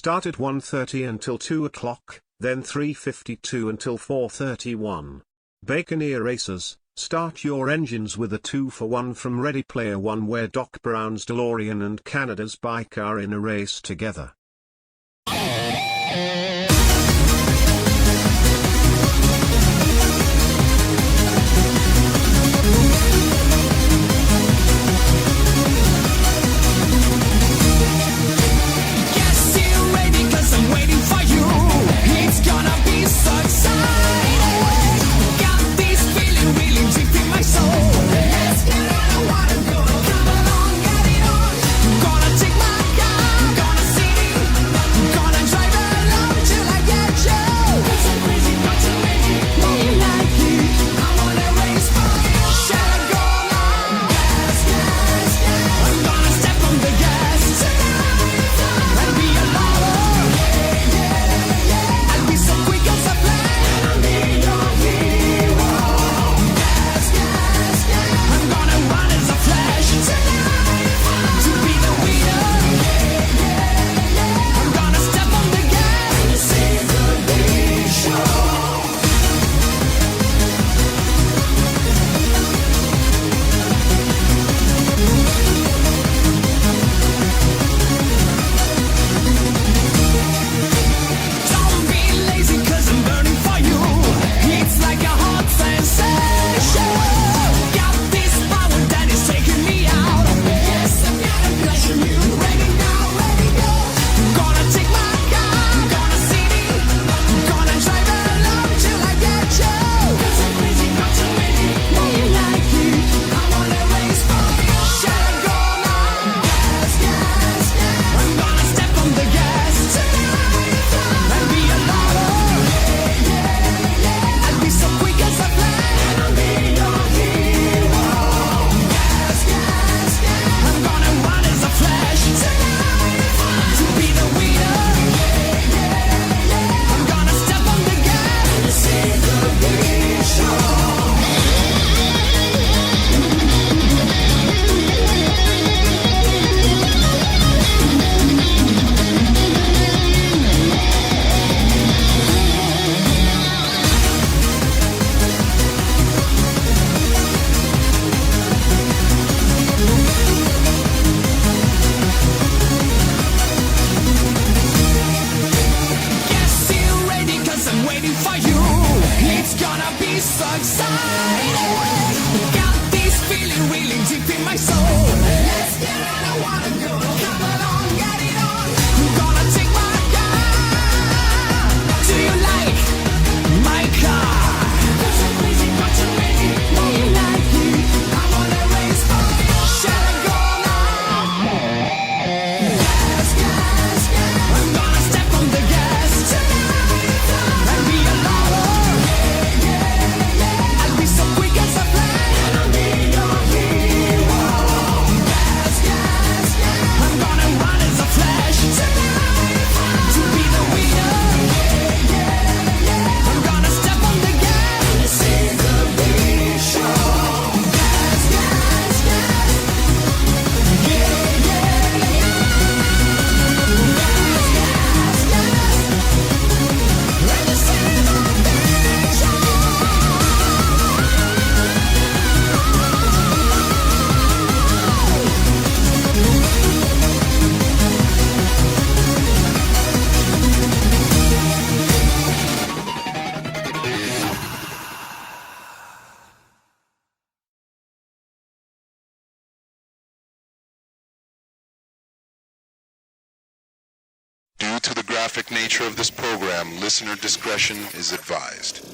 Start at 1:30 until 2 o'clock, then 3:52 until 4:31. Baconeer Racers, start your engines with a 2-for-1 from Ready Player One, where Doc Brown's DeLorean and Canada's bike are in a race together. Due to the graphic nature of this program, listener discretion is advised.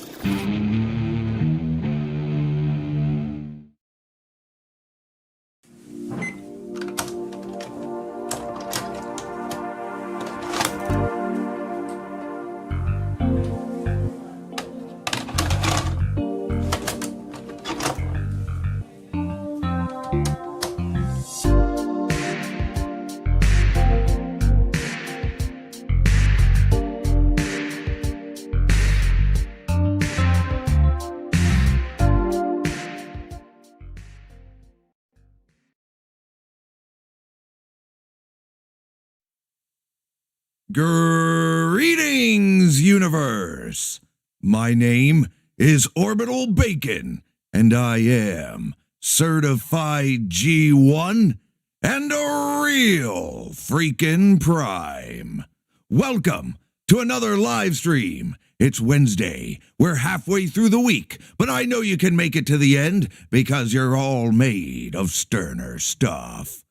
Greetings, universe. My name is Orbital Bacon, and I am certified G1 and a real freaking prime. Welcome to another live stream. It's Wednesday. We're halfway through the week, but I know you can make it to the end because you're all made of sterner stuff.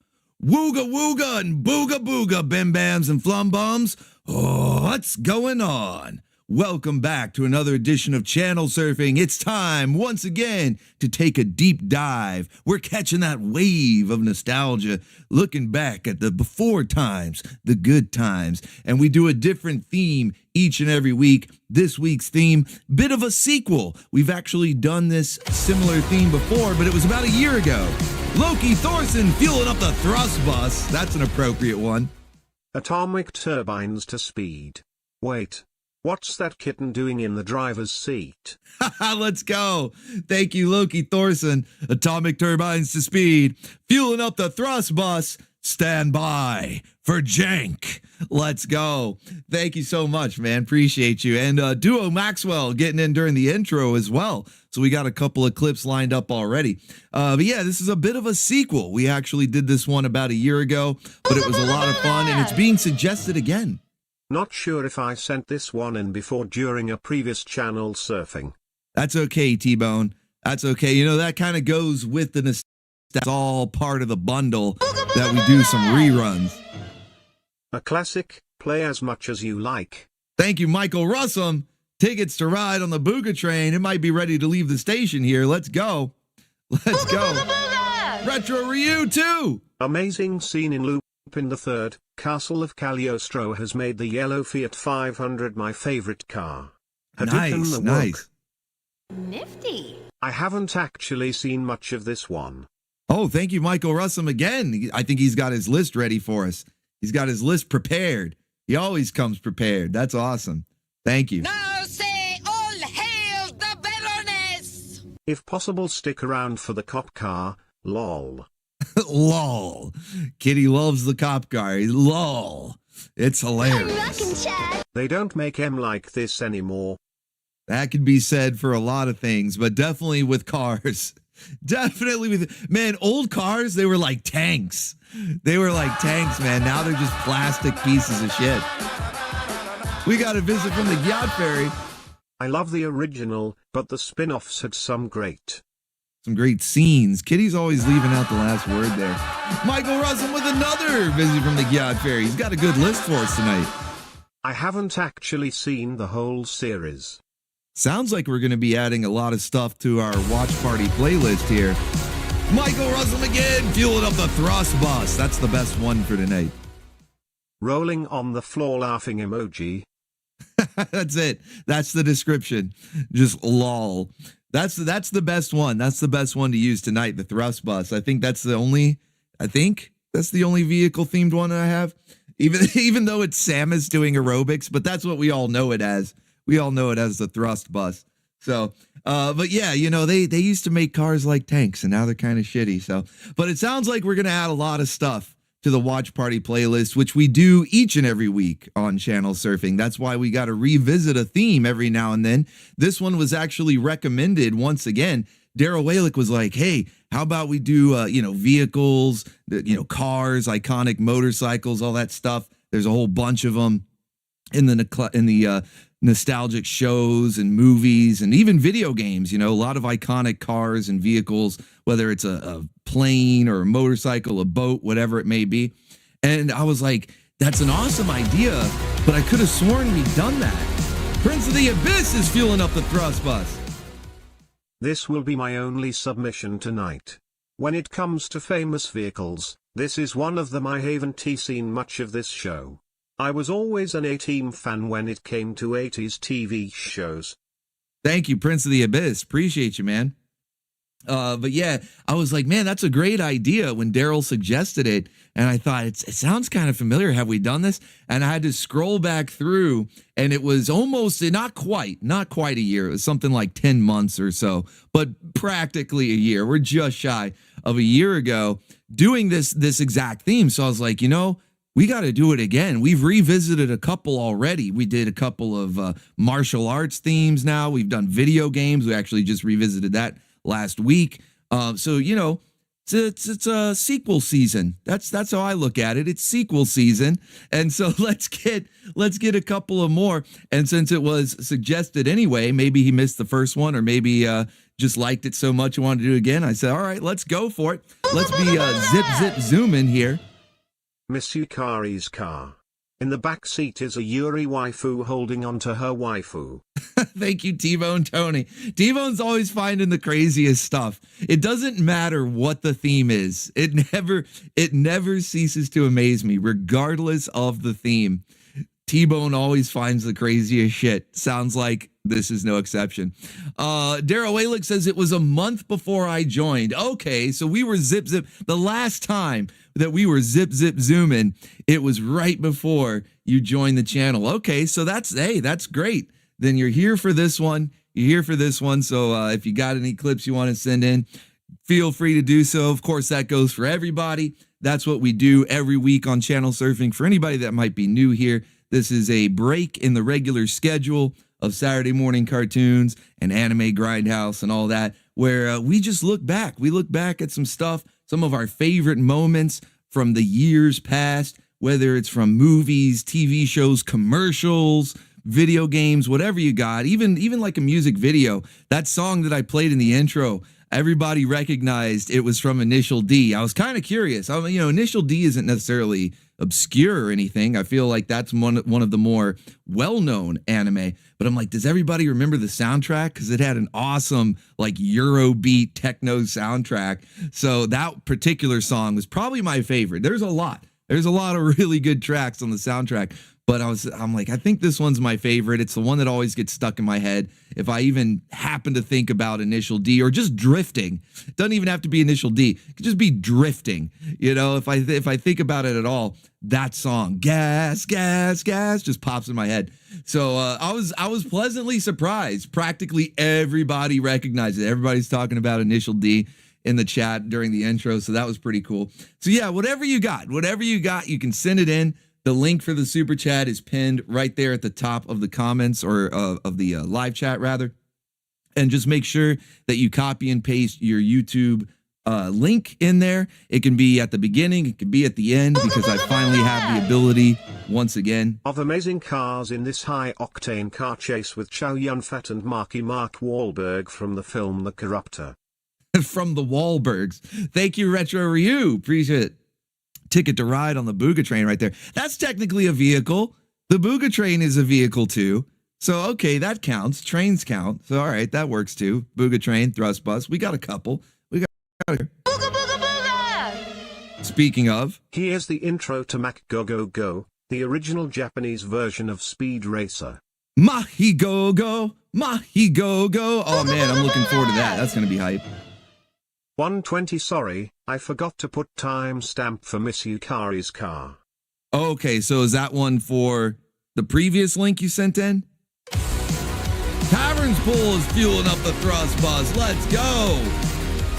Wooga wooga and booga booga, bim bams and flum bums. Oh, what's going on? Welcome back to another edition of Channel Surfing. It's time once again to take a deep dive. We're catching that wave of nostalgia, looking back at the before times, the good times, and we do a different theme each and every week. This week's theme, bit of a sequel. We've actually done this similar theme before, but it was about a year ago. Loki Thorson fueling up the thrust bus. That's an appropriate one. Atomic turbines to speed. Wait, what's that kitten doing in the driver's seat? Let's go. Thank you, Loki Thorson. Atomic turbines to speed. Fueling up the thrust bus. Stand by for jank. Let's go. Thank you so much, man. Appreciate you. And Duo Maxwell getting in during the intro as well. So we got a couple of clips lined up already. But yeah, this is a bit of a sequel. We actually did this one about a year ago, but it was a lot of fun and it's being suggested again. Not sure if I sent this one in before during a previous channel surfing. That's okay, T-Bone. That's okay. You know, that kind of goes with the nostalgia. That's all part of the bundle that we do some reruns. A classic, play as much as you like. Thank you, Michael Russum. Tickets to ride on the BOOGA train. It might be ready to leave the station here. Let's go. Let's go. Retro Ryu 2. Amazing scene in Lupin the Third. Castle of Cagliostro has made the yellow Fiat 500 my favorite car. Nice, nice. Nifty. I haven't actually seen much of this one. Oh, thank you, Michael Russum, again. I think he's got his list ready for us. He's got his list prepared. He always comes prepared. That's awesome. Thank you. Now say, All Hail The Baroness! If possible, stick around for the cop car, lol. Lol. Kitty loves the cop car. Lol. It's hilarious. They don't make M like this anymore. That could be said for a lot of things, but definitely with cars. Definitely with, man, old cars, they were like tanks. They were like tanks, man. Now they're just plastic pieces of shit. We got a visit from the Gyat Fairy. I love the original, but the spin-offs had some great scenes. Kitty's always leaving out the last word there. Michael Russell with another visit from the Gyat Fairy. He's got a good list for us tonight. I haven't actually seen the whole series. Sounds like we're going to be adding a lot of stuff to our watch party playlist here. Michael Russell again, fueling up the thrust bus. That's the best one for tonight. Rolling on the floor laughing emoji. That's it. That's the description. Just lol. That's the best one. That's the best one to use tonight, the thrust bus. I think that's the only vehicle themed one I have. Even though it's Samus doing aerobics, but that's what we all know it as. We all know it as the thrust bus. So, but yeah, you know, they used to make cars like tanks and now they're kind of shitty. So, but it sounds like we're going to add a lot of stuff to the watch party playlist, which we do each and every week on Channel Surfing. That's why we got to revisit a theme every now and then. This one was actually recommended once again. Daryl Walick was like, hey, how about we do, vehicles, cars, iconic motorcycles, all that stuff. There's a whole bunch of them in the nostalgic shows and movies and even video games. You know, a lot of iconic cars and vehicles, whether it's a plane or a motorcycle, a boat, whatever it may be. And I was like, that's an awesome idea, but I could have sworn we'd done that. Prince of the Abyss is fueling up the thrust bus. This will be my only submission tonight. When it comes to famous vehicles, this is one of them. I haven't seen much of this show. I was always an A-Team fan when it came to 80s TV shows. Thank you, Prince of the Abyss. Appreciate you, man. But yeah, I was like, man, that's a great idea when Daryl suggested it. And I thought, it sounds kind of familiar. Have we done this? And I had to scroll back through, and it was almost, not quite a year. It was something like 10 months or so, but practically a year. We're just shy of a year ago doing this exact theme. So I was like, we got to do it again. We've revisited a couple already. We did a couple of martial arts themes now. We've done video games. We actually just revisited that last week. So, you know, it's a sequel season. That's how I look at it. It's sequel season. And so let's get a couple of more. And since it was suggested anyway, maybe he missed the first one, or maybe just liked it so much he wanted to do it again. I said, all right, let's go for it. Let's be zip Zoomin here. Miss Yukari's car. In the back seat is a Yuri waifu holding onto her waifu. Thank you, T-Bone Tony. T-Bone's always finding the craziest stuff. It doesn't matter what the theme is. It never ceases to amaze me, regardless of the theme. T-Bone always finds the craziest shit. Sounds like this is no exception. Daryl Walick says it was a month before I joined. Okay, so we were zip. The last time that we were zip zooming, it was right before you joined the channel. Okay, so that's great. Then you're here for this one. So if you got any clips you want to send in, feel free to do so. Of course, that goes for everybody. That's what we do every week on Channel Surfing. For anybody that might be new here, this is a break in the regular schedule of Saturday morning cartoons and anime grindhouse and all that, where we just look back. We look back at some stuff, some of our favorite moments from the years past, whether it's from movies, TV shows, commercials, video games, whatever you got, even like a music video. That song that I played in the intro, everybody recognized it was from Initial D. I was kind of curious. Initial D isn't necessarily obscure or anything. I feel like that's one of the more well-known anime, but I'm like, does everybody remember the soundtrack? Because it had an awesome like Eurobeat techno soundtrack. So that particular song was probably my favorite. There's a lot of really good tracks on the soundtrack, but I'm like, I think this one's my favorite. It's the one that always gets stuck in my head if I even happen to think about Initial D or just drifting. It doesn't even have to be Initial D. It could just be drifting. You know, if I think about it at all, that song, gas, just pops in my head. So I was pleasantly surprised. Practically everybody recognized it. Everybody's talking about Initial D in the chat during the intro. So that was pretty cool. So yeah, whatever you got, you can send it in. The link for the super chat is pinned right there at the top of the comments, or of the live chat rather. And just make sure that you copy and paste your YouTube link in there. It can be at the beginning, it can be at the end, because I finally have the ability once again. Of amazing cars in this high-octane car chase with Chow Yun-fat and Mark Wahlberg from the film The Corruptor. From the Wahlbergs. Thank you, Retro Ryu. Appreciate it. Ticket to Ride on the BOOGA train right there. That's technically a vehicle. The BOOGA train is a vehicle too. So, okay, that counts. Trains count. So, all right, that works too. BOOGA train, thrust bus. We got a couple. Booga booga booga! Speaking of, here's the intro to Mac Go Go Go, the original Japanese version of Speed Racer. Mahi Go Go, Mahi Go Go. Oh man, I'm looking forward to that. That's going to be hype. 120. Sorry, I forgot to put timestamp for Miss Yukari's car. Okay, so is that one for the previous link you sent in? Tavern's Pool is fueling up the thrust bus. Let's go.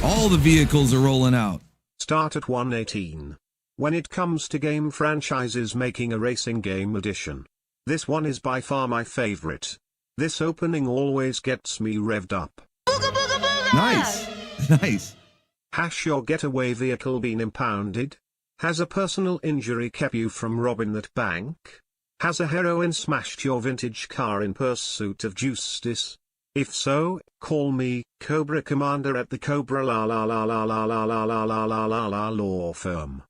All the vehicles are rolling out. Start at 118. When it comes to game franchises making a racing game edition, this one is by far my favorite. This opening always gets me revved up. Booga booga booga! Nice. Has your getaway vehicle been impounded? Has a personal injury kept you from robbing that bank? Has a heroine smashed your vintage car in pursuit of justice? If so, call me, Cobra Commander at the Cobra La La La La La La La La La La La La Law Firm.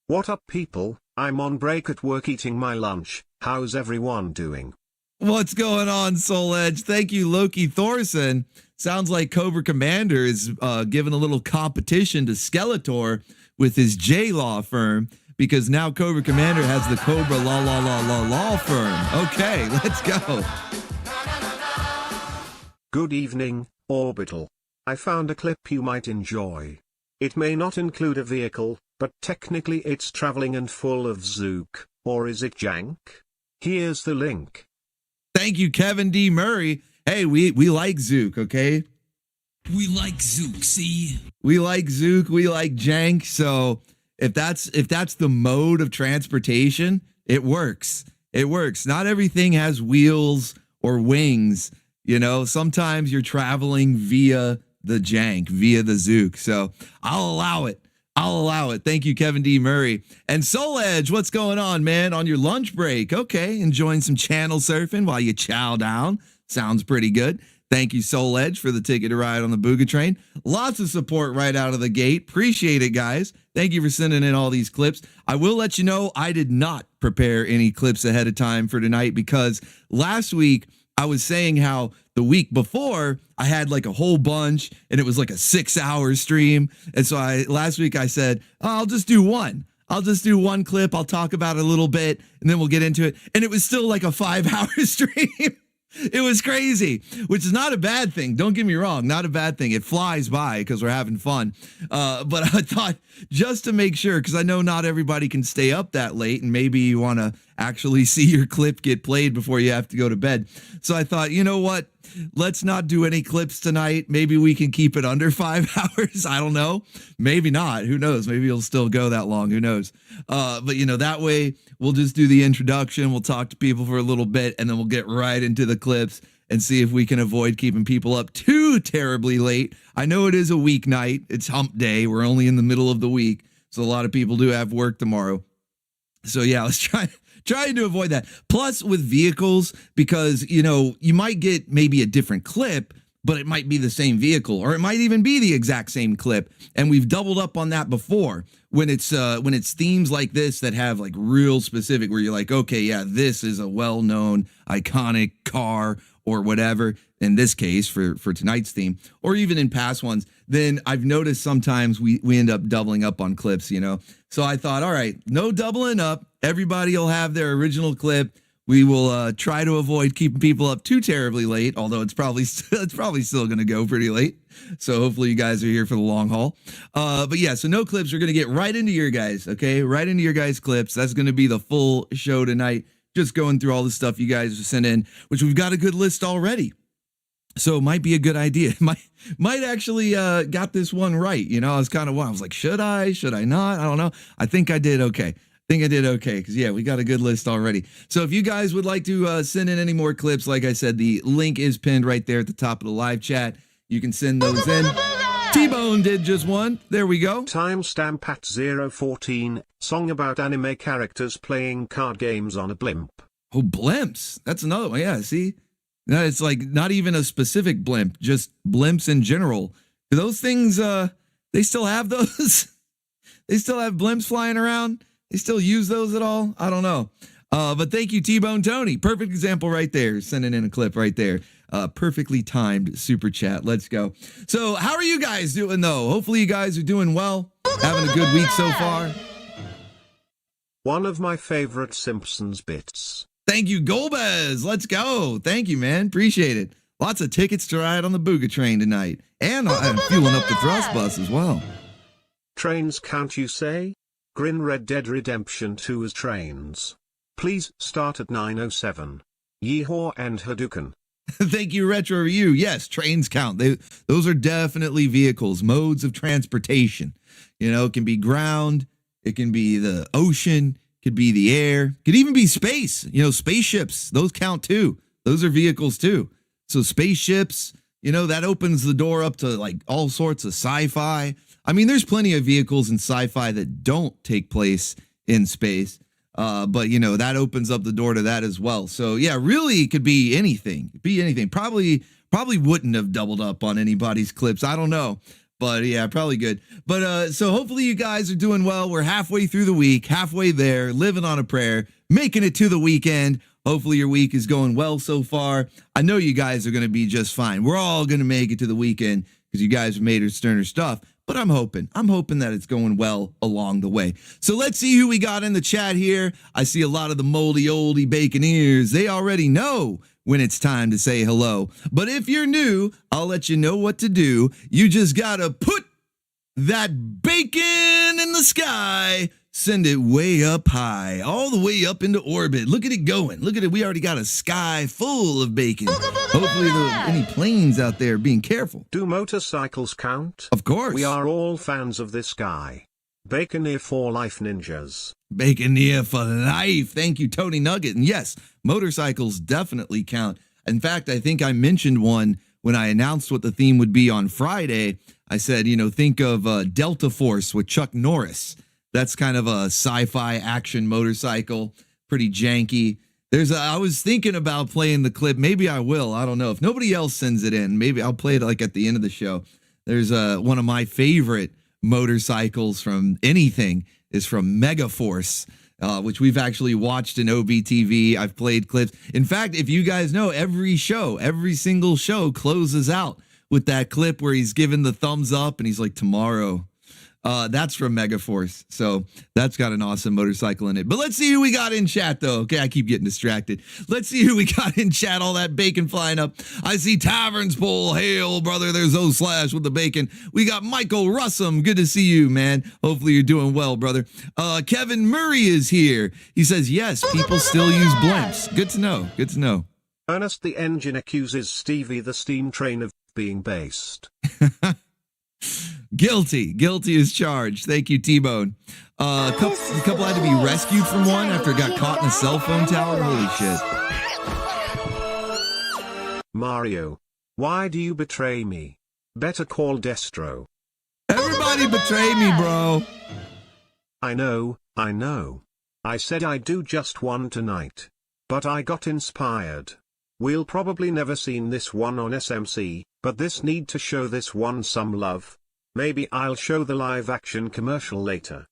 What up, people? I'm on break at work eating my lunch. How's everyone doing? What's going on, Soul Edge? Thank you, Loki Thorson. Sounds like Cobra Commander is giving a little competition to Skeletor with his J-Law firm, because now Cobra Commander has the Cobra Law firm. Okay, let's go. Good evening, Orbital. I found a clip you might enjoy. It may not include a vehicle, but technically it's traveling and full of zook, or is it jank? Here's the link. Thank you, Kevin D. Murray. Hey, we like Zook, okay? We like Zook, see? We like Zook, we like jank, so if that's the mode of transportation, it works. It works. Not everything has wheels or wings. You know, sometimes you're traveling via the jank, via the Zook. So I'll allow it. I'll allow it. Thank you, Kevin D. Murray. And Soul Edge, what's going on, man? On your lunch break. Okay, enjoying some channel surfing while you chow down. Sounds pretty good. Thank you, Soul Edge, for the ticket to ride on the BOOGA train. Lots of support right out of the gate. Appreciate it, guys. Thank you for sending in all these clips. I will let you know I did not prepare any clips ahead of time for tonight because last week I was saying how the week before I had like a whole bunch and it was like a 6-hour stream. And so last week I said, oh, I'll just do one. I'll just do one clip. I'll talk about it a little bit and then we'll get into it. And it was still like a 5-hour stream. It was crazy, which is not a bad thing. Don't get me wrong. Not a bad thing. It flies by because we're having fun. But I thought just to make sure, because I know not everybody can stay up that late and maybe you want to actually see your clip get played before you have to go to bed. So I thought, you know what? Let's not do any clips tonight. Maybe we can keep it under 5 hours. I don't know. Maybe not. Who knows? Maybe it'll still go that long. Who knows? But, you know, that way we'll just do the introduction. We'll talk to people for a little bit and then we'll get right into the clips and see if we can avoid keeping people up too terribly late. I know it is a weeknight. It's hump day. We're only in the middle of the week. So a lot of people do have work tomorrow. So yeah, let's try to avoid that. Plus with vehicles, because, you know, you might get maybe a different clip, but it might be the same vehicle, or it might even be the exact same clip. And we've doubled up on that before when it's themes like this that have like real specific, where you're like, okay, yeah, this is a well-known iconic car or whatever. In this case, for tonight's theme, or even in past ones, then I've noticed sometimes we end up doubling up on clips, you know. So I thought, all right, no doubling up. Everybody will have their original clip. We will try to avoid keeping people up too terribly late, although it's probably still going to go pretty late. So hopefully you guys are here for the long haul. But yeah, so no clips. We're going to get right into your guys, okay? Right into your guys' clips. That's going to be the full show tonight. Just going through all the stuff you guys sent in, which we've got a good list already. So it might be a good idea. Might actually got this one right. You know, I was like, should I not? I don't know. I think I did okay. Because yeah, we got a good list already. So if you guys would like to send in any more clips, like I said, the link is pinned right there at the top of the live chat. You can send those in. T-Bone did just one. There we go. Timestamp at 014. Song about anime characters playing card games on a blimp. Oh, blimps. That's another one. Yeah, see? No, it's like not even a specific blimp, just blimps in general. Do those things, they still have those? They still have blimps flying around? They still use those at all? I don't know. But thank you, T-Bone Tony. Perfect example right there. Sending in a clip right there. Perfectly timed super chat. Let's go. So how are you guys doing, though? Hopefully you guys are doing well. Having a good week so far. One of my favorite Simpsons bits. Thank you, Golbez. Let's go. Thank you, man. Appreciate it. Lots of tickets to ride on the BOOGA train tonight. And I'm fueling up the thrust bus as well. Trains count, you say? Grin Red Dead Redemption 2 as trains. Please start at 9:07. Yeehaw and Hadouken. Thank you, Retro Review. Yes, trains count. Those are definitely vehicles, modes of transportation. You know, it can be ground, it can be the ocean, could be the air, could even be space. You know, spaceships, those count too. Those are vehicles too. So spaceships, you know, that opens the door up to like all sorts of sci-fi. I mean, there's plenty of vehicles in sci-fi that don't take place in space. But, you know, that opens up the door to that as well. So, yeah, really it could be anything. Probably wouldn't have doubled up on anybody's clips. I don't know. But, yeah, probably good. But so hopefully you guys are doing well. We're halfway through the week, halfway there, living on a prayer, making it to the weekend. Hopefully your week is going well so far. I know you guys are going to be just fine. We're all going to make it to the weekend because you guys have made our sterner stuff. But I'm hoping that it's going well along the way. So let's see who we got in the chat here. I see a lot of the moldy oldie baconeers. They already know when it's time to say hello. But if you're new, I'll let you know what to do. You just gotta put that bacon in the sky. Send it way up high, all the way up into orbit. Look at it going. Look at it. We already got a sky full of bacon. Hopefully any planes out there being careful. Do motorcycles count? Of course. We are all fans of this guy. Baconeer for life, ninjas. Baconeer for life. Thank you, Tony Nugget. And yes, motorcycles definitely count. In fact, I think I mentioned one when I announced what the theme would be on Friday. I said, think of Delta Force with Chuck Norris. That's kind of a sci-fi action motorcycle, pretty janky. I was thinking about playing the clip. Maybe I will. I don't know. If nobody else sends it in, maybe I'll play it like at the end of the show. There's one of my favorite motorcycles from anything is from Megaforce, which we've actually watched in OBTV. I've played clips. In fact, if you guys know, every single show closes out with that clip where he's giving the thumbs up and he's like, tomorrow. That's from Megaforce. So that's got an awesome motorcycle in it. But let's see who we got in chat, though. Okay, I keep getting distracted. Let's see who we got in chat. All that bacon flying up. I see Taverns Pole. Hail, brother. There's O/ with the bacon. We got Michael Russum. Good to see you, man. Hopefully you're doing well, brother. Kevin Murray is here. He says, yes, people still use blimps. Good to know. Good to know. Ernest the Engine accuses Stevie the Steam Train of being based. Guilty as charged. Thank you, T-Bone. A couple had to be rescued from one after it got caught in a cell phone tower. Holy shit. Mario, why do you betray me? Better call Destro. Everybody betray me, bro. I know. I said I'd do just one tonight. But I got inspired. We'll probably never seen this one on SMC, but this need to show this one some love. Maybe I'll show the live action commercial later.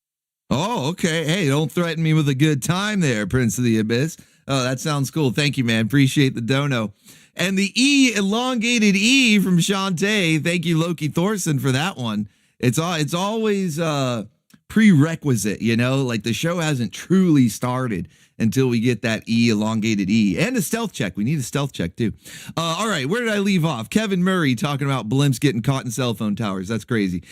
Oh, okay. Hey, don't threaten me with a good time there, Prince of the Abyss. Oh, that sounds cool. Thank you, man. Appreciate the dono. And the elongated E from Shantae. Thank you, Loki Thorson, for that one. It's always prerequisite, like the show hasn't truly started until we get that elongated E. And a stealth check. We need a stealth check, too. All right, where did I leave off? Kevin Murray talking about blimps getting caught in cell phone towers. That's crazy.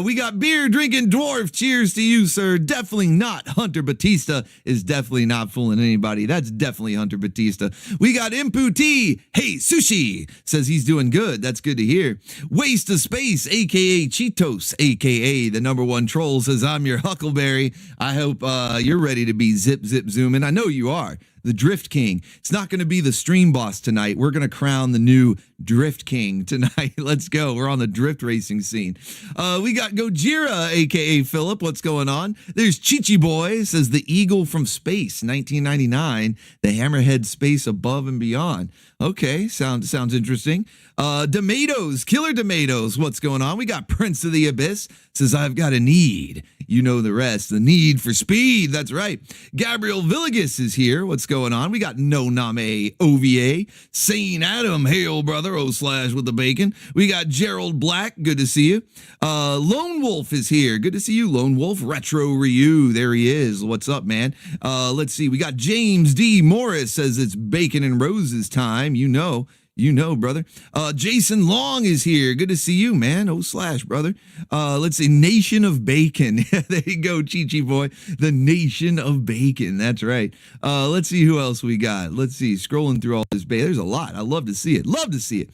We got beer drinking dwarf. Cheers to you, sir. Definitely not Hunter Batista. Is definitely not fooling anybody. That's definitely Hunter Batista. We got Impu T. Hey, Sushi. Says he's doing good. That's good to hear. Waste of Space, a.k.a. Cheetos, a.k.a. the #1 troll, says I'm your Huckleberry. I hope you're ready to be zip zooming. I know you are. The Drift King. It's not going to be the stream boss tonight. We're going to crown the new Drift King tonight. Let's go. We're on the drift racing scene. We got Gojira, a.k.a. Philip. What's going on? There's Chichi Boy, says the Eagle from Space, 1999. The Hammerhead Space Above and Beyond. Okay, sounds interesting. Tomatoes, Killer Tomatoes. What's going on? We got Prince of the Abyss, says I've got a need. You know the rest. The need for speed. That's right. Gabriel Villegas is here. What's going on? We got No Name OVA. Sane Adam. Hail, brother. O/ with the bacon. We got Gerald Black. Good to see you. Lone Wolf is here. Good to see you, Lone Wolf. Retro Ryu. There he is. What's up, man? Let's see. We got James D. Morris says it's Bacon and Roses time. You know, brother. Jason Long is here. Good to see you, man. O/ brother. Let's see. Nation of Bacon. There you go, Chi-Chi boy. The Nation of Bacon. That's right. Let's see who else we got. Let's see. Scrolling through all this. There's a lot. I love to see it. Let's see.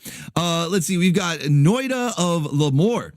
We've got Noida of Lemoore.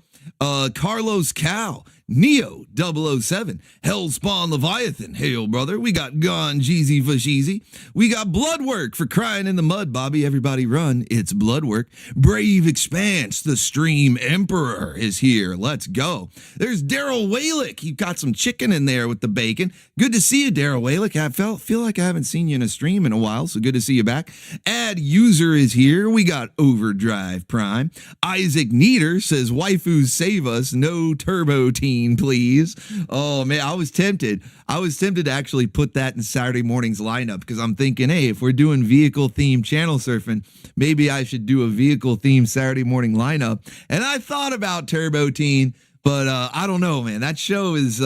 Carlos Cow. Neo 007, Hellspawn Leviathan, hail brother. We got Gone Jeezy Fasheezy. We got Bloodwork for crying in the mud, Bobby. Everybody run, it's Bloodwork. Brave Expanse, the Stream Emperor is here. Let's go. There's Daryl Walick. You got some chicken in there with the bacon. Good to see you, Daryl Walick. I feel like I haven't seen you in a stream in a while, so good to see you back. Ad User is here. We got Overdrive Prime. Isaac Neater says, waifus save us, no turbo teen, please. Oh man, I was tempted to actually put that in Saturday morning's lineup because I'm thinking, hey, if we're doing vehicle themed channel surfing, maybe I should do a vehicle themed Saturday morning lineup. And I thought about Turbo Teen, but I don't know, man. That show is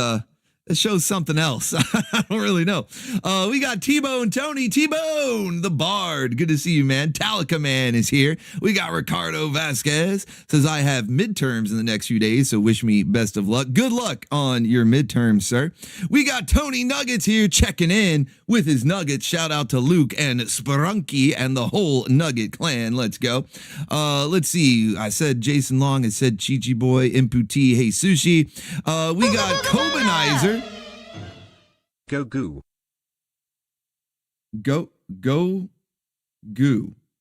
That shows something else. I don't really know. We got T-Bone Tony. T-Bone, the Bard. Good to see you, man. Talica Man is here. We got Ricardo Vasquez. Says, I have midterms in the next few days, so wish me best of luck. Good luck on your midterms, sir. We got Tony Nuggets here checking in with his Nuggets. Shout out to Luke and Sprunky and the whole Nugget clan. Let's go. Let's see. I said Jason Long. I said Chi-Chi Boy, Imputi, Hey Sushi. We got Kobanizer. Go goo. Go goo.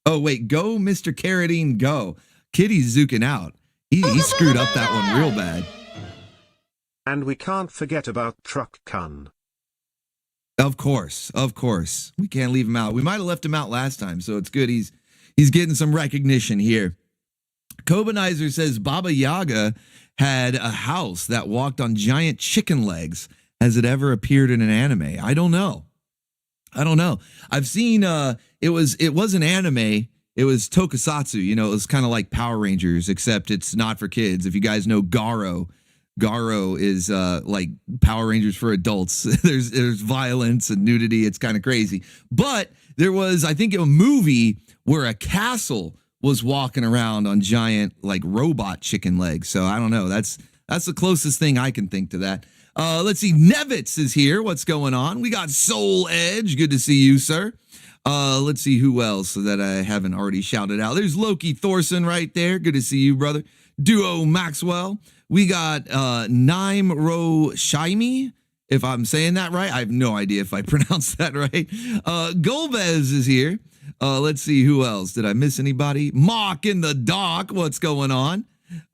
Oh, wait. Go, Mr. Carradine, go. Kitty's zooking out. He screwed up that one real bad. And we can't forget about Truck Kun. Of course. We can't leave him out. We might have left him out last time, so it's good. He's getting some recognition here. Kobanizer says Baba Yaga had a house that walked on giant chicken legs. Has it ever appeared in an anime? I don't know. I've seen it was an anime. It was tokusatsu, you know, it was kind of like Power Rangers, except it's not for kids. If you guys know Garo is like Power Rangers for adults. There's violence and nudity. It's kind of crazy. But there was, I think, a movie where a castle was walking around on giant like robot chicken legs. So I don't know. That's the closest thing I can think to that. Let's see. Nevitz is here. What's going on? We got Soul Edge. Good to see you, sir. Let's see who else that I haven't already shouted out. There's Loki Thorson right there. Good to see you, brother. Duo Maxwell. We got Naim Ro Shaimi, if I'm saying that right. I have no idea if I pronounced that right. Golbez is here. Let's see who else. Did I miss anybody? Mock in the dock. What's going on?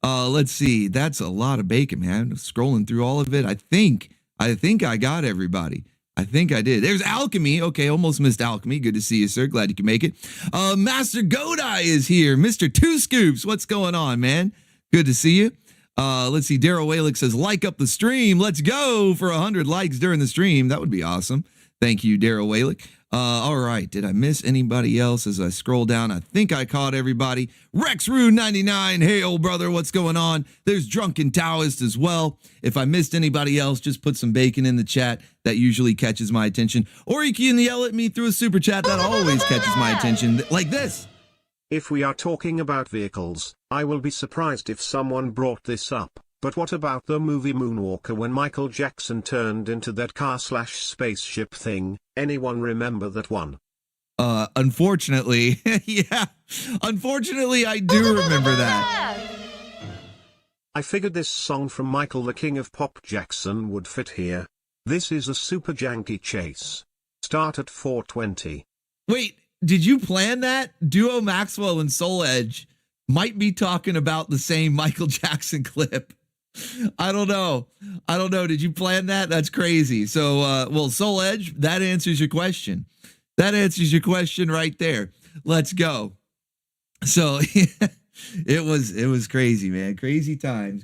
Let's see. That's a lot of bacon, man. Scrolling through all of it. I think I got everybody. I think I did. There's Alchemy. Okay, almost missed Alchemy. Good to see you, sir. Glad you can make it. Master Godai is here. Mr. Two Scoops. What's going on, man? Good to see you. Let's see. Daryl Walick says, like up the stream. Let's go for 100 likes during the stream. That would be awesome. Thank you, Daryl Walick. All right. Did I miss anybody else as I scroll down? I think I caught everybody. Rex Rue 99. Hey, old brother. What's going on? There's Drunken Taoist as well. If I missed anybody else, just put some bacon in the chat. That usually catches my attention. Or you can yell at me through a super chat. That always catches my attention. Like this. If we are talking about vehicles, I will be surprised if someone brought this up. But what about the movie Moonwalker when Michael Jackson turned into that car/spaceship thing? Anyone remember that one? Unfortunately, yeah. Unfortunately, I do remember that. I figured this song from Michael the King of Pop Jackson would fit here. This is a super janky chase. Start at 420. Wait, did you plan that? Duo Maxwell and Soul Edge might be talking about the same Michael Jackson clip. I don't know. Did you plan that? That's crazy. So, well, Soul Edge, that answers your question. That answers your question right there. Let's go. So it was crazy, man. Crazy times.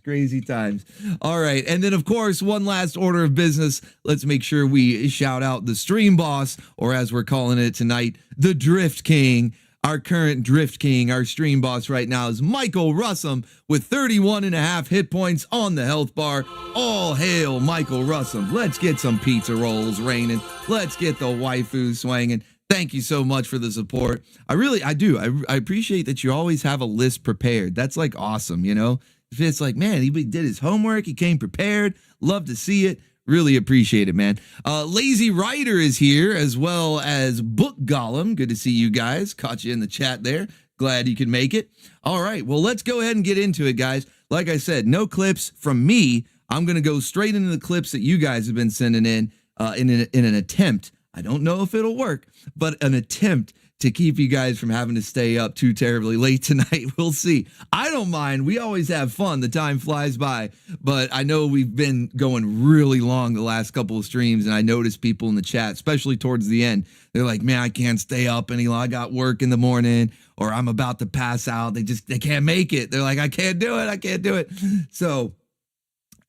All right. And then, of course, one last order of business. Let's make sure we shout out the stream boss, or as we're calling it tonight, the Drift King. Our current Drift King, our stream boss right now is Michael Russum with 31.5 hit points on the health bar. All hail Michael Russum. Let's get some pizza rolls raining. Let's get the waifu swinging. Thank you so much for the support. I do. I appreciate that you always have a list prepared. That's like awesome, you know? It's like, man, he did his homework. He came prepared. Love to see it. Really appreciate it, man. Lazy Rider is here, as well as Book Golem. Good to see you guys. Caught you in the chat there. Glad you could make it. All right, well, let's go ahead and get into it, guys. Like I said, no clips from me. I'm going to go straight into the clips that you guys have been sending in an attempt. I don't know if it'll work, but an attempt to keep you guys from having to stay up too terribly late tonight. We'll see. I don't mind. We always have fun. The time flies by. But I know we've been going really long the last couple of streams, and I noticed people in the chat, especially towards the end, they're like, man, I can't stay up any longer. I got work in the morning, or I'm about to pass out. They can't make it. They're like, I can't do it. So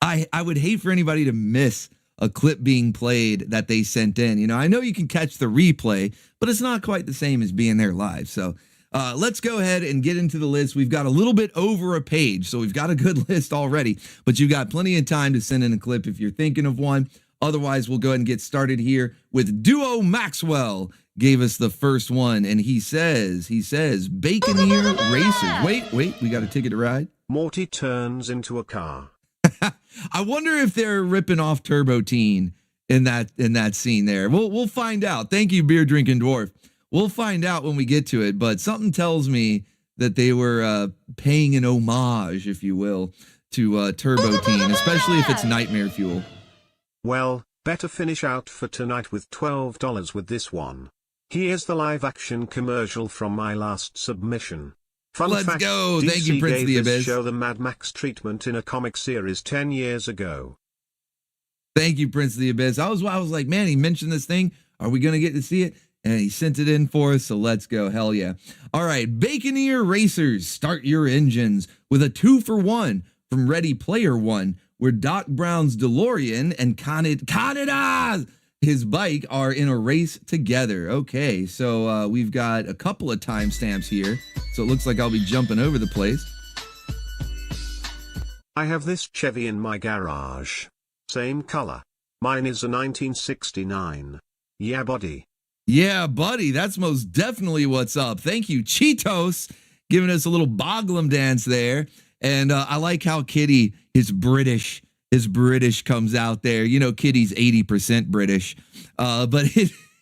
I would hate for anybody to miss a clip being played that they sent in. You know, I know you can catch the replay, but it's not quite the same as being there live. So let's go ahead and get into the list. We've got a little bit over a page, so we've got a good list already, but you've got plenty of time to send in a clip if you're thinking of one. Otherwise, we'll go ahead and get started here with Duo Maxwell. Gave us the first one, and he says, Baconeer Racers. Wait, we got a ticket to ride. Morty turns into a car. I wonder if they're ripping off Turbo Teen in that scene there. We'll find out. Thank you, Beer Drinking Dwarf. We'll find out when we get to it, but something tells me that they were paying an homage, if you will, to Turbo Teen, especially if it's Nightmare Fuel. Well, better finish out for tonight with $12 with this one. Here's the live-action commercial from my last submission. Fun Let's fact, go. DC Thank you, Prince gave of the this Abyss. show the Mad Max treatment in a comic series 10 years ago. Thank you, Prince of the Abyss. I was like, man, he mentioned this thing. Are we going to get to see it? And he sent it in for us, so let's go. Hell yeah. All right, Baconeer Racers, start your engines with a 2-for-1 from Ready Player One, where Doc Brown's DeLorean and Kaneda, his bike, are in a race together. Okay, so we've got a couple of timestamps here, so it looks like I'll be jumping over the place. I have this Chevy in my garage. Same color. Mine is a 1969. Yeah, buddy. Yeah, buddy, that's most definitely what's up. Thank you, Cheetos, giving us a little Boglum dance there. And I like how Kitty, his British comes out there. You know, Kitty's 80% British, but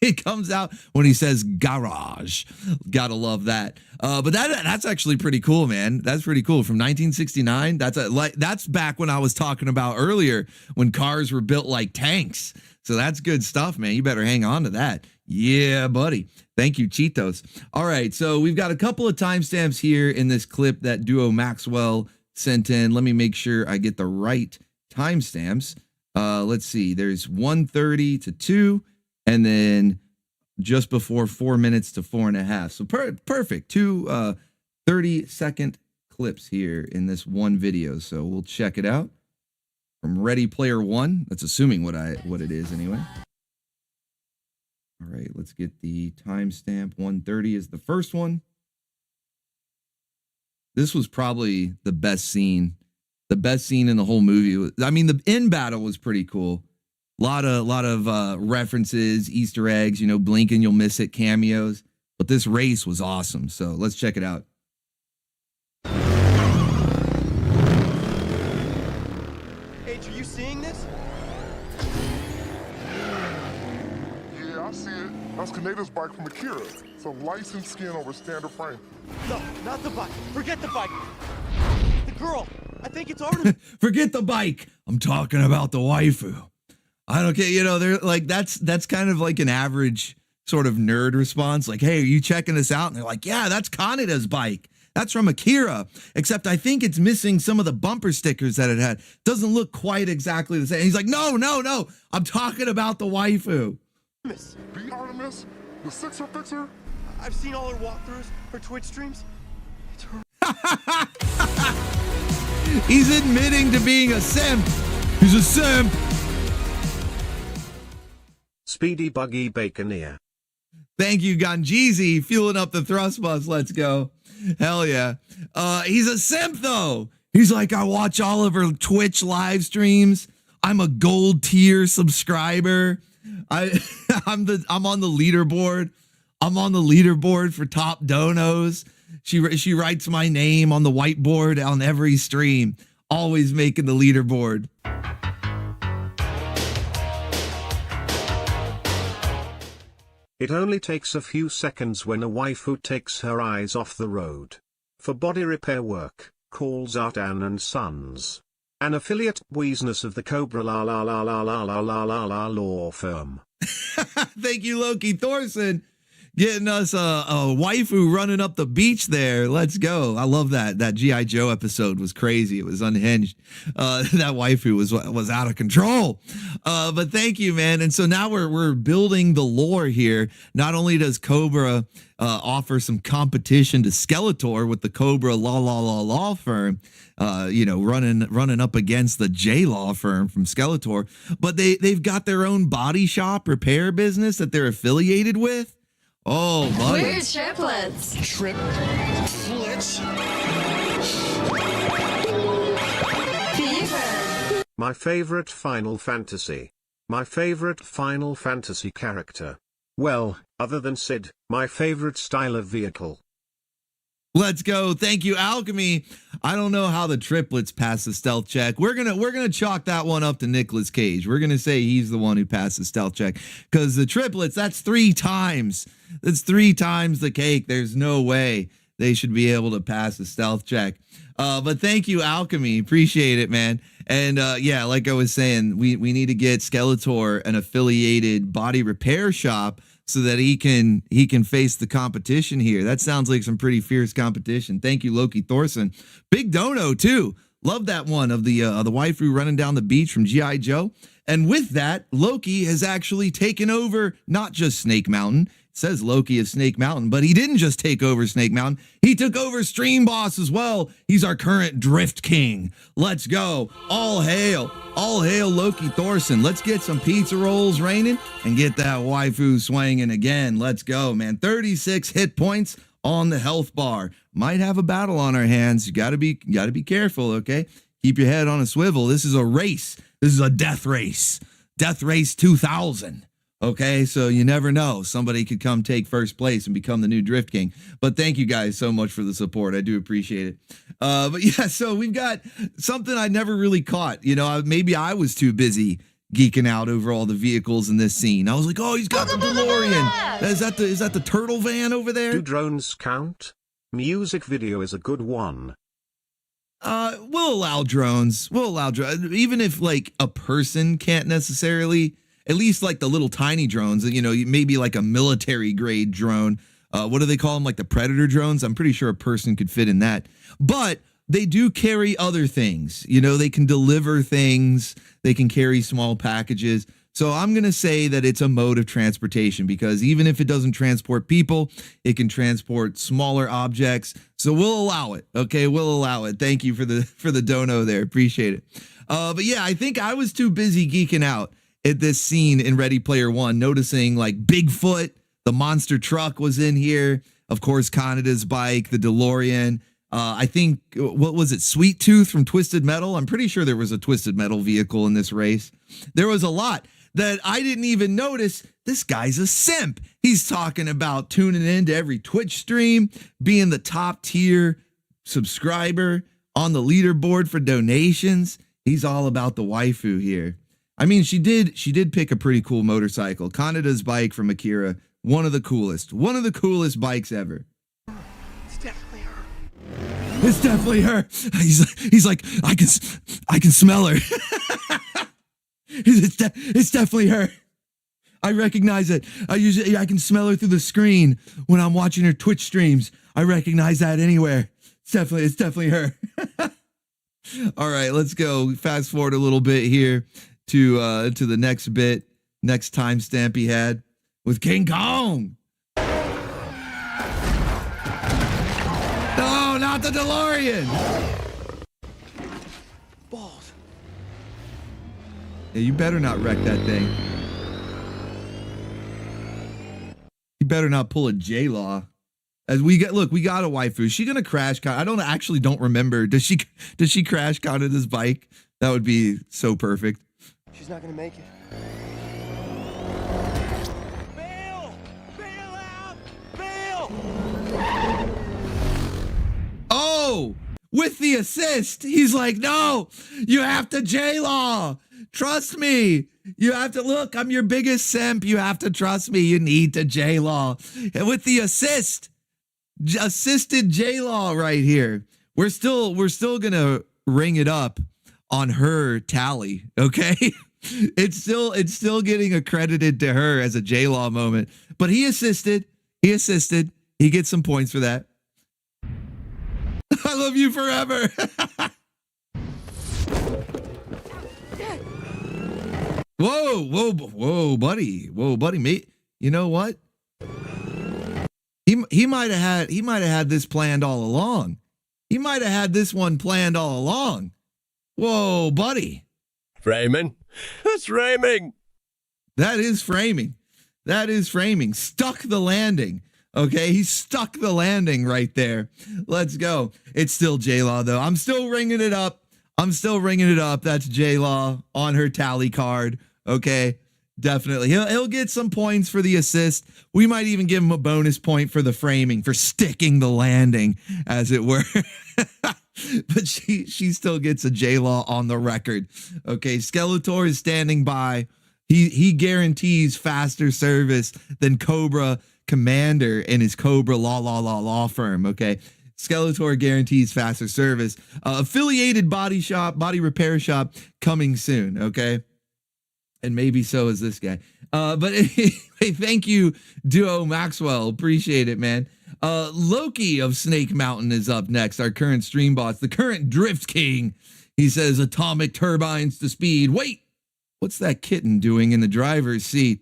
it comes out when he says garage. Gotta love that. But that's actually pretty cool, man. That's pretty cool. From 1969. That's back when I was talking about earlier, when cars were built like tanks. So that's good stuff, man. You better hang on to that. Yeah, buddy. Thank you, Cheetos. All right, so we've got a couple of timestamps here in this clip that Duo Maxwell sent in. Let me make sure I get the right timestamps. Let's see. There's 1:30 to 2, and then just before 4 minutes to 4.5. So perfect. Two 30-second clips here in this one video. So we'll check it out from Ready Player One. That's assuming what it is anyway. All right, let's get the timestamp. 1:30 is the first one. This was probably the best scene in the whole movie. I mean, the end battle was pretty cool. A lot of references, Easter eggs, you know, blink and you'll miss it cameos. But this race was awesome. So let's check it out. H, are you seeing this? Yeah, I see it. That's Kaneda's bike from Akira. It's a licensed skin over standard frame. No, not the bike. Forget the bike. The girl. I think it's Artemis. Forget the bike. I'm talking about the waifu. I don't care. You know, they're like, that's kind of like an average sort of nerd response. Like, hey, are you checking this out? And they're like, yeah, that's Kaneda's bike. That's from Akira. Except I think it's missing some of the bumper stickers that it had. Doesn't look quite exactly the same. He's like, no. I'm talking about the waifu. Beat Artemis? The Sixer Fixer? I've seen all her walkthroughs, her Twitch streams. It's her. He's admitting to being a simp. He's a simp. Speedy Buggy Baconeer. Thank you, Ganjeezy, fueling up the thrust bus. Let's go. Hell yeah. He's a simp, though. He's like, I watch all of her Twitch live streams. I'm a gold tier subscriber. I'm on the leaderboard. I'm on the leaderboard for top donos. She writes my name on the whiteboard on every stream. Always making the leaderboard. It only takes a few seconds when a waifu takes her eyes off the road. For body repair work, calls out Ann and Sons. An affiliate business of the Cobra la la la la la la la la la law firm. Thank you, Loki Thorson. Getting us a waifu running up the beach there. Let's go. I love that. That G.I. Joe episode was crazy. It was unhinged. That waifu was out of control. But thank you, man. And so now we're building the lore here. Not only does Cobra offer some competition to Skeletor with the Cobra law firm, running up against the J Law firm from Skeletor, but they've got their own body shop repair business that they're affiliated with. Oh, buddy. Where's triplets? Triplets? Fever. My favorite Final Fantasy. My favorite Final Fantasy character. Well, other than Sid, my favorite style of vehicle. Let's go. Thank you, Alchemy. I don't know how the triplets pass the stealth check. We're gonna chalk that one up to Nicolas Cage. We're gonna say he's the one who passed the stealth check, because the triplets, that's 3 times. That's 3 times the cake. There's no way they should be able to pass the stealth check. But thank you, Alchemy. Appreciate it, man. And yeah, like I was saying, we need to get Skeletor an affiliated body repair shop, so that he can face the competition here. That sounds like some pretty fierce competition. Thank you, Loki Thorson. Big Dono too. Love that one of the waifu running down the beach from G.I. Joe. And with that, Loki has actually taken over not just Snake Mountain. It says Loki is Snake Mountain, but he didn't just take over Snake Mountain. He took over Stream Boss as well. He's our current Drift King. Let's go. All hail Loki Thorson. Let's get some pizza rolls raining and get that waifu swinging again. Let's go, man. 36 hit points on the health bar. Might have a battle on our hands. You gotta be careful, okay? Keep your head on a swivel. This is a race. This is a death race. Death Race 2000. Okay, so you never know. Somebody could come take first place and become the new Drift King. But thank you guys so much for the support. I do appreciate it. But yeah, so we've got something I never really caught. You know, maybe I was too busy geeking out over all the vehicles in this scene. I was like, oh, he's got the DeLorean. Is that the turtle van over there? Do drones count? Music video is a good one. We'll allow drones. Even if like a person can't necessarily, at least like the little tiny drones, you know, maybe like a military grade drone. What do they call them? Like the Predator drones? I'm pretty sure a person could fit in that. But they do carry other things. You know, they can deliver things. They can carry small packages. So I'm going to say that it's a mode of transportation, because even if it doesn't transport people, it can transport smaller objects. So we'll allow it. Okay, we'll allow it. Thank you for the dono there. Appreciate it. But yeah, I think I was too busy geeking out at this scene in Ready Player One, noticing like Bigfoot, the monster truck was in here. Of course, Kanada's bike, the DeLorean. I think, what was it? Sweet Tooth from Twisted Metal. I'm pretty sure there was a Twisted Metal vehicle in this race. There was a lot that I didn't even notice. This guy's a simp. He's talking about tuning into every Twitch stream, being the top tier subscriber on the leaderboard for donations. He's all about the waifu here. I mean, she did pick a pretty cool motorcycle. Kanada's bike from Akira, one of the coolest bikes ever. It's definitely her. It's definitely her. He's like, I can smell her. It's definitely her. I recognize it. I can smell her through the screen when I'm watching her Twitch streams. I recognize that anywhere. It's definitely her. All right, let's go. Fast forward a little bit here to the next timestamp he had with King Kong. No, not the DeLorean. Balls. Yeah, you better not wreck that thing. You better not pull a J-Law. As we got a waifu. Is she gonna crash? I don't remember. Does she crash Kanada's bike? That would be so perfect. She's not gonna make it. Bail! Bail out! Bail! Oh, with the assist, he's like, no, you have to J-Law. Trust me. You have to look. I'm your biggest simp. You have to trust me. You need to J-Law. And with the assisted J-Law right here. We're still gonna ring it up on her tally. Okay. It's still getting accredited to her as a J-Law moment, but he assisted, he gets some points for that. I love you forever. Whoa, buddy, mate. You know what? He might have had this planned all along. He might have had this one planned all along. Whoa, buddy. Framing. That's framing. That is framing. Stuck the landing. Okay, he stuck the landing right there. Let's go. It's still J-Law though. I'm still ringing it up. That's J-Law on her tally card. Okay, definitely. He'll get some points for the assist. We might even give him a bonus point for the framing, for sticking the landing, as it were. But she still gets a J-Law on the record. Okay, Skeletor is standing by. He guarantees faster service than Cobra Commander and his Cobra law firm. Okay, Skeletor guarantees faster service. Affiliated body repair shop coming soon. Okay, and maybe so is this guy. But anyway, thank you, Duo Maxwell. Appreciate it, man. Loki of Snake Mountain is up next. Our current stream boss, the current Drift King. He says atomic turbines to speed. Wait, what's that kitten doing in the driver's seat?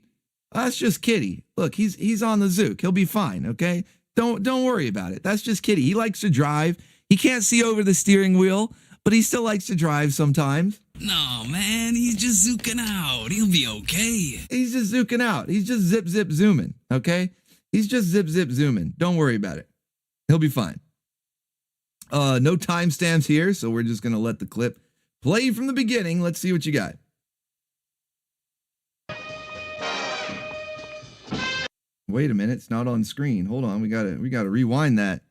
That's just Kitty. Look, he's on the Zook. He'll be fine. Okay, don't worry about it. That's just Kitty. He likes to drive. He can't see over the steering wheel, but he still likes to drive sometimes. No, man, he's just zooking out. He'll be okay. He's just zooking out. He's just zip zooming. Okay, he's just zip zooming. Don't worry about it. He'll be fine. No timestamps here, so we're just gonna let the clip play from the beginning. Let's see what you got. Wait a minute, it's not on screen. Hold on, we gotta rewind that.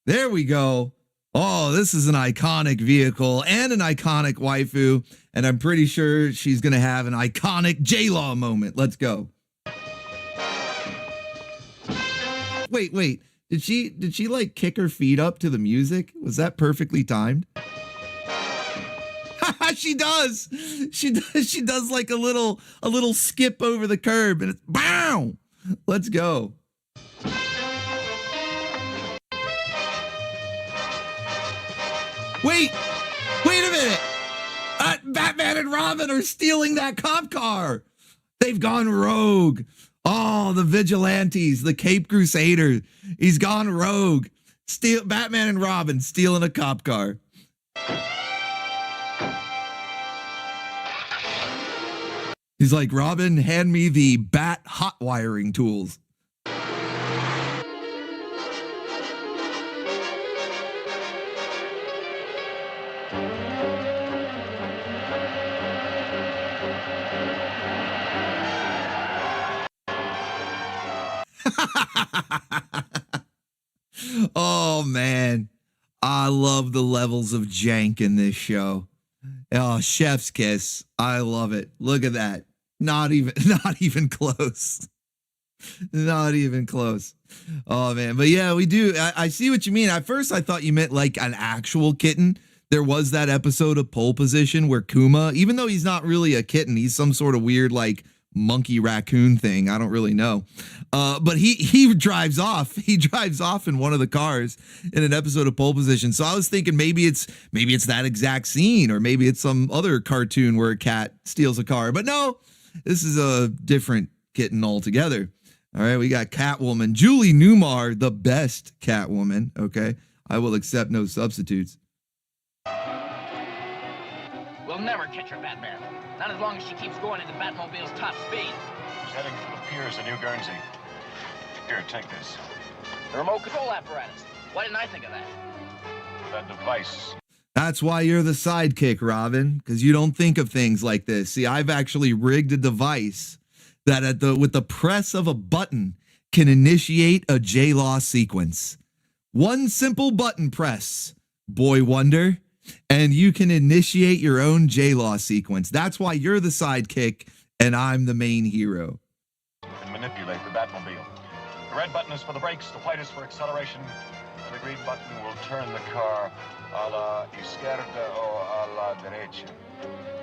There we go. Oh, this is an iconic vehicle and an iconic waifu, and I'm pretty sure she's gonna have an iconic J-Law moment. Let's go. Wait. Did she like kick her feet up to the music? Was that perfectly timed? She does. She does like a little skip over the curb, and it's BOW! Let's go. Wait a minute. Batman and Robin are stealing that cop car. They've gone rogue. Oh, the vigilantes, the Cape Crusader. He's gone rogue. Batman and Robin stealing a cop car. He's like, Robin, hand me the bat hot wiring tools. Oh, man. I love the levels of jank in this show. Oh, chef's kiss. I love it. Look at that. Not even close. Not even close. Oh, man. But yeah, we do. I see what you mean. At first, I thought you meant like an actual kitten. There was that episode of Pole Position where Kuma, even though he's not really a kitten, he's some sort of weird like monkey raccoon thing. I don't really know. But he drives off. He drives off in one of the cars in an episode of Pole Position. So I was thinking maybe it's that exact scene, or maybe it's some other cartoon where a cat steals a car. But no, this is a different kitten altogether. All right, we got Catwoman, Julie Newmar, the best Catwoman. Okay, I will accept no substitutes. We'll never catch her, Batman. Not as long as she keeps going into Batmobile's top speed. She's heading for the piers in New Guernsey. Here, take this. The remote control apparatus. Why didn't I think of that? That device. That's why you're the sidekick, Robin, because you don't think of things like this. See, I've actually rigged a device that with the press of a button can initiate a J-Law sequence. One simple button press, Boy Wonder, and you can initiate your own J-Law sequence. That's why you're the sidekick and I'm the main hero. And manipulate the Batmobile. The red button is for the brakes, the white is for acceleration, and the green button will turn the car a la izquierda or a la derecha.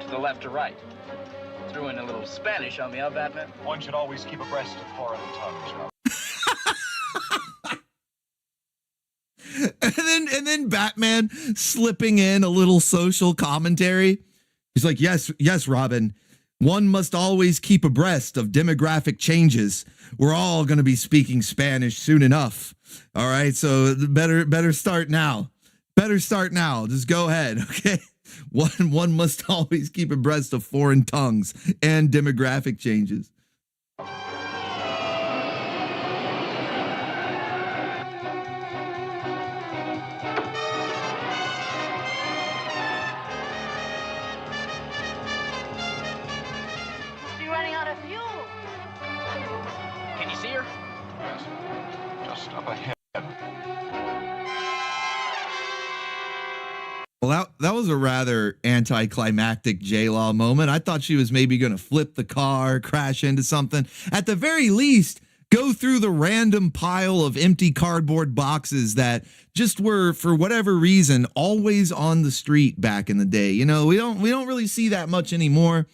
To the left or right. Threw in a little Spanish on me, huh, Batman? One should always keep abreast of foreign tongues, Robin. And then Batman slipping in a little social commentary. He's like, yes, Robin. One must always keep abreast of demographic changes. We're all going to be speaking Spanish soon enough. All right, so better start now. Better start now. Just go ahead, okay? One must always keep abreast of foreign tongues and demographic changes. Baroness, just up ahead. Well, that was a rather anticlimactic J-Law moment. I thought she was maybe going to flip the car, crash into something. At the very least, go through the random pile of empty cardboard boxes that just were, for whatever reason, always on the street back in the day. You know, we don't really see that much anymore.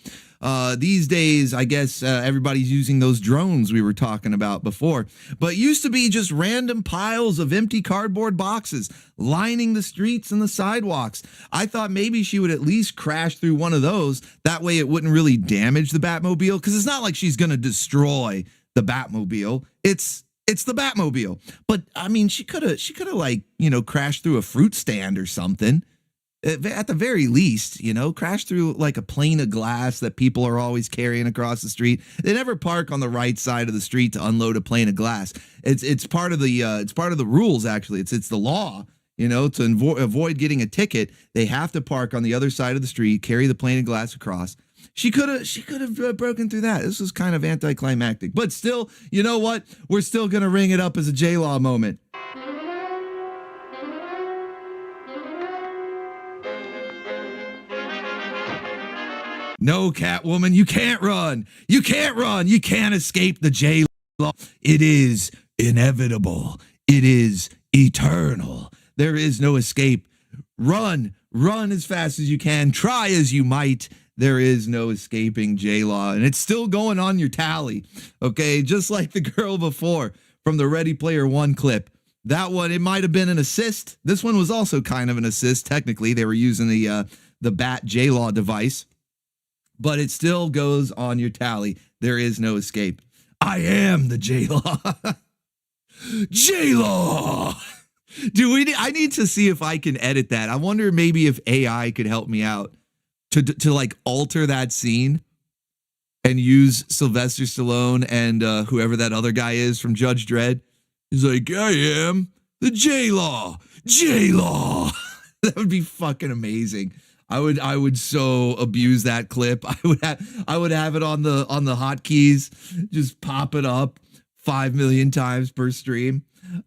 These days, I guess everybody's using those drones we were talking about before. But it used to be just random piles of empty cardboard boxes lining the streets and the sidewalks. I thought maybe she would at least crash through one of those. That way it wouldn't really damage the Batmobile, because it's not like she's going to destroy the Batmobile. It's the Batmobile. But I mean, she could have like, you know, crashed through a fruit stand or something. At the very least, you know, crash through like a plane of glass that people are always carrying across the street. They never park on the right side of the street to unload a plane of glass. It's part of the rules, actually. It's the law, you know, to avoid getting a ticket. They have to park on the other side of the street, carry the plane of glass across. She could have broken through that. This was kind of anticlimactic, but still, you know what? We're still gonna ring it up as a J-Law moment. No, Catwoman, you can't run. You can't run. You can't escape the J-Law. It is inevitable. It is eternal. There is no escape. Run as fast as you can. Try as you might. There is no escaping J-Law, and it's still going on your tally, okay? Just like the girl before from the Ready Player One clip. That one, it might have been an assist. This one was also kind of an assist. Technically, they were using the Bat J-Law device. But it still goes on your tally. There is no escape. I am the J-Law. J-Law! I need to see if I can edit that. I wonder maybe if AI could help me out to like alter that scene and use Sylvester Stallone and whoever that other guy is from Judge Dredd. He's like, I am the J-Law. J-Law. That would be fucking amazing. I would so abuse that clip. I would have it on the hotkeys, just pop it up 5 million times per stream.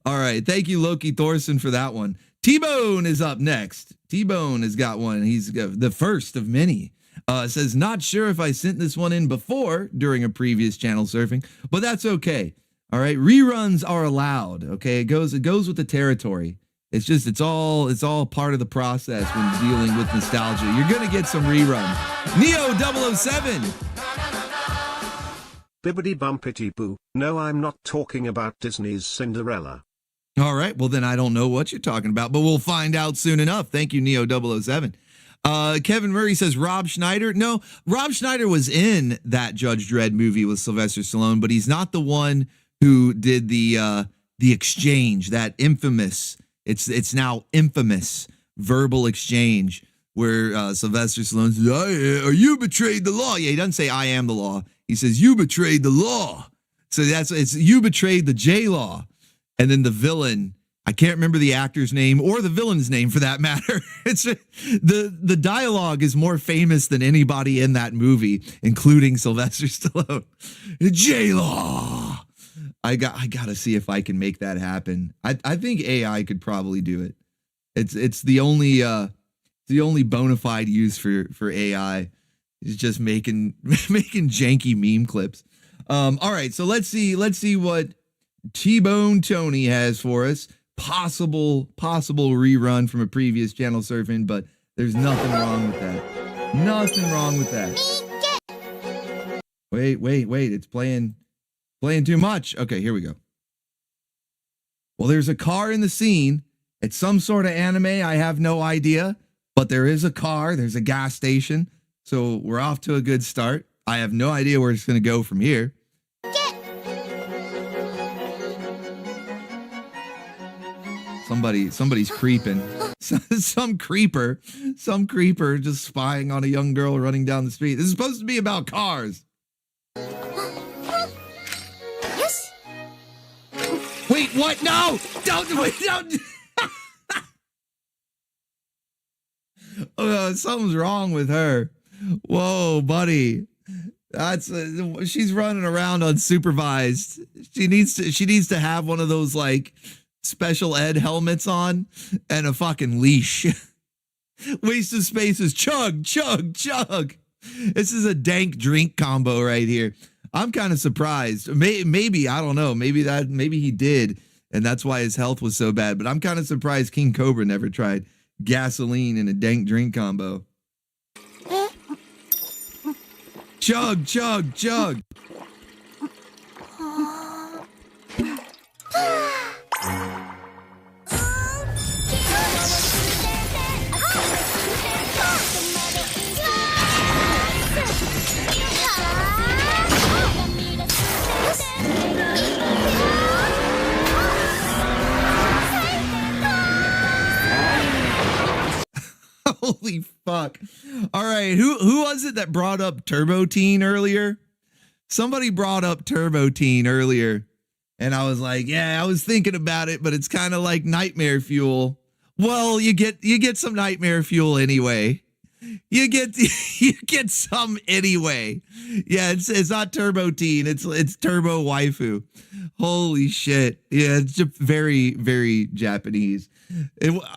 All right, thank you, Loki Thorson, for that one. T-Bone is up next. T-Bone has got one. He's got the first of many. Says, not sure if I sent this one in before during a previous channel surfing, but that's okay. All right, reruns are allowed. Okay, it goes with the territory. It's all part of the process when dealing with nostalgia. You're going to get some reruns. Neo 007. Bibbidi bumpity boo. No, I'm not talking about Disney's Cinderella. All right. Well, then I don't know what you're talking about, but we'll find out soon enough. Thank you, Neo 007. Kevin Murray says Rob Schneider. No, Rob Schneider was in that Judge Dredd movie with Sylvester Stallone, but he's not the one who did the exchange, that infamous. It's now infamous verbal exchange where Sylvester Stallone says, or you betrayed the law. Yeah, he doesn't say I am the law. He says you betrayed the law. So it's you betrayed the J-Law. And then the villain, I can't remember the actor's name or the villain's name for that matter. It's the dialogue is more famous than anybody in that movie, including Sylvester Stallone. J-Law. I got to see if I can make that happen. I think AI could probably do it. It's the only bona fide use for AI is just making janky meme clips. All right, so let's see what T-Bone Tony has for us. Possible rerun from a previous channel surfing, but there's nothing wrong with that. Nothing wrong with that. Wait, it's playing too much. Okay, here we go. Well, there's a car in the scene. It's some sort of anime. I have no idea, but there is a car. There's a gas station. So we're off to a good start. I have no idea where it's going to go from here. Somebody's creeping. Some creeper just spying on a young girl running down the street. This is supposed to be about cars. Yes. Wait, what? No! Don't. Something's wrong with her. Whoa, buddy. That's she's running around unsupervised. She needs to have one of those like special ed helmets on and a fucking leash. Waste of space is chug, chug, chug. This is a dank drink combo right here. I'm kind of surprised. Maybe I don't know. Maybe he did, and that's why his health was so bad. But I'm kind of surprised King Cobra never tried gasoline in a dank drink combo. Chug, chug, chug. Holy fuck. All right, who was it that brought up Turbo Teen earlier? Somebody brought up Turbo Teen earlier, and I was like, yeah, I was thinking about it, but it's kind of like nightmare fuel. Well, you get some nightmare fuel anyway. You get some anyway. Yeah, it's not Turbo Teen, it's Turbo Waifu. Holy shit. Yeah, it's just very, very Japanese.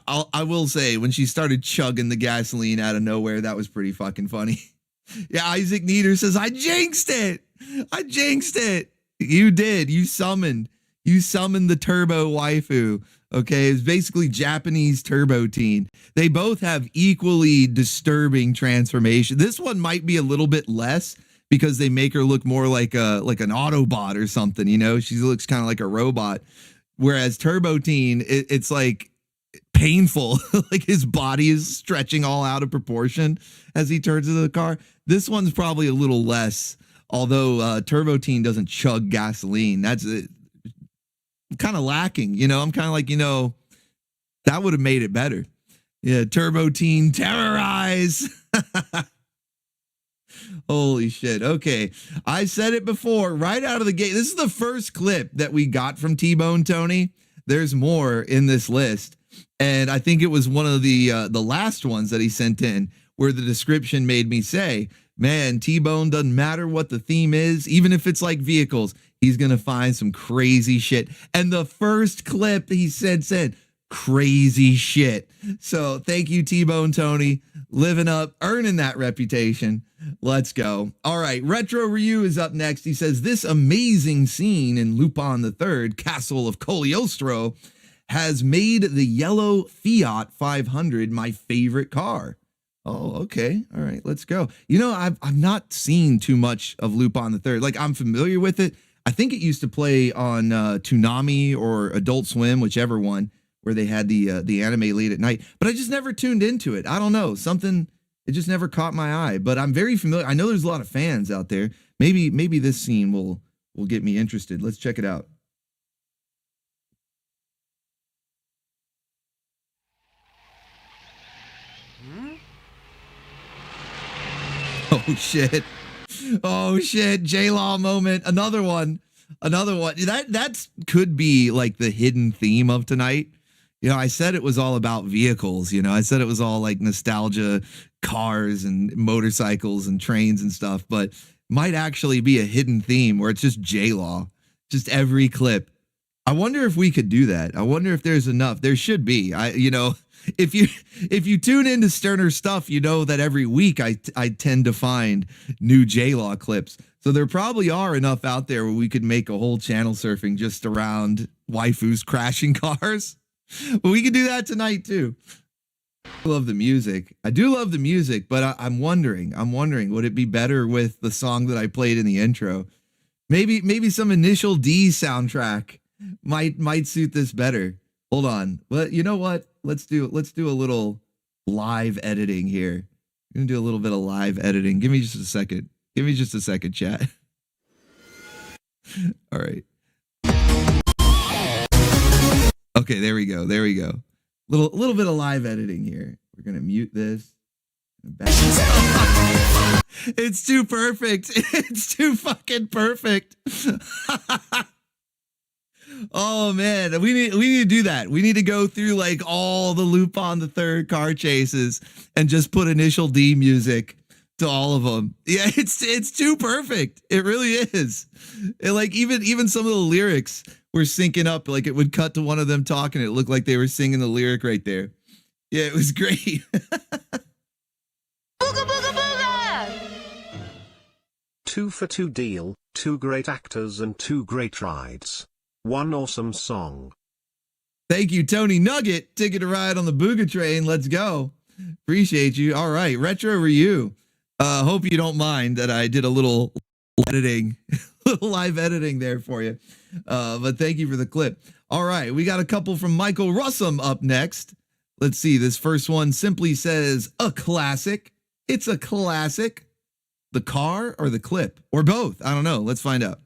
I will say, when she started chugging the gasoline out of nowhere, that was pretty fucking funny. Yeah, Isaac Nieder says, I jinxed it. I jinxed it. You did. You summoned the Turbo Waifu. Okay, it's basically Japanese Turbo Teen. They both have equally disturbing transformation. This one might be a little bit less because they make her look more like an Autobot or something, you know? She looks kind of like a robot. Whereas Turbo Teen, it's like painful. Like his body is stretching all out of proportion as he turns into the car. This one's probably a little less, although Turbo Teen doesn't chug gasoline. That's it. Kind of lacking, you know. I'm kind of like, you know, that would have made it better. Yeah, Turbo Teen terrorize. Holy shit. Okay, I said it before, right out of the gate. This is the first clip that we got from T-Bone Tony. There's more in this list, and I think it was one of the last ones that he sent in where the description made me say, man, T-Bone, doesn't matter what the theme is, even if it's like vehicles, he's going to find some crazy shit. And the first clip he said crazy shit. So thank you, T-Bone Tony, living up, earning that reputation. Let's go. All right, Retro Ryu is up next. He says, this amazing scene in Lupin III, Castle of Cagliostro, has made the yellow Fiat 500 my favorite car. Oh, okay. All right, let's go. You know, I've not seen too much of Lupin III. Like, I'm familiar with it. I think it used to play on Toonami or Adult Swim, whichever one, where they had the anime late at night. But I just never tuned into it. I don't know. It just never caught my eye. But I'm very familiar. I know there's a lot of fans out there. Maybe this scene will get me interested. Let's check it out. Oh shit. Oh shit. J-Law moment. Another one. That could be like the hidden theme of tonight. You know, I said it was all about vehicles. You know, I said it was all like nostalgia, cars and motorcycles and trains and stuff, but might actually be a hidden theme where it's just J-Law, just every clip. I wonder if we could do that. I wonder if there's enough. There should be. If you tune into Sterner Stuff, you know that every week I tend to find new J-Law clips. So there probably are enough out there where we could make a whole channel surfing just around waifus crashing cars. But we could do that tonight too. I love the music. I do love the music, but I'm wondering, would it be better with the song that I played in the intro? Maybe some Initial D soundtrack might suit this better. Hold on. Well, you know what? Let's do a little live editing here. I'm gonna do a little bit of live editing. Give me just a second. Chat. All right. Okay, there we go. Little bit of live editing here. We're gonna mute this. It's too perfect. It's too fucking perfect. Oh man, we need to do that. We need to go through like all the Lupin III car chases and just put Initial D music to all of them. Yeah, it's too perfect. It really is. Like even some of the lyrics were syncing up. Like it would cut to one of them talking. It looked like they were singing the lyric right there. Yeah, it was great. Booga booga booga! 2 for 2 deal, 2 great actors and 2 great rides. 1 awesome song. Thank you, Tony Nugget. Ticket to ride on the Booga train. Let's go. Appreciate you. All right, Retro Ryu. Hope you don't mind that I did a little editing, little live editing there for you. But thank you for the clip. All right, we got a couple from Michael Russum up next. Let's see. This first one simply says, a classic. It's a classic. The car or the clip or both? I don't know. Let's find out.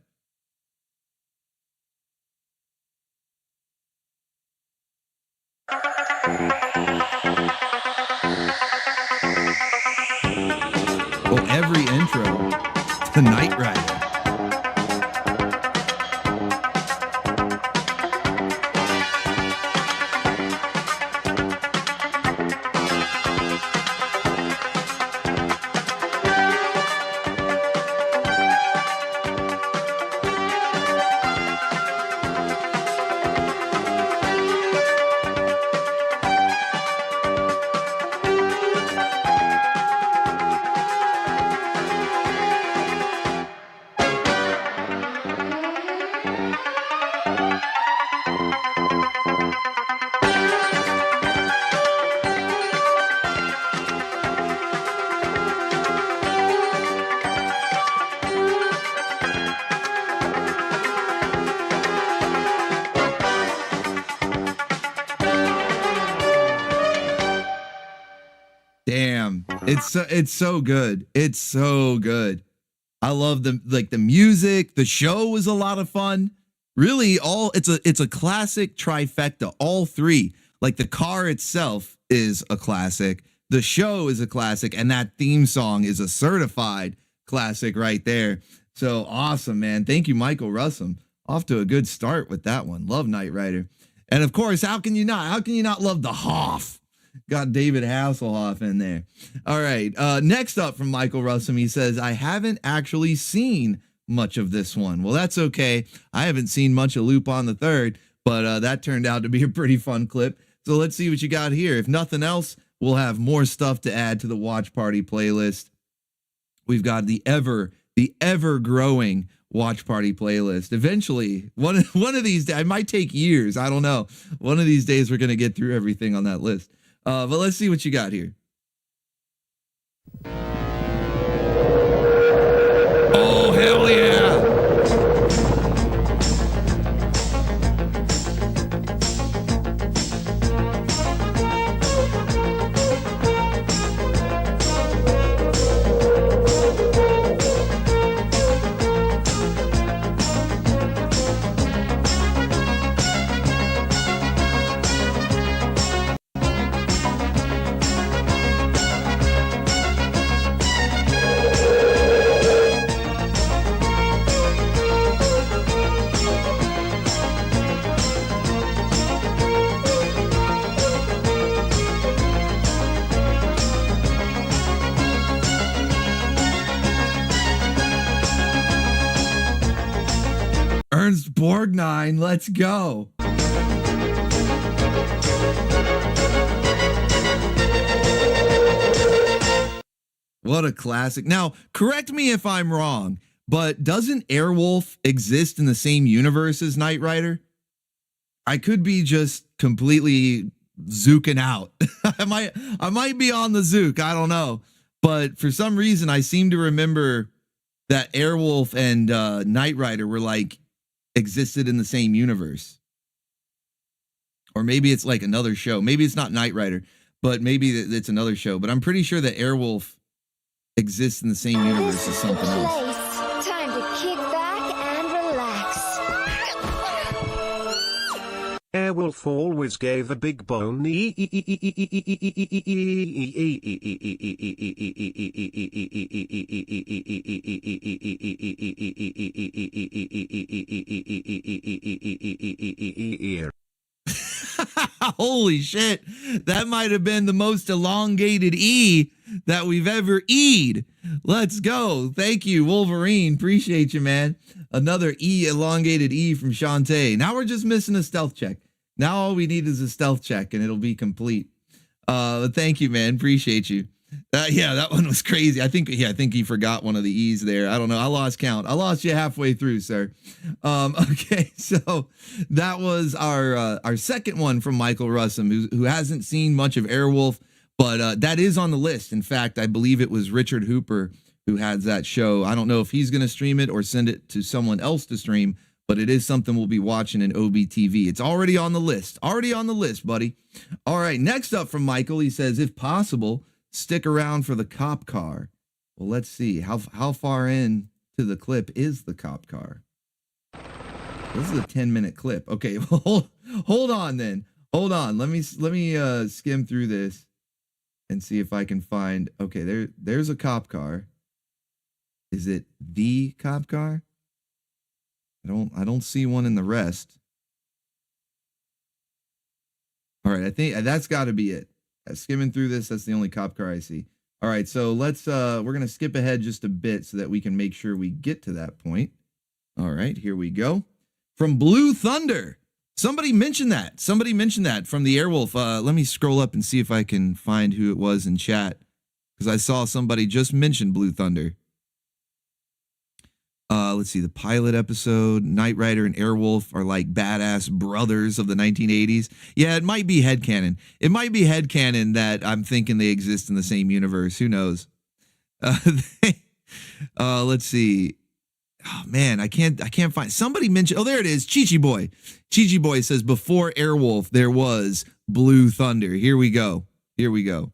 Well, every intro to Knight Rider. It's so good. It's so good. I love the music. The show was a lot of fun. Really, it's a classic trifecta. All three. Like the car itself is a classic. The show is a classic, and that theme song is a certified classic right there. So awesome, man. Thank you, Michael Russum. Off to a good start with that one. Love Knight Rider. And of course, how can you not? How can you not love the Hoff? Got David Hasselhoff in there. All right. Next up from Michael Russum, he says, I haven't actually seen much of this one. Well, that's okay. I haven't seen much of Lupin the Third, but that turned out to be a pretty fun clip. So let's see what you got here. If nothing else, we'll have more stuff to add to the Watch Party playlist. We've got the ever growing Watch Party playlist. Eventually, one of these days, it might take years. I don't know. One of these days, we're going to get through everything on that list. But let's see what you got here. Oh, hell yeah. Ernst Borgnine, let's go. What a classic. Now, correct me if I'm wrong, but doesn't Airwolf exist in the same universe as Knight Rider? I could be just completely zooking out. I might be on the zook, I don't know. But for some reason, I seem to remember that Airwolf and Knight Rider were like existed in the same universe. Or maybe it's like another show. Maybe it's not Knight Rider, but maybe it's another show. But I'm pretty sure that Airwolf exists in the same universe as something else. Time to kick back and relax. Airwolf always gave a big bone. Holy shit. That might have been the most elongated E that we've ever E'd. Let's go. Thank you, Wolverine. Appreciate you, man. Another E, elongated E from Shantae. Now we're just missing a stealth check. Now all we need is a stealth check and it'll be complete. Thank you, man. Appreciate you. Yeah, that one was crazy. I think he forgot one of the E's there. I don't know. I lost count. I lost you halfway through, sir. Okay, so that was our second one from Michael Russum, who hasn't seen much of Airwolf, but that is on the list. In fact, I believe it was Richard Hooper who has that show. I don't know if he's going to stream it or send it to someone else to stream, but it is something we'll be watching in OBTV. It's already on the list. Already on the list, buddy. All right, next up from Michael, he says, if possible, stick around for the cop car. Well, let's see. How far in to the clip is the cop car? This is a 10-minute clip. Okay, well, hold on then. Hold on. Let me skim through this and see if I can find. Okay, there's a cop car. Is it the cop car? I don't see one in the rest. All right, I think that's got to be it. Skimming through this, that's the only cop car I see. All right, so let's we're gonna skip ahead just a bit so that we can make sure we get to that point. All right, here we go. From Blue Thunder, somebody mentioned that. Somebody mentioned that from the Airwolf. Let me scroll up and see if I can find who it was in chat, because I saw somebody just mention Blue Thunder. Let's see, the pilot episode, Knight Rider and Airwolf are like badass brothers of the 1980s. Yeah, it might be headcanon. It might be headcanon that I'm thinking they exist in the same universe. Who knows? Let's see. Oh man, I can't find. Somebody mentioned, oh, there it is. Chi-Chi Boy. Chi-Chi Boy says before Airwolf there was Blue Thunder. Here we go. Here we go.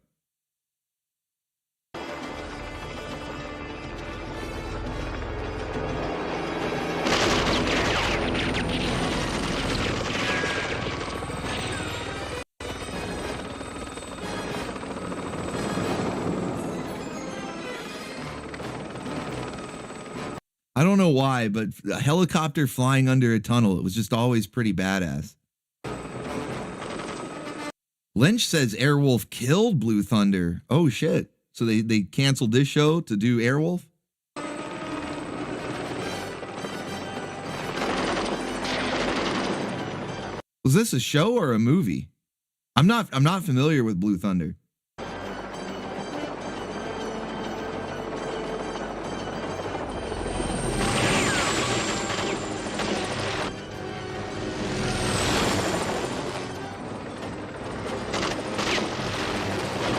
I don't know why, but a helicopter flying under a tunnel, it was just always pretty badass. Lynch says Airwolf killed Blue Thunder. Oh, shit. So they canceled this show to do Airwolf? Was this a show or a movie? I'm not familiar with Blue Thunder.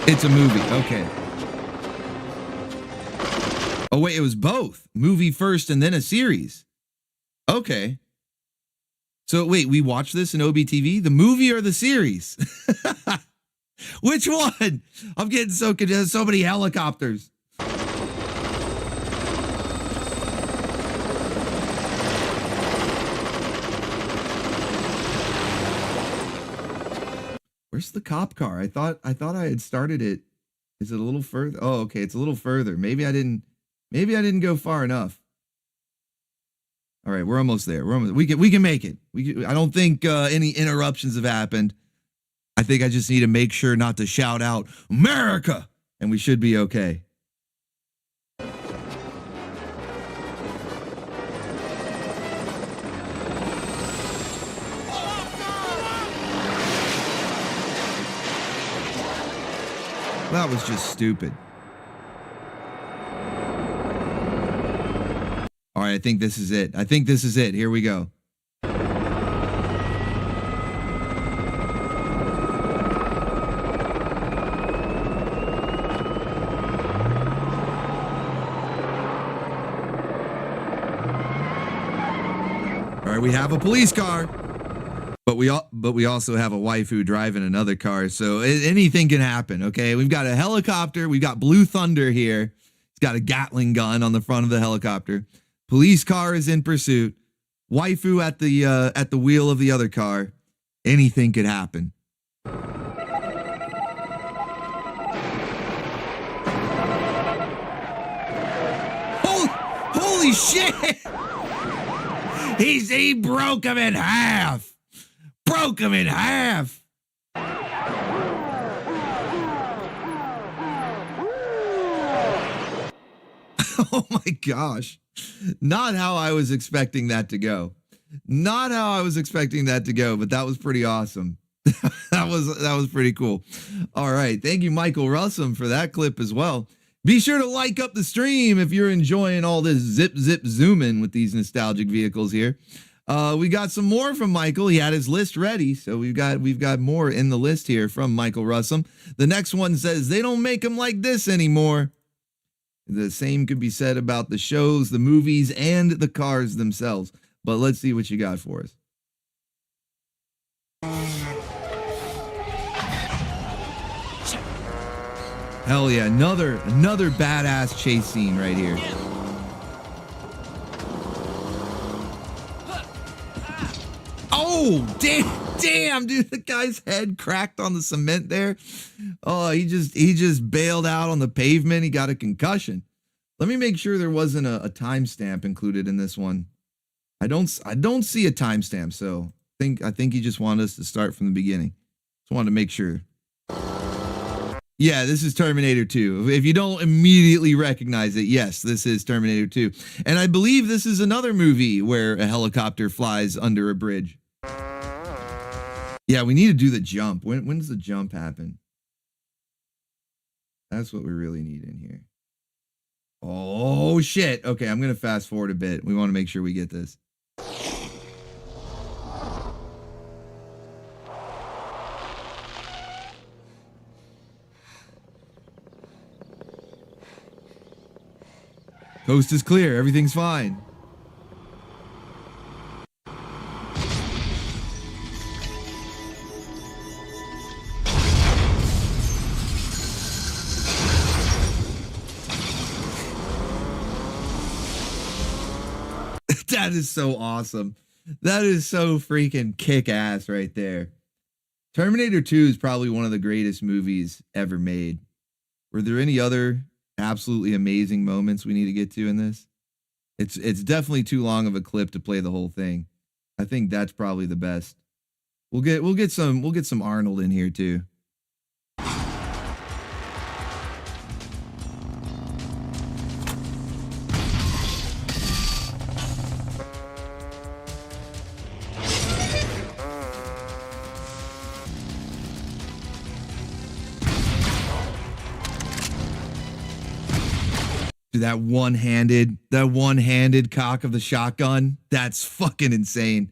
It's a movie. Okay. Oh, wait, it was both. Movie first and then a series. Okay. So, wait, we watched this in OBTV? The movie or the series? Which one? I'm getting so confused. So many helicopters. Where's the cop car? I thought I had started it. Is it a little further? Oh, okay, it's a little further. Maybe I didn't go far enough. All right, we're almost there. We can make it. I don't think any interruptions have happened. I think I just need to make sure not to shout out America, and we should be okay. That was just stupid. All right, I think this is it. Here we go. All right, we have a police car. But we also have a waifu driving another car, so anything can happen. Okay, we've got a helicopter. We've got Blue Thunder here. He's got a Gatling gun on the front of the helicopter. Police car is in pursuit. Waifu at the wheel of the other car. Anything could happen. Holy shit! He broke him in half. Broke him in half. Oh my gosh. Not how I was expecting that to go. Not how I was expecting that to go, but that was pretty awesome. that was pretty cool. All right. Thank you, Michael Russum, for that clip as well. Be sure to like up the stream if you're enjoying all this zip zooming with these nostalgic vehicles here. We got some more from Michael. He had his list ready, so we've got more in the list here from Michael Russum. The next one says they don't make them like this anymore. The same could be said about the shows, the movies, and the cars themselves. But let's see what you got for us. Hell yeah, another badass chase scene right here. Oh, damn, dude, the guy's head cracked on the cement there. Oh, he just bailed out on the pavement. He got a concussion. Let me make sure there wasn't a timestamp included in this one. I don't see a timestamp, so I think he just wanted us to start from the beginning. Just wanted to make sure. Yeah, this is Terminator 2. If you don't immediately recognize it, yes, this is Terminator 2. And I believe this is another movie where a helicopter flies under a bridge. Yeah, we need to do the jump. When does the jump happen? That's what we really need in here. Oh, shit. Okay, I'm going to fast forward a bit. We want to make sure we get this. Coast is clear. Everything's fine. That is so awesome. That is so freaking kick-ass right there. Terminator 2 is probably one of the greatest movies ever made. Were there any other absolutely amazing moments we need to get to in this? It's definitely too long of a clip to play the whole thing. I think that's probably the best. We'll get some Arnold in here too. That one-handed cock of the shotgun, that's fucking insane.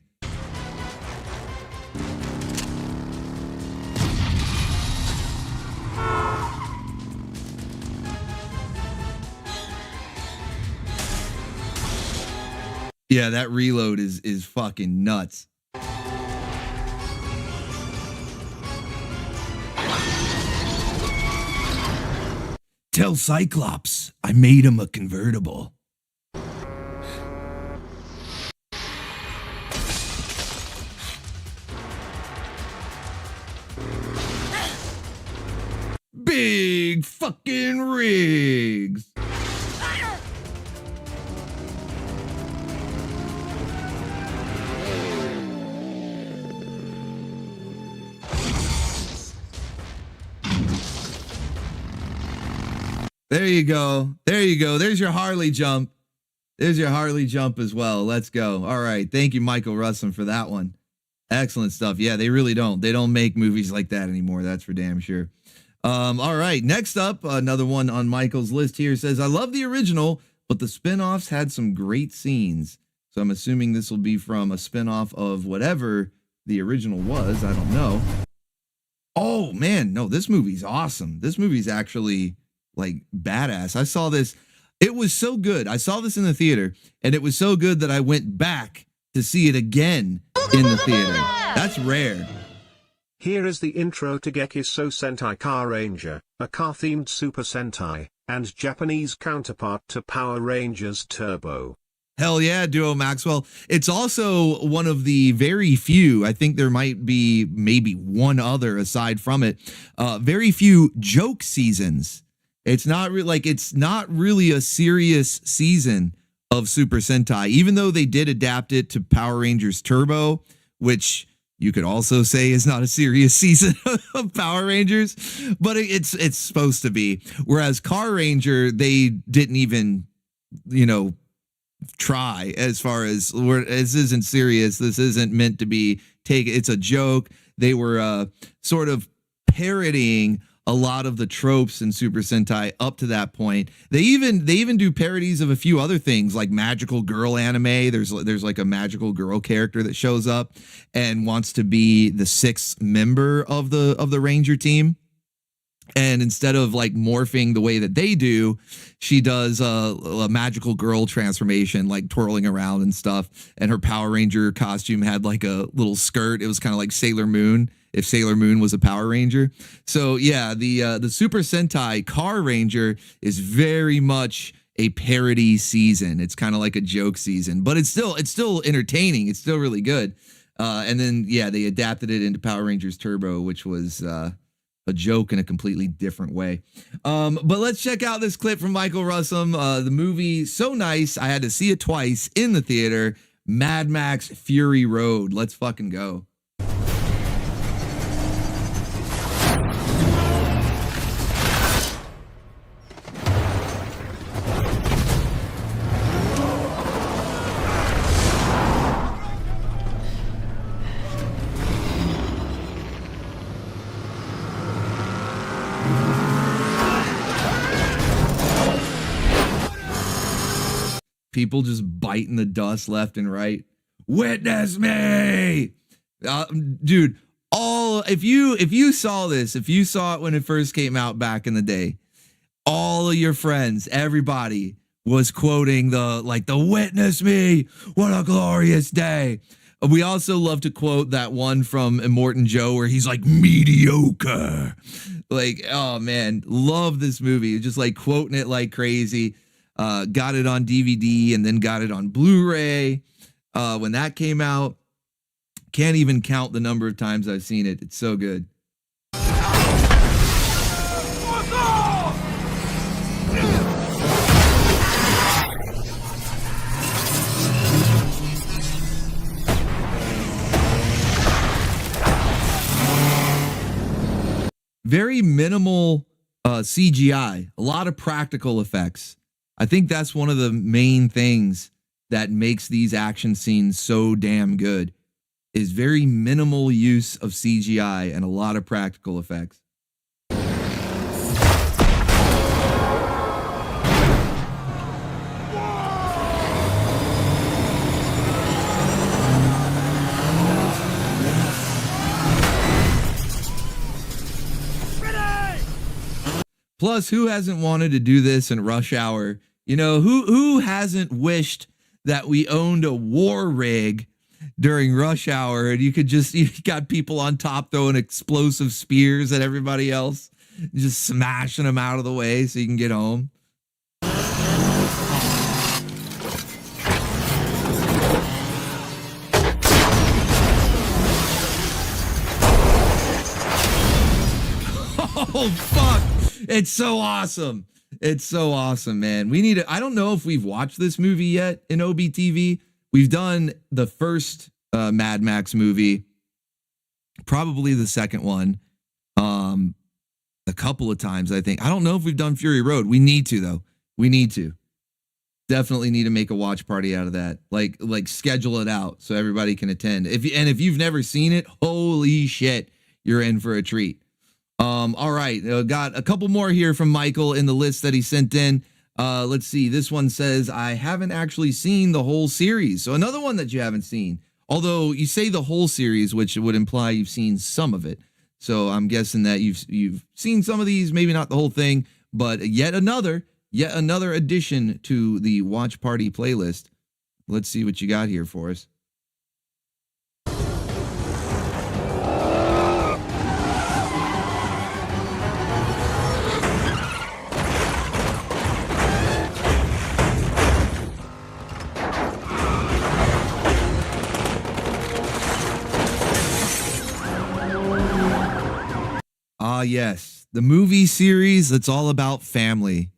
Yeah, that reload is fucking nuts. Tell Cyclops I made him a convertible. Big fucking rigs. There you go. There you go. There's your Harley jump. There's your Harley jump as well. Let's go. All right. Thank you, Michael Russum, for that one. Excellent stuff. Yeah, they really don't. They don't make movies like that anymore. That's for damn sure. All right. Next up, another one on Michael's list here says, I love the original, but the spinoffs had some great scenes. So I'm assuming this will be from a spinoff of whatever the original was. I don't know. Oh, man. No, this movie's awesome. This movie's actually like badass. I saw this. It was so good. I saw this in the theater, and it was so good that I went back to see it again in the theater. That's rare. Here is the intro to Gekiso Sentai Car Ranger, a car-themed Super Sentai, and Japanese counterpart to Power Rangers Turbo. Hell yeah, Duo Maxwell. It's also one of the very few, I think there might be maybe one other aside from it, very few joke seasons. It's not really a serious season of Super Sentai, even though they did adapt it to Power Rangers Turbo, which you could also say is not a serious season of Power Rangers, but it's supposed to be. Whereas Car Ranger, they didn't even you know, try as far as this isn't serious. This isn't meant to be taken. It's a joke. They were sort of parodying a lot of the tropes in Super Sentai up to that point. They even do parodies of a few other things like magical girl anime. There's like a magical girl character that shows up and wants to be the 6th member of the Ranger team. And instead of like morphing the way that they do, she does a magical girl transformation, like twirling around and stuff. And her Power Ranger costume had like a little skirt. It was kind of like Sailor Moon, if Sailor Moon was a Power Ranger. So yeah, the Super Sentai Car Ranger is very much a parody season. It's kind of like a joke season, but it's still entertaining. It's still really good. And then yeah, they adapted it into Power Rangers Turbo, which was a joke in a completely different way. But let's check out this clip from Michael Russum. The movie, so nice, I had to see it twice in the theater. Mad Max Fury Road. Let's fucking go. People just biting the dust left and right. Witness me, dude. If you saw this, if you saw it when it first came out back in the day, all of your friends, everybody was quoting the witness me. What a glorious day. We also love to quote that one from Immortan Joe where he's like mediocre. Like, oh man, love this movie. Just like quoting it like crazy. Got it on DVD and then got it on Blu-ray when that came out. Can't even count the number of times I've seen it. It's so good. Very minimal CGI, a lot of practical effects. I think that's one of the main things that makes these action scenes so damn good, is very minimal use of CGI and a lot of practical effects. Plus, who hasn't wanted to do this in rush hour? You know, who hasn't wished that we owned a war rig during rush hour and you got people on top throwing explosive spears at everybody else, just smashing them out of the way so you can get home. Oh, fuck. It's so awesome. It's so awesome, man. I don't know if we've watched this movie yet in OBTV. We've done the first Mad Max movie, probably the second one, a couple of times, I think. I don't know if we've done Fury Road. We need to, though. We need to. Definitely need to make a watch party out of that. Like schedule it out so everybody can attend. If you've never seen it, holy shit, you're in for a treat. All right, got a couple more here from Michael in the list that he sent in. Let's see. This one says, I haven't actually seen the whole series. So another one that you haven't seen. Although you say the whole series, which would imply you've seen some of it. So I'm guessing that you've seen some of these, maybe not the whole thing, but yet another addition to the watch party playlist. Let's see what you got here for us. Ah, yes, the movie series that's all about family.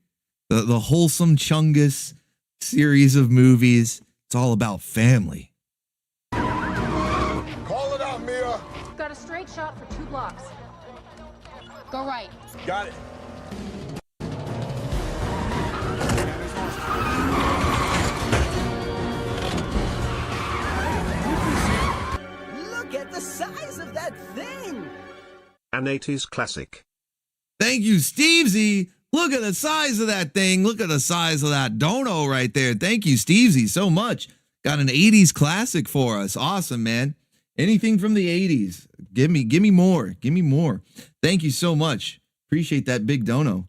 The wholesome Chungus series of movies. It's all about family. Call it out, Mia. Got a straight shot for 2 blocks. Go right. Got it. size of that thing? An 80s classic. Thank you, Stevesy. Look at the size of that thing. Look at the size of that dono right there. Thank you, Stevesy, so much. Got an 80s classic for us. Awesome, man. Anything from the 80s. Give me more. Give me more. Thank you so much. Appreciate that big dono.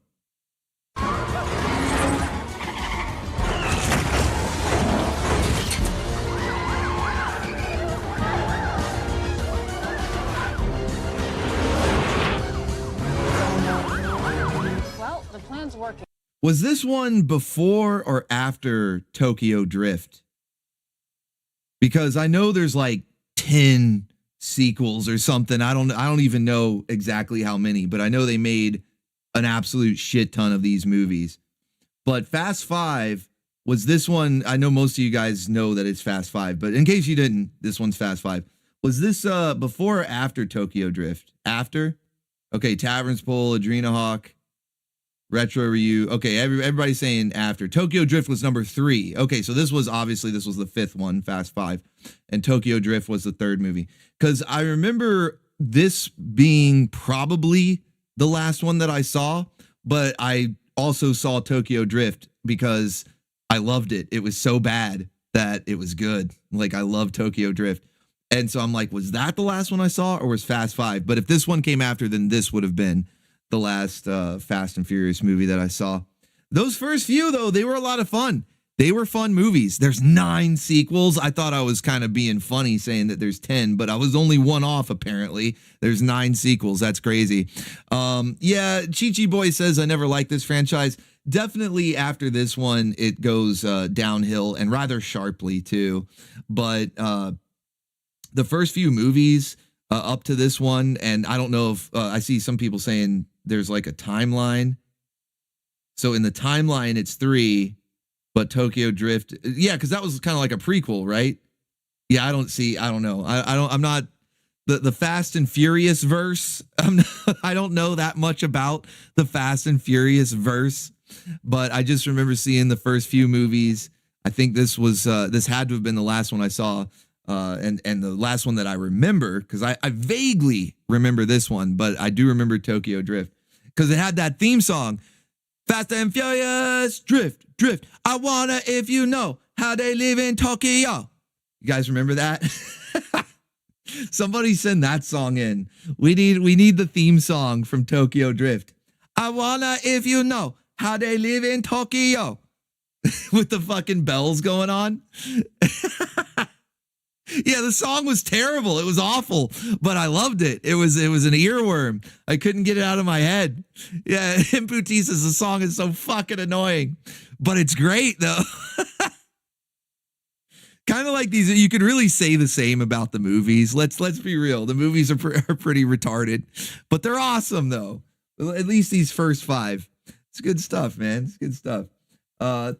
Well, the plan's working. Was this one before or after Tokyo Drift? Because I know there's like 10 sequels or something. I don't even know exactly how many, but I know they made an absolute shit ton of these movies. But Fast 5 was this one. I know most of you guys know that it's Fast 5, but in case you didn't, this one's Fast 5. Was this before or after Tokyo Drift? After? Okay, Tavern's Pole, Adrena Hawk, Retro Ryu. Okay, everybody's saying after. Tokyo Drift was number 3. Okay, so this was the 5th one, Fast 5. And Tokyo Drift was the 3rd movie. Because I remember this being probably the last one that I saw, but I also saw Tokyo Drift because I loved it. It was so bad that it was good. Like, I love Tokyo Drift. And so I'm like, was that the last one I saw, or was Fast 5? But if this one came after, then this would have been the last Fast and Furious movie that I saw. Those first few, though, they were a lot of fun. They were fun movies. There's 9 sequels. I thought I was kind of being funny saying that there's 10, but I was only one off, apparently. There's 9 sequels. That's crazy. Yeah, Chi-Chi Boy says, I never liked this franchise. Definitely after this one, it goes downhill, and rather sharply, too. But the first few movies up to this one, and I don't know if I see some people saying there's like a timeline. So in the timeline, it's 3, but Tokyo Drift, yeah, because that was kind of like a prequel, right? Yeah, I don't know. I'm not the Fast and Furious verse. I don't know that much about the Fast and Furious verse, but I just remember seeing the first few movies. I think this had to have been the last one I saw. And the last one that I remember, because I vaguely remember this one, but I do remember Tokyo Drift because it had that theme song, Fast and Furious, Drift, Drift. I wanna, if you know how they live in Tokyo. You guys remember that? Somebody send that song in. We need the theme song from Tokyo Drift. I wanna, if you know how they live in Tokyo. With the fucking bells going on. Yeah, the song was terrible. It was awful, but I loved it. It was an earworm. I couldn't get it out of my head. Yeah, Imputi says the song is so fucking annoying, but it's great though. Kind of like these. You could really say the same about the movies. Let's be real. The movies are pretty retarded, but they're awesome though. At least these first 5. It's good stuff, man. It's good stuff.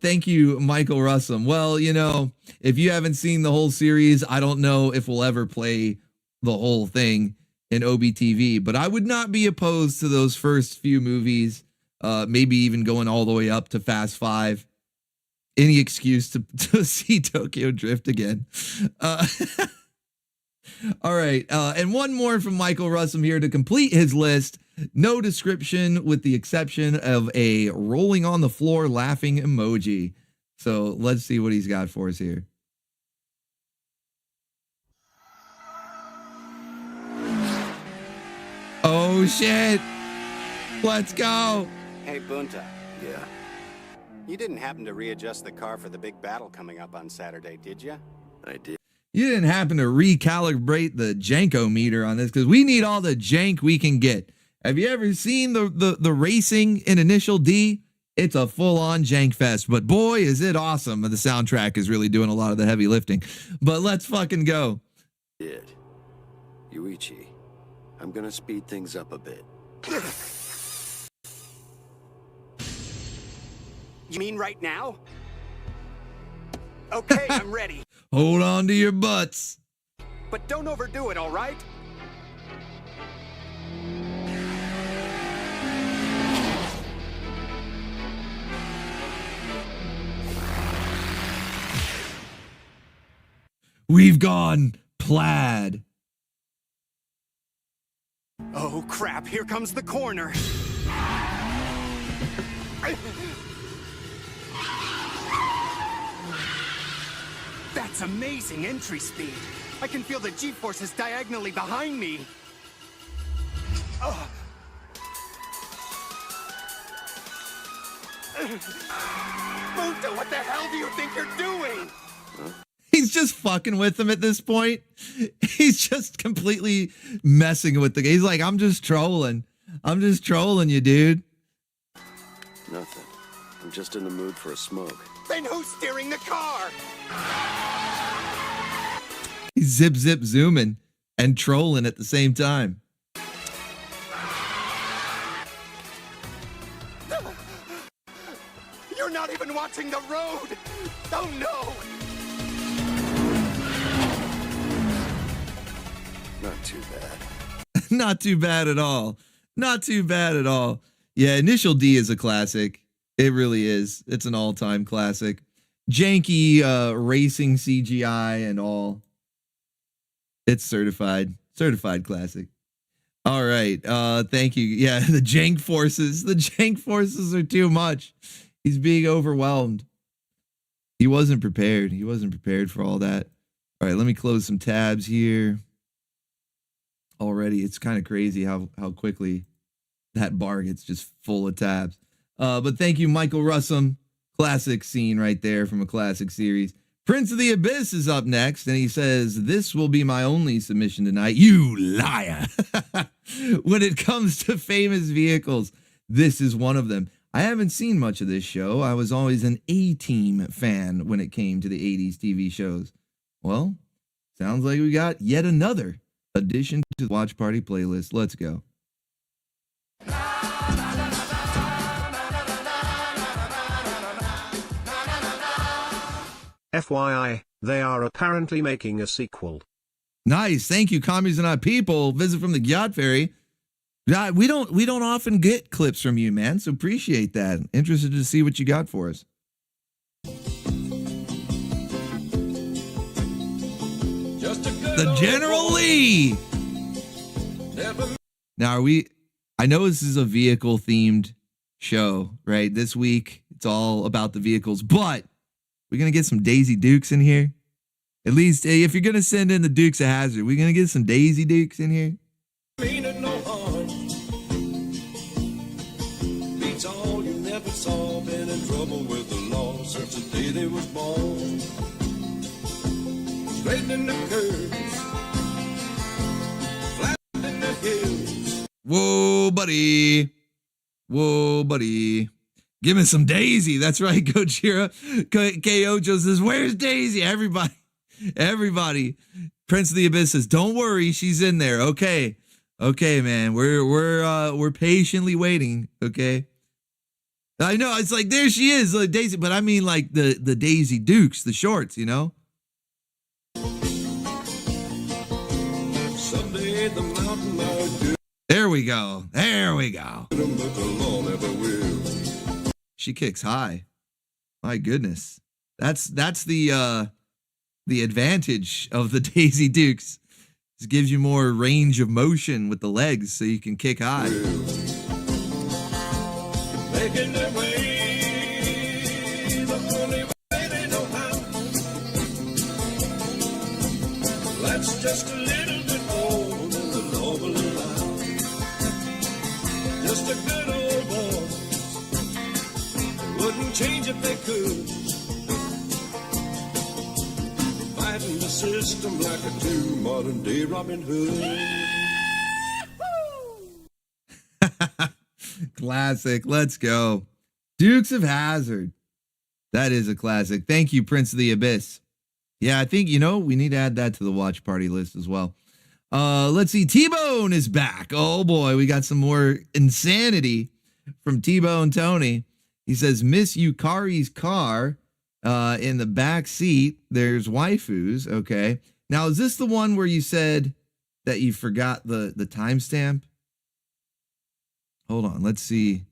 Thank you, Michael Russum. Well, you know, if you haven't seen the whole series, I don't know if we'll ever play the whole thing in OBTV, but I would not be opposed to those first few movies, maybe even going all the way up to Fast 5. Any excuse to see Tokyo Drift again. All right, and one more from Michael Russum here to complete his list. No description with the exception of a rolling on the floor laughing emoji. So let's see what he's got for us here. Oh shit. Let's go. Hey Bunta. Yeah. You didn't happen to readjust the car for the big battle coming up on Saturday, did you? I did. You didn't happen to recalibrate the Janko meter on this because we need all the jank we can get. Have you ever seen the racing in Initial D? It's a full-on jank fest, but boy, is it awesome. The soundtrack is really doing a lot of the heavy lifting. But let's fucking go. Did. Yuichi, I'm gonna speed things up a bit. You mean right now? Okay, I'm ready. Hold on to your butts. But don't overdo it, all right? We've gone plaid. Oh crap, here comes the corner. That's amazing entry speed. I can feel the G-forces diagonally behind me. Muto, what the hell do you think you're doing? He's just fucking with him at this point. He's just completely messing with the guy. He's like, I'm just trolling. I'm just trolling you, dude. Nothing. I'm just in the mood for a smoke. Then who's steering the car? He's zip zooming and trolling at the same time. You're not even watching the road. Oh no. Not too bad. Not too bad at all. Not too bad at all. Yeah, Initial D is a classic. It really is. It's an all-time classic. Janky racing CGI and all. It's certified. Certified classic. All right. Thank you. Yeah, the jank forces. The jank forces are too much. He's being overwhelmed. He wasn't prepared. He wasn't prepared for all that. All right, let me close some tabs here. Already, it's kind of crazy how quickly that bar gets just full of tabs. But thank you, Michael Russum. Classic scene right there from a classic series. Prince of the Abyss is up next, and he says, "This will be my only submission tonight." You liar. When it comes to famous vehicles, this is one of them. I haven't seen much of this show. I was always an A-Team fan when it came to the 80s TV shows. Well, sounds like we got yet another addition to the Watch Party playlist. Let's go. FYI, they are apparently making a sequel. Nice. Thank you, Commies and Not People. Visit from the Gyat Fairy. We don't often get clips from you, man, so appreciate that. Interested to see what you got for us. The General Lee. Now, I know this is a vehicle themed show, right? This week, it's all about the vehicles, but we're going to get some Daisy Dukes in here. At least if you're going to send in the Dukes of Hazzard, we're going to get some Daisy Dukes in here. Meaning no harm. Beats all you never saw. Been in trouble with the law since the day they was born. Straightening the curves. Flattening the hills. Whoa, buddy. Whoa, buddy. Give me some Daisy. That's right, Gojira. K-Ojo says, where's Daisy? Everybody. Prince of the Abyss says, don't worry, she's in there. Okay. Okay, man. We're patiently waiting. Okay. I know, it's like there she is, like Daisy, but I mean like the Daisy Dukes, the shorts, you know? Someday the mountain might do. There we go. There we go. But the law never will. She kicks high. My goodness. That's the advantage of the Daisy Dukes. It gives you more range of motion with the legs so you can kick high. Making their way the only way they know how. That's just a little bit more than the law will allow. Just a good old boy. Wouldn't change if they could. Fighting the system like a true modern day Robin Hood. Classic. Let's go. Dukes of Hazzard. That is a classic. Thank you, Prince of the Abyss. Yeah, I think, we need to add that to the watch party list as well. Let's see. T-Bone is back. Oh boy, we got some more insanity from T-Bone Tony. He says, Miss Yukari's car, in the back seat, there's waifus. Okay. Now, is this the one where you said that you forgot the timestamp? Hold on. Let's see.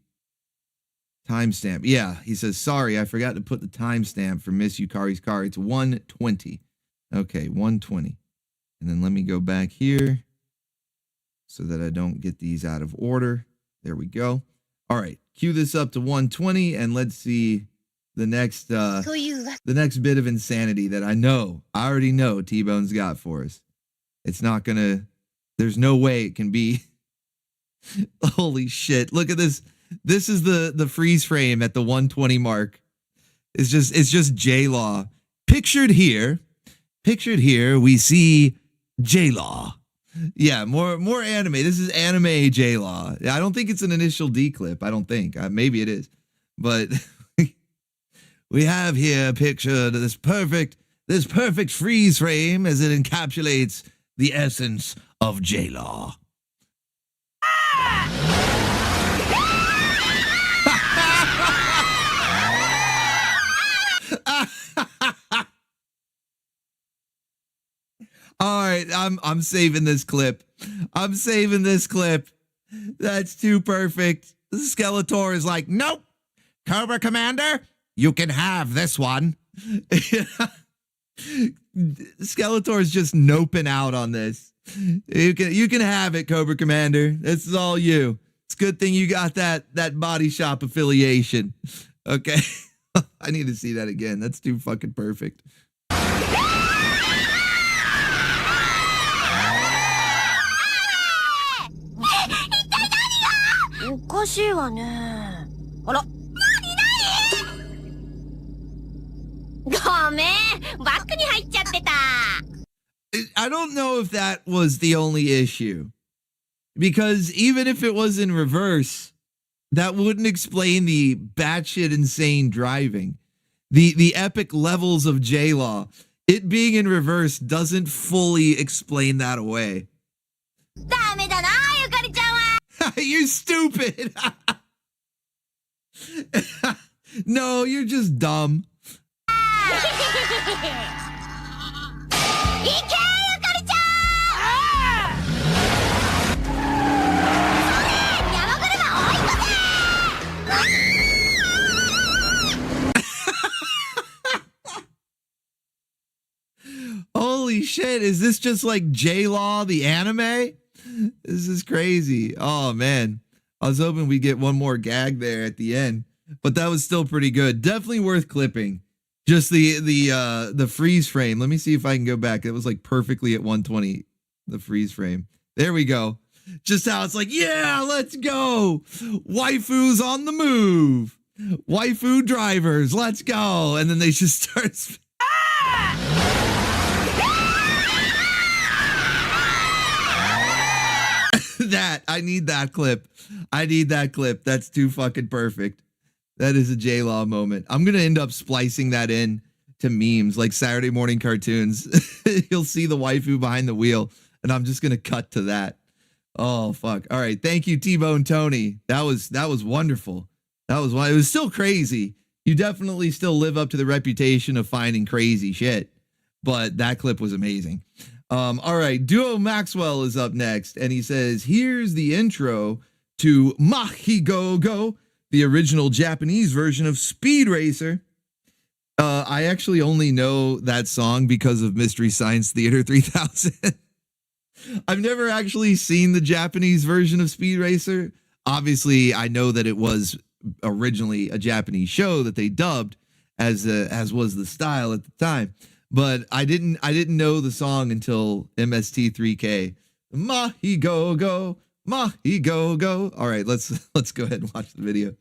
Timestamp. Yeah. He says, sorry, I forgot to put the timestamp for Miss Yukari's car. It's 1:20. Okay. 1:20. And then let me go back here. so that I don't get these out of order. There we go. All right, cue this up to 120, and let's see the next bit of insanity that I already know T-Bone's got for us. It's not gonna, there's no way it can be. Holy shit, look at this. This is the freeze frame at the 120 mark. It's just J-Law. Pictured here, we see J-Law. Yeah, more anime. This is anime J-Law. I don't think it's an initial D clip. I don't think. Maybe it is. But we have here pictured this perfect freeze frame as it encapsulates the essence of J-Law. All right, I'm saving this clip. That's too perfect. Skeletor is like, nope, Cobra Commander, you can have this one. Skeletor's just noping out on this. You can have it, Cobra Commander. This is all you. It's a good thing you got that body shop affiliation. Okay. I need to see that again. That's too fucking perfect. I don't know if that was the only issue, because even if it was in reverse, that wouldn't explain the batshit insane driving, the epic levels of J-Law. It being in reverse doesn't fully explain that away. You're stupid. No, you're just dumb. Holy shit, is this just like J-Law the anime? This is crazy. Oh man, I was hoping we'd get one more gag there at the end, but that was still pretty good. Definitely worth clipping. Just the freeze frame. Let me see if I can go back. It was like perfectly at 120, the freeze frame. There we go. Just how it's like, yeah, let's go. Waifus on the move. Waifu drivers, let's go. And then they just start. I need that clip. That's too fucking perfect. That is a J-Law moment. I'm going to end up splicing that in to memes like Saturday morning cartoons. You'll see the waifu behind the wheel, and I'm just going to cut to that. Oh, fuck. All right. Thank you, T-Bone Tony. That was wonderful. It was still crazy. You definitely still live up to the reputation of finding crazy shit, but that clip was amazing. All right, Duo Maxwell is up next, and he says, here's the intro to Mahigogo, the original Japanese version of Speed Racer. I actually only know that song because of Mystery Science Theater 3000. I've never actually seen the Japanese version of Speed Racer. Obviously, I know that it was originally a Japanese show that they dubbed, as was the style at the time. But I didn't know the song until MST3K. Mahigogo, Mahigogo. All right, let's go ahead and watch the video.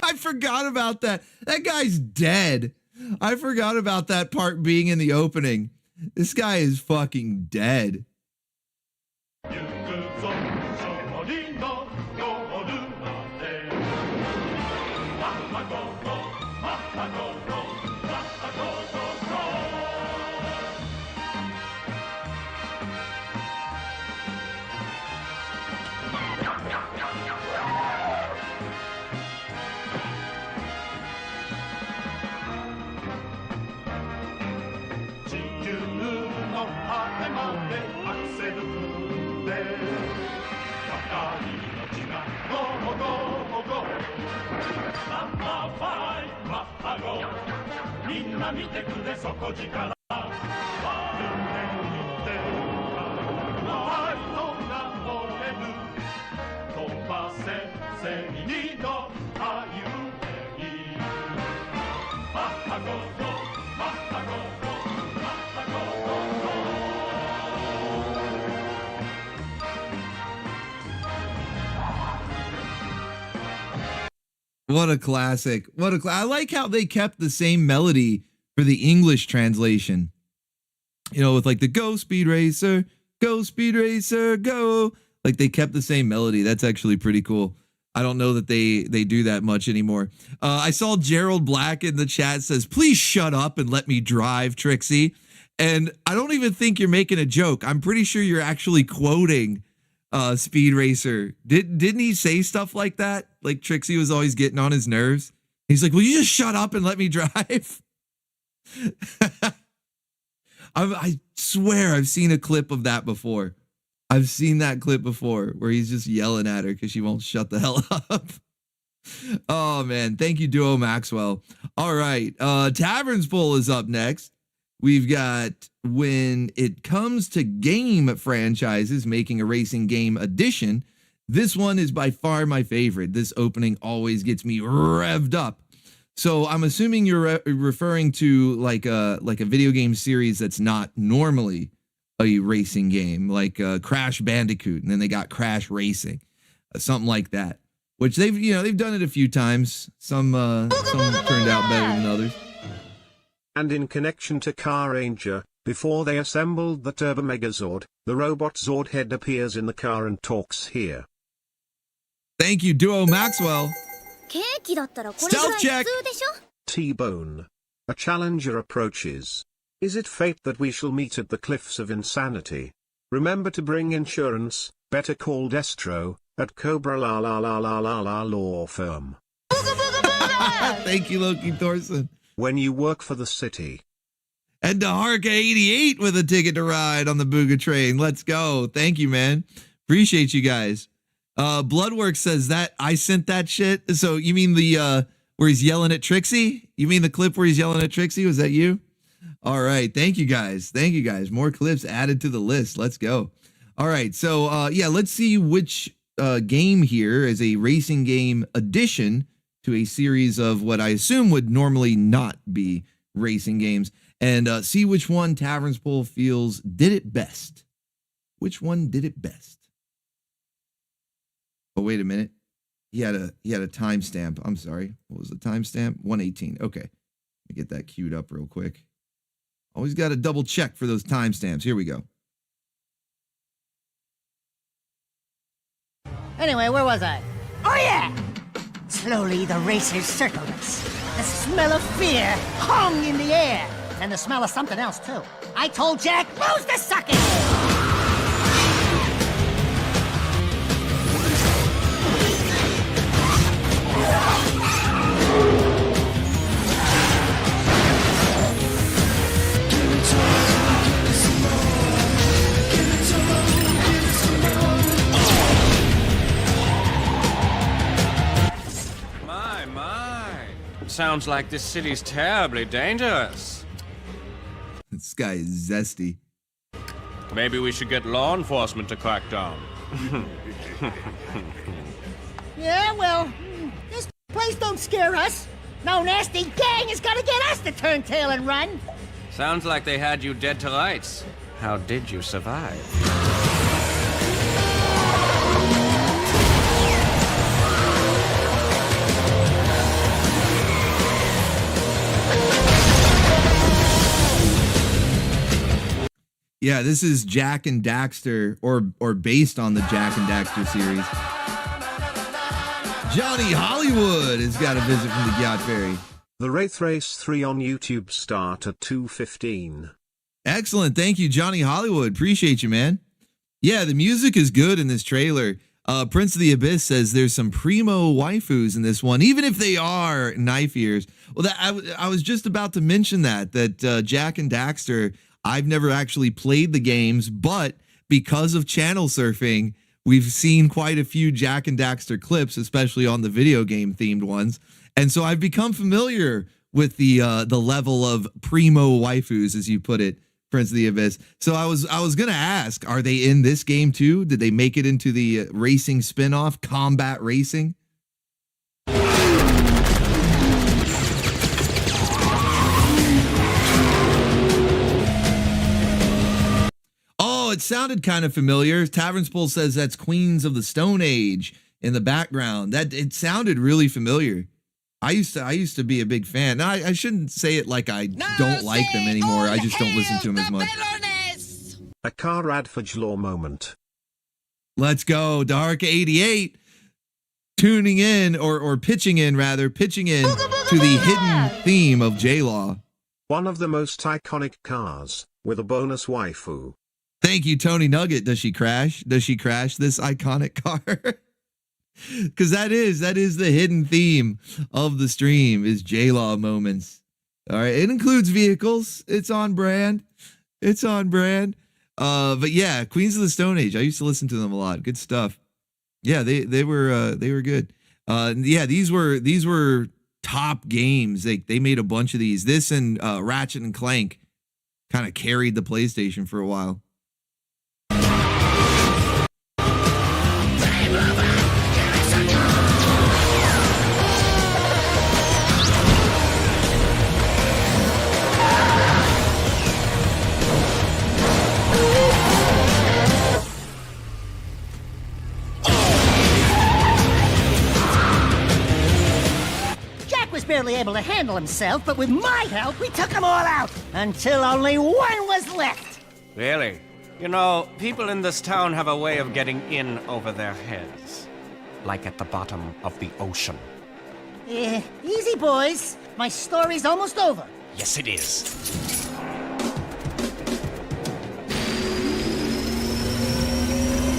I forgot about that. That guy's dead. I forgot about that part being in the opening. This guy is fucking dead. What a classic. I like how they kept the same melody for the English translation. You know, with like the go Speed Racer, go. Like they kept the same melody. That's actually pretty cool. I don't know that they do that much anymore. I saw Gerald Black in the chat says, please shut up and let me drive, Trixie. And I don't even think you're making a joke. I'm pretty sure you're actually quoting Speed Racer. Didn't he say stuff like that? Like Trixie was always getting on his nerves. He's like, will you just shut up and let me drive? I swear I've seen a clip of that before. I've seen that clip before where he's just yelling at her because she won't shut the hell up. Oh man, thank you, Duo Maxwell. All right, Taverns Poll is up next. We've got when it comes to game franchises making a racing game edition, this one is by far my favorite. This opening always gets me revved up. So I'm assuming you're referring to like a video game series that's not normally a racing game, like Crash Bandicoot, and then they got Crash Racing, something like that. Which they've done it a few times. Some turned out better than others. And in connection to Car Ranger, before they assembled the Turbo Megazord, the robot Zord head appears in the car and talks here. Thank you, Duo Maxwell. Stealth check. T-Bone. A challenger approaches. Is it fate that we shall meet at the cliffs of insanity? Remember to bring insurance, better call Destro, at Cobra La La La La La La Law Firm. Thank you, Loki Thorson. When you work for the city. And Harka 88 with a ticket to ride on the Booga train. Let's go. Thank you, man. Appreciate you guys. Bloodworks says that I sent that shit. So you mean the where he's yelling at Trixie? You mean the clip where he's yelling at Trixie? Was that you? All right. Thank you guys. Thank you guys. More clips added to the list. Let's go. All right. So yeah, let's see which game here is a racing game addition to a series of what I assume would normally not be racing games, and see which one Taverns Poll feels did it best. Which one did it best? Oh, wait a minute. He had a timestamp. I'm sorry. What was the timestamp? 1:18. Okay. Let me get that queued up real quick. Always got to double check for those timestamps. Here we go. Anyway, where was I? Oh yeah! Slowly the racers circled us. The smell of fear hung in the air. And the smell of something else, too. I told Jack, lose the sucking! Sounds like this city's terribly dangerous. This guy is zesty. Maybe we should get law enforcement to crack down. Yeah, well, this place don't scare us. No nasty gang is gonna get us to turn tail and run. Sounds like they had you dead to rights. How did you survive? Yeah, this is Jack and Daxter, or based on the Jack and Daxter series. Johnny Hollywood has got a visit from the Gyat Fairy. The Wraith Race 3 on YouTube start at 2:15. Excellent. Thank you, Johnny Hollywood. Appreciate you, man. Yeah, the music is good in this trailer. Prince of the Abyss says there's some primo waifus in this one, even if they are knife ears. Well, I was just about to mention that Jack and Daxter, I've never actually played the games, but because of channel surfing, we've seen quite a few Jack and Daxter clips, especially on the video game themed ones. And so I've become familiar with the level of primo waifus, as you put it, Prince of the Abyss. So I was gonna ask, are they in this game too? Did they make it into the racing spinoff, Combat Racing? Oh, it sounded kind of familiar. Tavern Spool says that's Queens of the Stone Age in the background. That it sounded really familiar. I used to be a big fan. Now, I shouldn't say it like I don't like them anymore. I just don't listen to them as much. A car Radford law moment. Let's go. Dark 88 tuning in or pitching in to the hidden theme of J-Law. One of the most iconic cars with a bonus waifu. Thank you, Tony Nugget. Does she crash? Does she crash this iconic car? Because that is the hidden theme of the stream is J-Law moments. All right, it includes vehicles. It's on brand. It's on brand. But yeah, Queens of the Stone Age. I used to listen to them a lot. Good stuff. Yeah, they were good. Yeah, these were top games. They made a bunch of these. This and Ratchet and Clank kind of carried the PlayStation for a while. Barely able to handle himself, but with my help, we took them all out, until only one was left. Really? You know, people in this town have a way of getting in over their heads. Like at the bottom of the ocean. Easy, boys. My story's almost over. Yes, it is.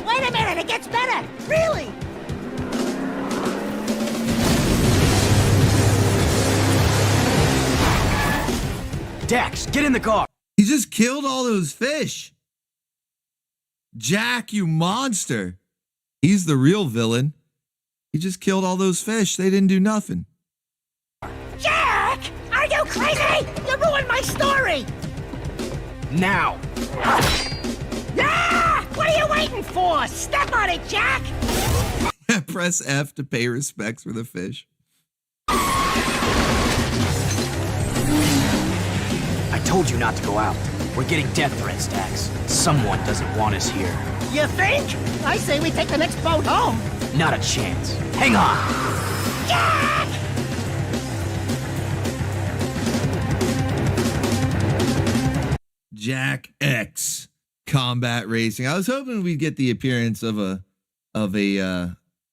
Wait a minute, it gets better! Really! Dax, get in the car. He just killed all those fish. Jack, you monster. He's the real villain. He just killed all those fish. They didn't do nothing. Jack! Are you crazy? You ruined my story! Now. Yeah! What are you waiting for? Step on it, Jack! Press F to pay respects for the fish. I told you not to go out. We're getting death threats, Dax. Someone doesn't want us here. You think? I say we take the next boat home. Not a chance. Hang on. Jack! Jack X Combat Racing. I was hoping we'd get the appearance of a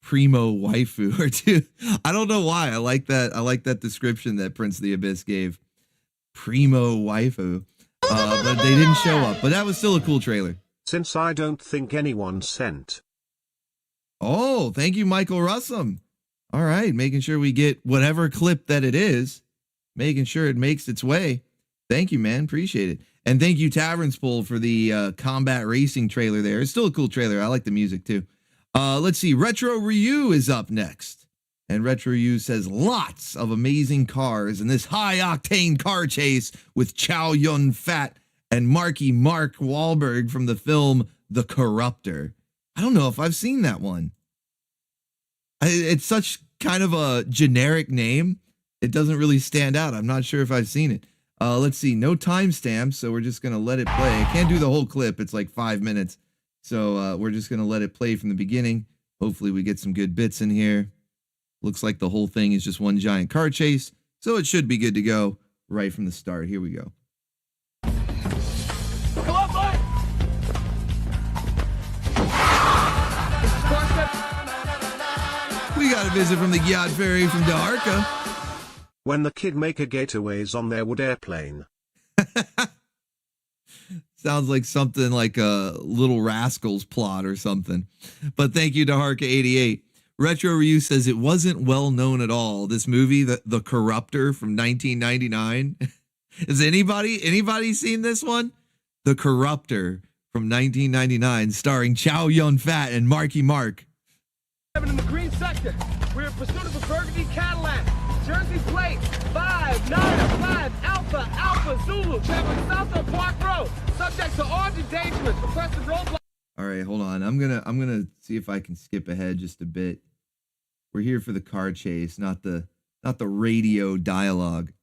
primo waifu or two. I don't know why. I like that description that Prince of the Abyss gave. Primo waifu. But they didn't show up. But that was still a cool trailer. Since I don't think anyone sent. Oh, thank you, Michael Russum. All right, making sure we get whatever clip that it is, making sure it makes its way. Thank you, man. Appreciate it. And thank you, Tavern Spool, for the combat racing trailer there. It's still a cool trailer. I like the music, too. Let's see. Retro Ryu is up next. And Retro Ryu says lots of amazing cars in this high-octane car chase with Chow Yun-Fat and Marky Mark Wahlberg from the film The Corruptor. I don't know if I've seen that one. It's such kind of a generic name. It doesn't really stand out. I'm not sure if I've seen it. Let's see. No timestamps, so we're just going to let it play. I can't do the whole clip. It's like 5 minutes. So we're just going to let it play from the beginning. Hopefully we get some good bits in here. Looks like the whole thing is just one giant car chase, so it should be good to go right from the start. Here we go. Come on, boy! We got a visit from the Gyat Fairy from Daharka. When the kid maker getaways on their wood airplane. Sounds like something like a Little Rascals plot or something. But thank you to Harka88. Retro Ryu says it wasn't well known at all. This movie, The Corruptor from 1999. Has anybody seen this one? The Corruptor from 1999, starring Chow Yun-Fat and Marky Mark. In the green sector, we're in pursuit of a burgundy Cadillac. Jersey plate 595 Alpha Zulu, traveling south on Park Road. Subject to armed endangerment. Requested roadblock. All right, hold on. I'm gonna see if I can skip ahead just a bit. We're here for the car chase, not the radio dialogue.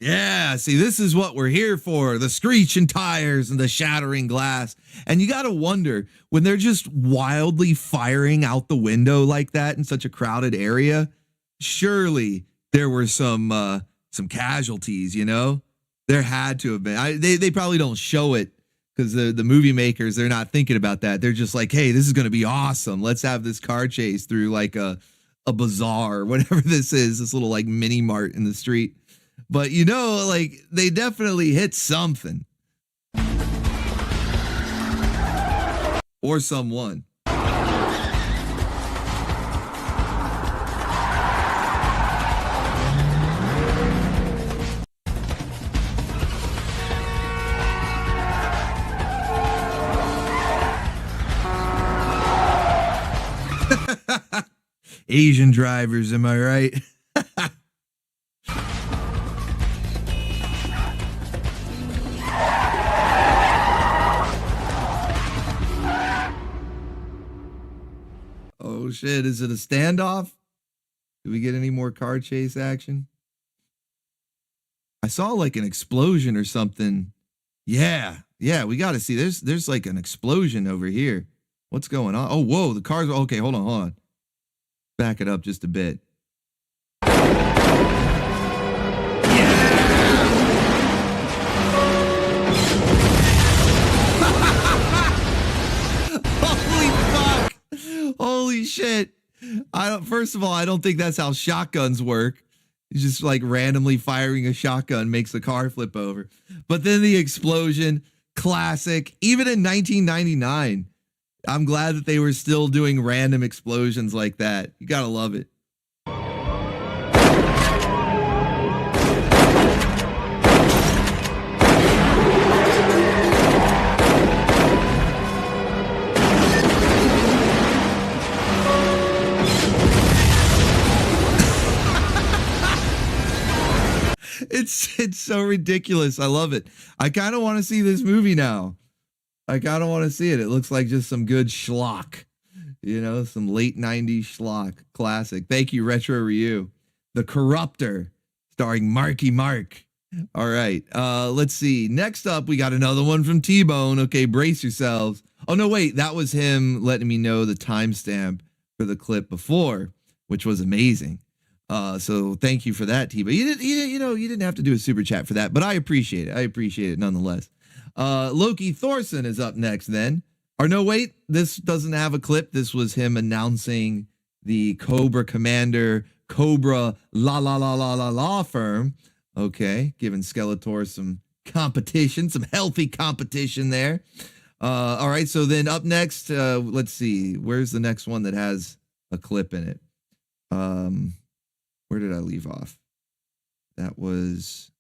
Yeah, see, this is what we're here for. The screeching tires and the shattering glass. And you got to wonder, when they're just wildly firing out the window like that in such a crowded area, surely there were some casualties, you know? There had to have been. They probably don't show it because the movie makers, they're not thinking about that. They're just like, hey, this is going to be awesome. Let's have this car chase through like a bazaar, whatever this is, this little like mini mart in the street. But, you know, like, they definitely hit something. Or someone. Asian drivers, am I right? Oh shit, is it a standoff? Do we get any more car chase action? I saw like an explosion or something. Yeah, we got to see. There's like an explosion over here. What's going on? Oh, whoa, the cars. Okay, hold on. Back it up just a bit. Holy shit. First of all, I don't think that's how shotguns work. It's just like randomly firing a shotgun makes the car flip over. But then the explosion, classic. Even in 1999, I'm glad that they were still doing random explosions like that. You gotta love it. It's so ridiculous. I love it. I kind of want to see this movie now. I kind of want to see it. It looks like just some good schlock. You know, some late 90s schlock. Classic. Thank you, Retro Ryu. The Corruptor, starring Marky Mark. All right. Let's see. Next up, we got another one from T-Bone. Okay, brace yourselves. Oh, no, wait. That was him letting me know the timestamp for the clip before, which was amazing. So thank you for that, T-Bone. You didn't have to do a super chat for that, but I appreciate it. I appreciate it nonetheless. Loki Thorson is up next then. Or no, wait, this doesn't have a clip. This was him announcing the Cobra Commander Cobra la firm. Okay, giving Skeletor some competition, some healthy competition there. All right, so then up next, let's see. Where's the next one that has a clip in it? Where did I leave off? That was,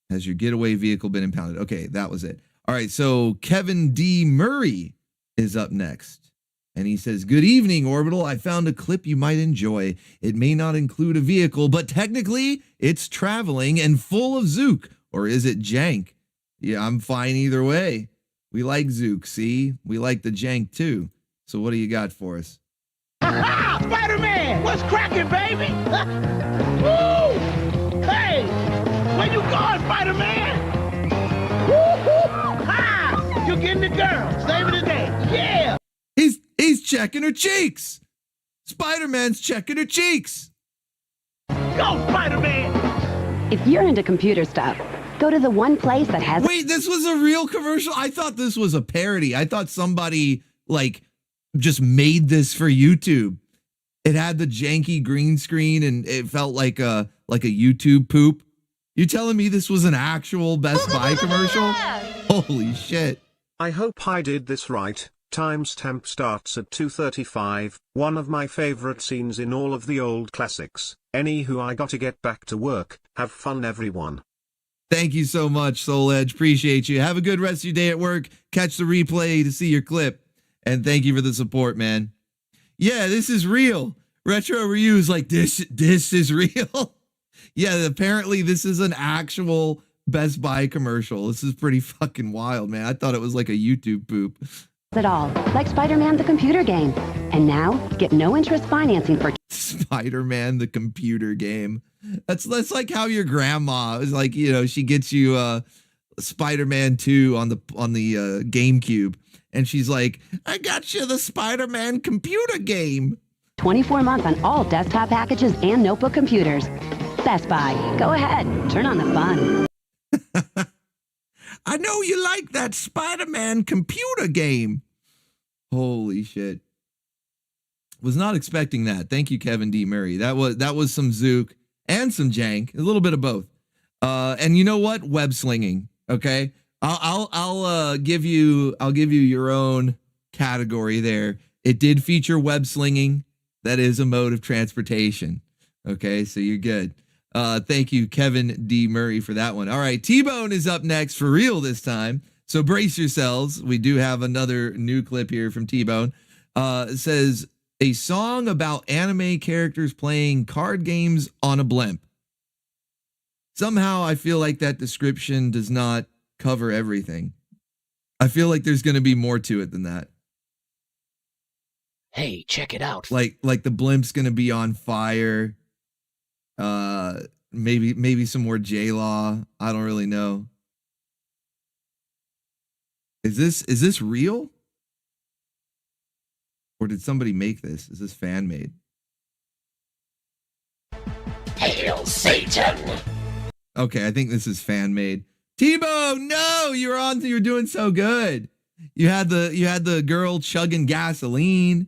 has your getaway vehicle been impounded? Okay, that was it. All right, so Kevin D. Murray is up next. And he says, good evening, Orbital. I found a clip you might enjoy. It may not include a vehicle, but technically it's traveling and full of Zook. Or is it jank? Yeah, I'm fine either way. We like Zook, see? We like the jank too. So what do you got for us? Spider-Man! What's cracking, baby? Woo! Hey! Where you going, Spider-Man? Woo-hoo! Ha! You're getting the girl. Saving the day. Yeah! He's checking her cheeks. Spider-Man's checking her cheeks. Go, Spider-Man! If you're into computer stuff, go to the one place that has... Wait, this was a real commercial? I thought this was a parody. I thought somebody, like, just made this for YouTube. It had the janky green screen and it felt like a YouTube poop. You telling me this was an actual Best Buy commercial? Holy shit. I hope I did this right. Timestamp starts at 2:35, one of my favorite scenes in all of the old classics. Anywho, I gotta get back to work. Have fun, everyone. Thank you so much, Soul Edge. Appreciate you. Have a good rest of your day at work. Catch the replay to see your clip. And thank you for the support, man. Yeah, this is real. Retro Ryu is like, this is real. Yeah, apparently this is an actual Best Buy commercial. This is pretty fucking wild, man. I thought it was like a YouTube poop. At all, like Spider-Man the computer game. And now, get no interest financing for Spider-Man the computer game. That's like how your grandma is like, you know, she gets you Spider-Man 2 on the GameCube. And she's like, I got you the Spider-Man computer game. 24 months on all desktop packages and notebook computers. Best Buy. Go ahead. Turn on the fun. I know you like that Spider-Man computer game. Holy shit. Was not expecting that. Thank you, Kevin D. Murray. That was some Zook and some jank. A little bit of both. And you know what? Web slinging. Okay. I'll give you your own category there. It did feature web slinging. That is a mode of transportation. Okay, so you're good. Thank you, Kevin D. Murray, for that one. All right, T-Bone is up next for real this time. So brace yourselves. We do have another new clip here from T-Bone. It says, a song about anime characters playing card games on a blimp. Somehow I feel like that description does not cover everything. I feel like there's going to be more to it than that. Hey, check it out. Like the blimp's going to be on fire. Maybe some more J-Law. I don't really know. Is this real? Or did somebody make this? Is this fan made? Hail Satan. Okay, I think this is fan made. T-Bone, no, you're doing so good. You had the girl chugging gasoline.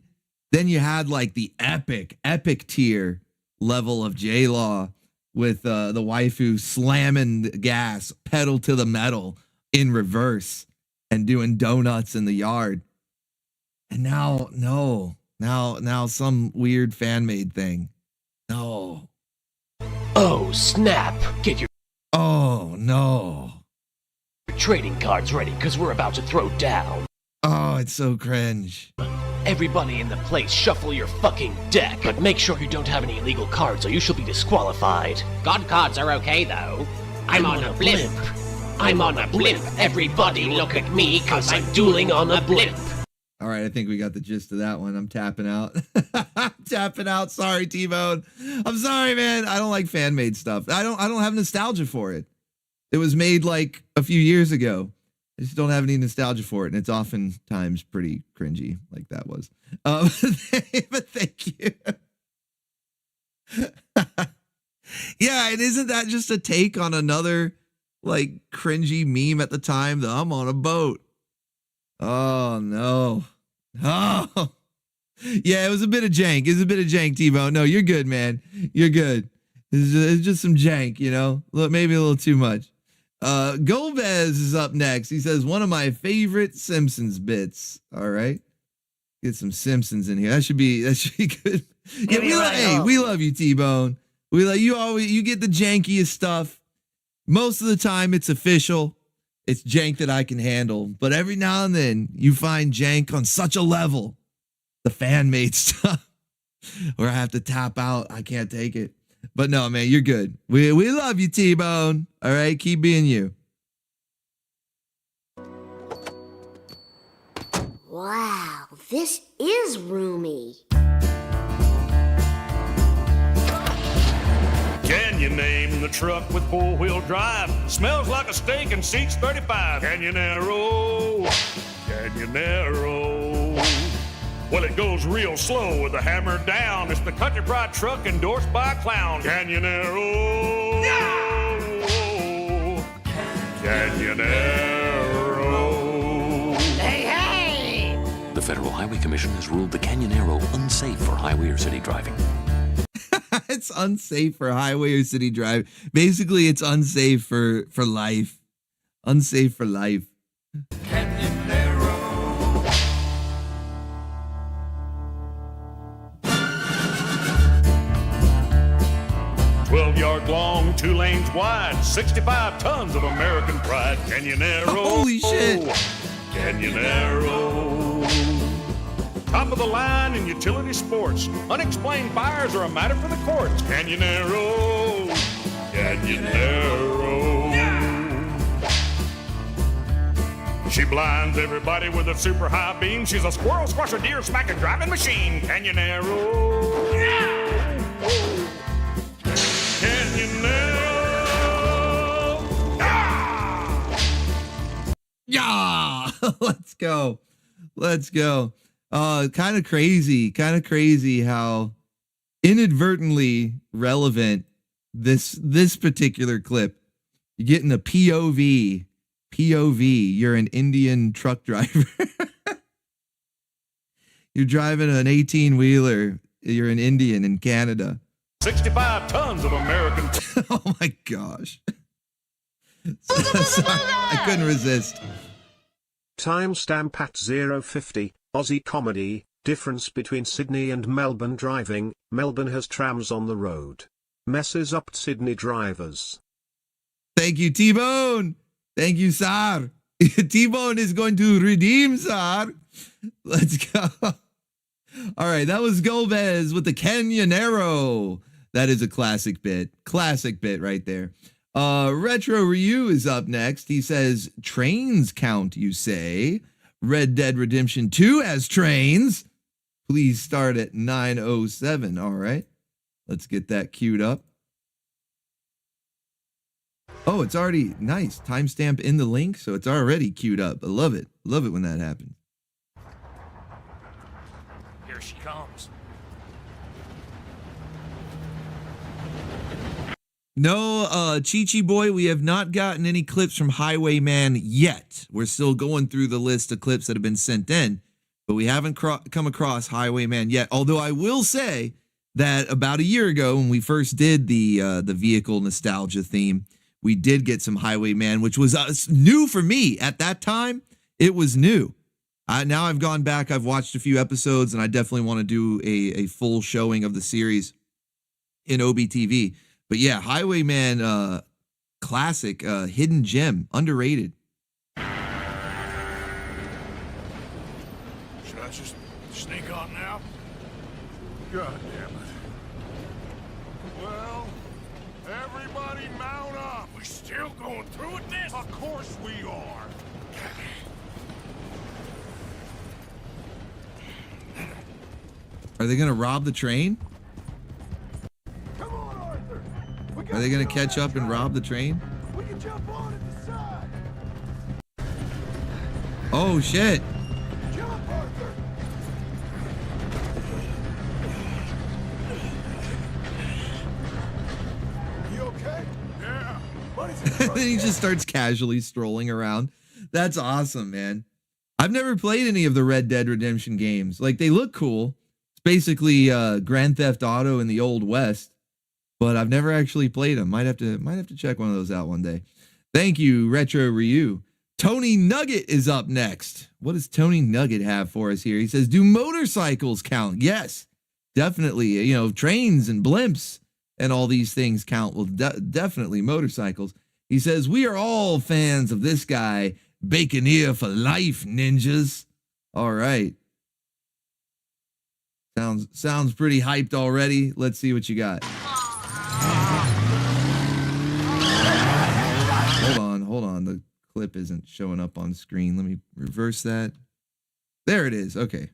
Then you had like the epic tier level of J-Law with the waifu slamming the gas pedal to the metal in reverse and doing donuts in the yard. And now some weird fan made thing. No. Oh, snap. Get your Oh, no. trading cards ready, because we're about to throw down. Oh, it's so cringe. Everybody in the place, shuffle your fucking deck. But make sure you don't have any illegal cards or you shall be disqualified. God cards are okay, though. I'm on a blimp. I'm on a blimp. Everybody look at me, cause I'm dueling on a blimp. All right, I think we got the gist of that one. I'm tapping out. I'm tapping out. Sorry, T-Bone. I'm sorry, man. I don't like fan-made stuff. I don't have nostalgia for it. It was made like a few years ago. I just don't have any nostalgia for it, and it's oftentimes pretty cringy, like that was. But thank you. Yeah, and isn't that just a take on another like cringy meme at the time? The I'm on a boat. Oh no. Oh. Yeah, it was a bit of jank. It was a bit of jank, T-Bone. No, you're good, man. You're good. It's just some jank, you know? Maybe a little too much. Golbez is up next. He says, one of my favorite Simpsons bits. All right. Get some Simpsons in here. That should be good. Yeah, we love you, T-Bone. We like you always. You get the jankiest stuff. Most of the time it's official. It's jank that I can handle. But every now and then you find jank on such a level, the fan-made stuff, where I have to tap out. I can't take it. But no, man, you're good. We love you, T-Bone. All right, keep being you. Wow, this is roomy. Can you name the truck with four-wheel drive? Smells like a steak and seats 35. Canyonero, Canyonero. Well, it goes real slow with the hammer down. It's the country pride truck endorsed by a clown. Canyonero. Canyonero. Hey, hey! The Federal Highway Commission has ruled the Canyonero unsafe for highway or city driving. It's unsafe for highway or city drive. Basically, it's unsafe for life. Unsafe for life. 12-yard long, 2 lanes wide, 65 tons of American pride. Canyonero. Holy shit. Canyonero. Top of the line in utility sports. Unexplained fires are a matter for the courts. Canyonero. Canyonero. She blinds everybody with a super high beam. She's a squirrel squasher, deer smacking driving machine. Canyonero. Yeah, let's go. Let's go. Kind of crazy how inadvertently relevant this particular clip. You're getting a POV. You're an Indian truck driver. You're driving an 18-wheeler. You're an Indian in Canada. 65 tons of American. Oh my gosh. Sorry, I couldn't resist. Timestamp at 050, Aussie comedy, difference between Sydney and Melbourne driving. Melbourne has trams on the road. Messes up Sydney drivers. Thank you, T-Bone. Thank you, Sar. T-Bone is going to redeem, Sar. Let's go. All right, that was Gomez with the Canyonero. That is a classic bit. Classic bit right there. Retro Ryu is up next. He says, trains count, you say? Red Dead Redemption 2 has trains. Please start at 9:07. All right. Let's get that queued up. Oh, it's already nice. Timestamp in the link, so it's already queued up. I love it. Love it when that happens. Here she comes. No, Chi-Chi boy, we have not gotten any clips from Highwayman yet. We're still going through the list of clips that have been sent in, but we haven't come across Highwayman yet. Although I will say that about a year ago, when we first did the vehicle nostalgia theme, we did get some Highwayman, which was new for me at that time. It was new. Now I've gone back, I've watched a few episodes, and I definitely want to do a full showing of the series in OBTV. But yeah, Highwayman, classic, hidden gem, underrated. Should I just sneak on now? God damn it. Well, everybody mount up. We still going through with this? Of course we are. Are they going to rob the train? Are they going to catch up and rob the train? We can jump on at the side. Oh, shit. Jump, Arthur. You okay? Yeah. Then he just starts casually strolling around. That's awesome, man. I've never played any of the Red Dead Redemption games. Like, they look cool. It's basically Grand Theft Auto in the Old West. But I've never actually played them. Might have to check one of those out one day. Thank you, Retro Ryu. Tony Nugget is up next. What does Tony Nugget have for us here? He says, do motorcycles count? Yes, definitely. You know, trains and blimps and all these things count. Well, definitely motorcycles. He says, we are all fans of this guy. Baconeer for life, ninjas. All right. Sounds pretty hyped already. Let's see what you got. Hold on. The clip isn't showing up on screen. Let me reverse that. There it is. Okay.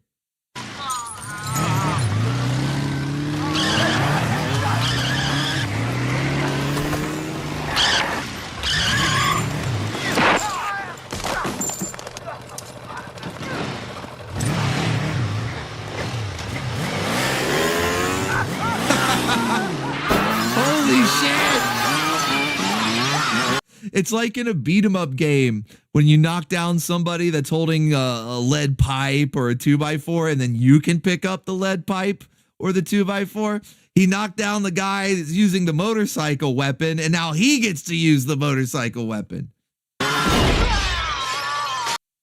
It's like in a beat 'em up game when you knock down somebody that's holding a lead pipe or a 2x4, and then you can pick up the lead pipe or the 2x4. He knocked down the guy that's using the motorcycle weapon, and now he gets to use the motorcycle weapon.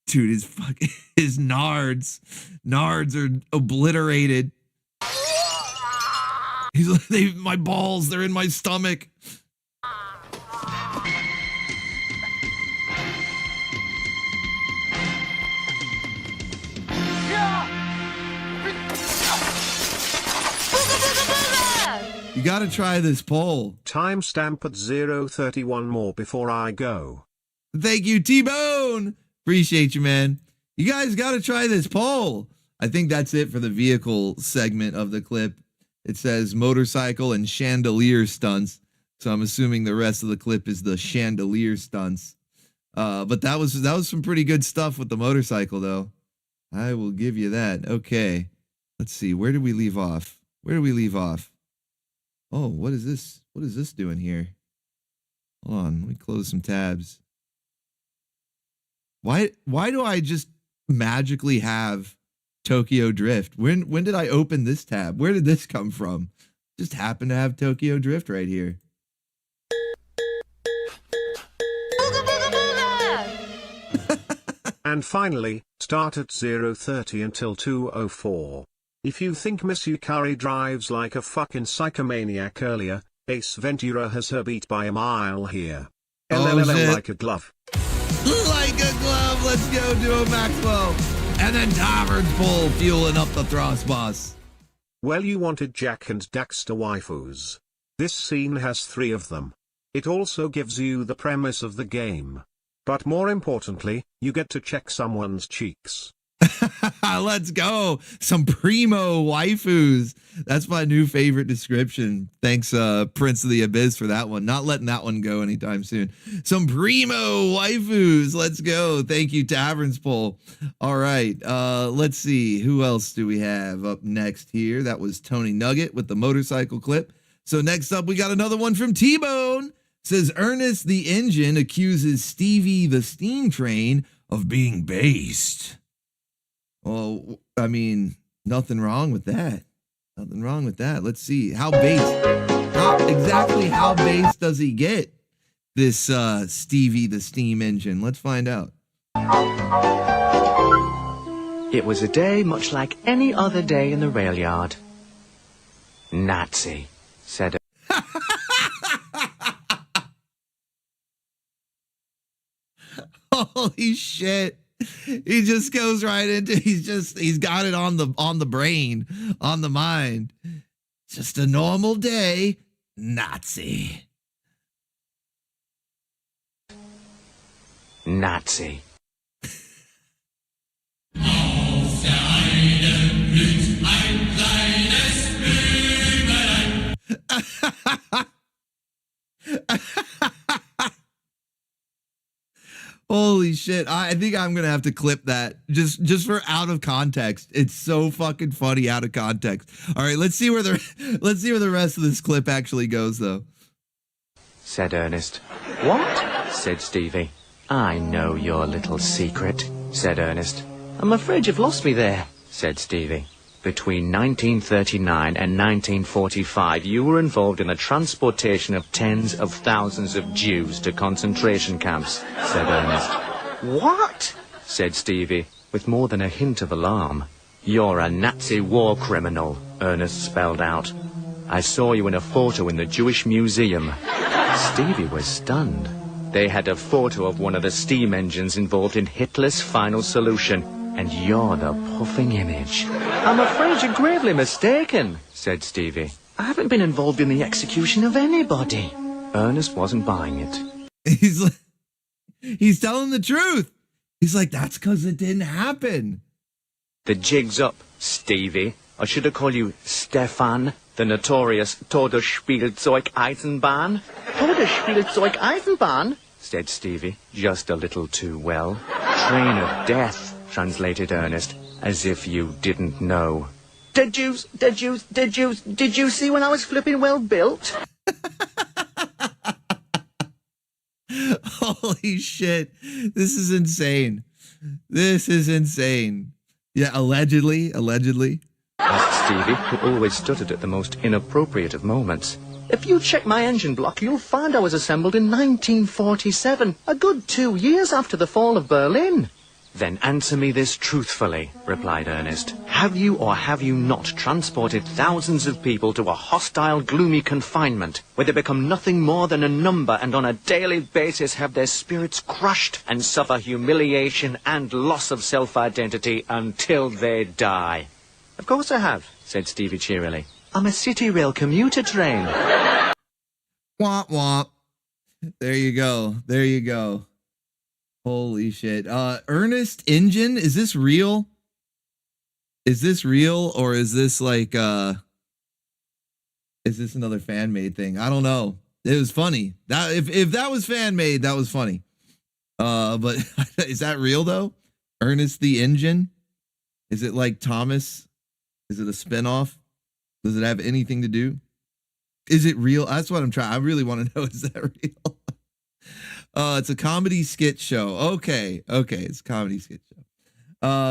Dude, his nards are obliterated. He's like, my balls, they're in my stomach. You gotta try this poll. Timestamp at 0:31 more before I go. Thank you, T-Bone. Appreciate you, man. You guys gotta try this poll. I think that's it for the vehicle segment of the clip. It says motorcycle and chandelier stunts. So I'm assuming the rest of the clip is the chandelier stunts. But that was some pretty good stuff with the motorcycle, though. I will give you that. Okay. Let's see. Where did we leave off? Oh, what is this? What is this doing here? Hold on. Let me close some tabs. Why do I just magically have Tokyo Drift? When did I open this tab? Where did this come from? Just happen to have Tokyo Drift right here. And finally, start at 0:30 until 2:04. If you think Miss Yukari drives like a fucking psychomaniac earlier, Ace Ventura has her beat by a mile here. LLL like a glove. Like a glove, let's go do a Maxwell. And then Tavern's Bull fueling up the thrust bus. Well, you wanted Jack and Daxter waifus. This scene has 3 of them. It also gives you the premise of the game. But more importantly, you get to check someone's cheeks. Let's go. Some primo waifus. That's my new favorite description. Thanks, Prince of the Abyss, for that one. Not letting that one go anytime soon. Some primo waifus. Let's go. Thank you, Tavern's Poll. All right. Let's see. Who else do we have up next here? That was Tony Nugget with the motorcycle clip. So next up, we got another one from T-Bone. Says Ernest the Engine accuses Stevie the Steam Train of being based. Well, I mean, nothing wrong with that. Nothing wrong with that. Let's see. How based? Exactly how based does he get, this Stevie the Steam Engine? Let's find out. It was a day much like any other day in the rail yard. Nazi, said Holy shit. He just goes right into, he's got it on the brain, on the mind. Just a normal day, Nazi. Nazi. Holy shit. I think I'm going to have to clip that just for out of context. It's so fucking funny out of context. All right, let's see where the rest of this clip actually goes though. Said Ernest. What? Said Stevie. I know your little secret, said Ernest. I'm afraid you've lost me there, said Stevie. Between 1939 and 1945, you were involved in the transportation of tens of thousands of Jews to concentration camps, said Ernest. What? Said Stevie, with more than a hint of alarm. You're a Nazi war criminal, Ernest spelled out. I saw you in a photo in the Jewish Museum. Stevie was stunned. They had a photo of one of the steam engines involved in Hitler's final solution, and you're the puffing image. I'm afraid you're gravely mistaken, said Stevie. I haven't been involved in the execution of anybody. Ernest wasn't buying it. He's telling the truth. He's like, that's because it didn't happen. The jig's up, Stevie. I should have called you Stefan, the notorious Todesspielzeug Eisenbahn. Todesspielzeug Eisenbahn, said Stevie, just a little too well. Train of death, translated Ernest, as if you didn't know. Did you see when I was flipping well built? Holy shit. This is insane. This is insane. Yeah, allegedly. Asked Stevie, who always stuttered at the most inappropriate of moments. If you check my engine block, you'll find I was assembled in 1947, a good 2 years after the fall of Berlin. Then answer me this truthfully, replied Ernest. Have you or have you not transported thousands of people to a hostile, gloomy confinement, where they become nothing more than a number and on a daily basis have their spirits crushed and suffer humiliation and loss of self-identity until they die? Of course I have, said Stevie cheerily. I'm a city rail commuter train. Womp womp. There you go. Holy shit. Ernest Engine, is this real? Is this real, or is this like is this another fan made thing? I don't know. It was funny. That if that was fan made, that was funny. But is that real though? Ernest the Engine? Is it like Thomas? Is it a spinoff? Does it have anything to do? Is it real? That's what I'm trying. I really want to know. Is that real? It's a comedy skit show. Okay. It's a comedy skit show.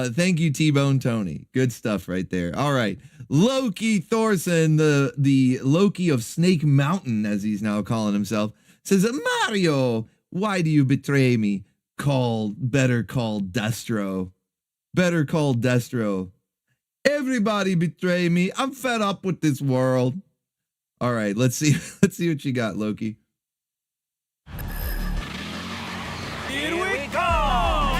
Thank you, T-Bone Tony. Good stuff right there. All right. Loki Thorson, the Loki of Snake Mountain, as he's now calling himself, says, Mario, why do you betray me? Better call Destro. Better call Destro. Everybody betray me. I'm fed up with this world. All right, let's see what you got, Loki. Here we go!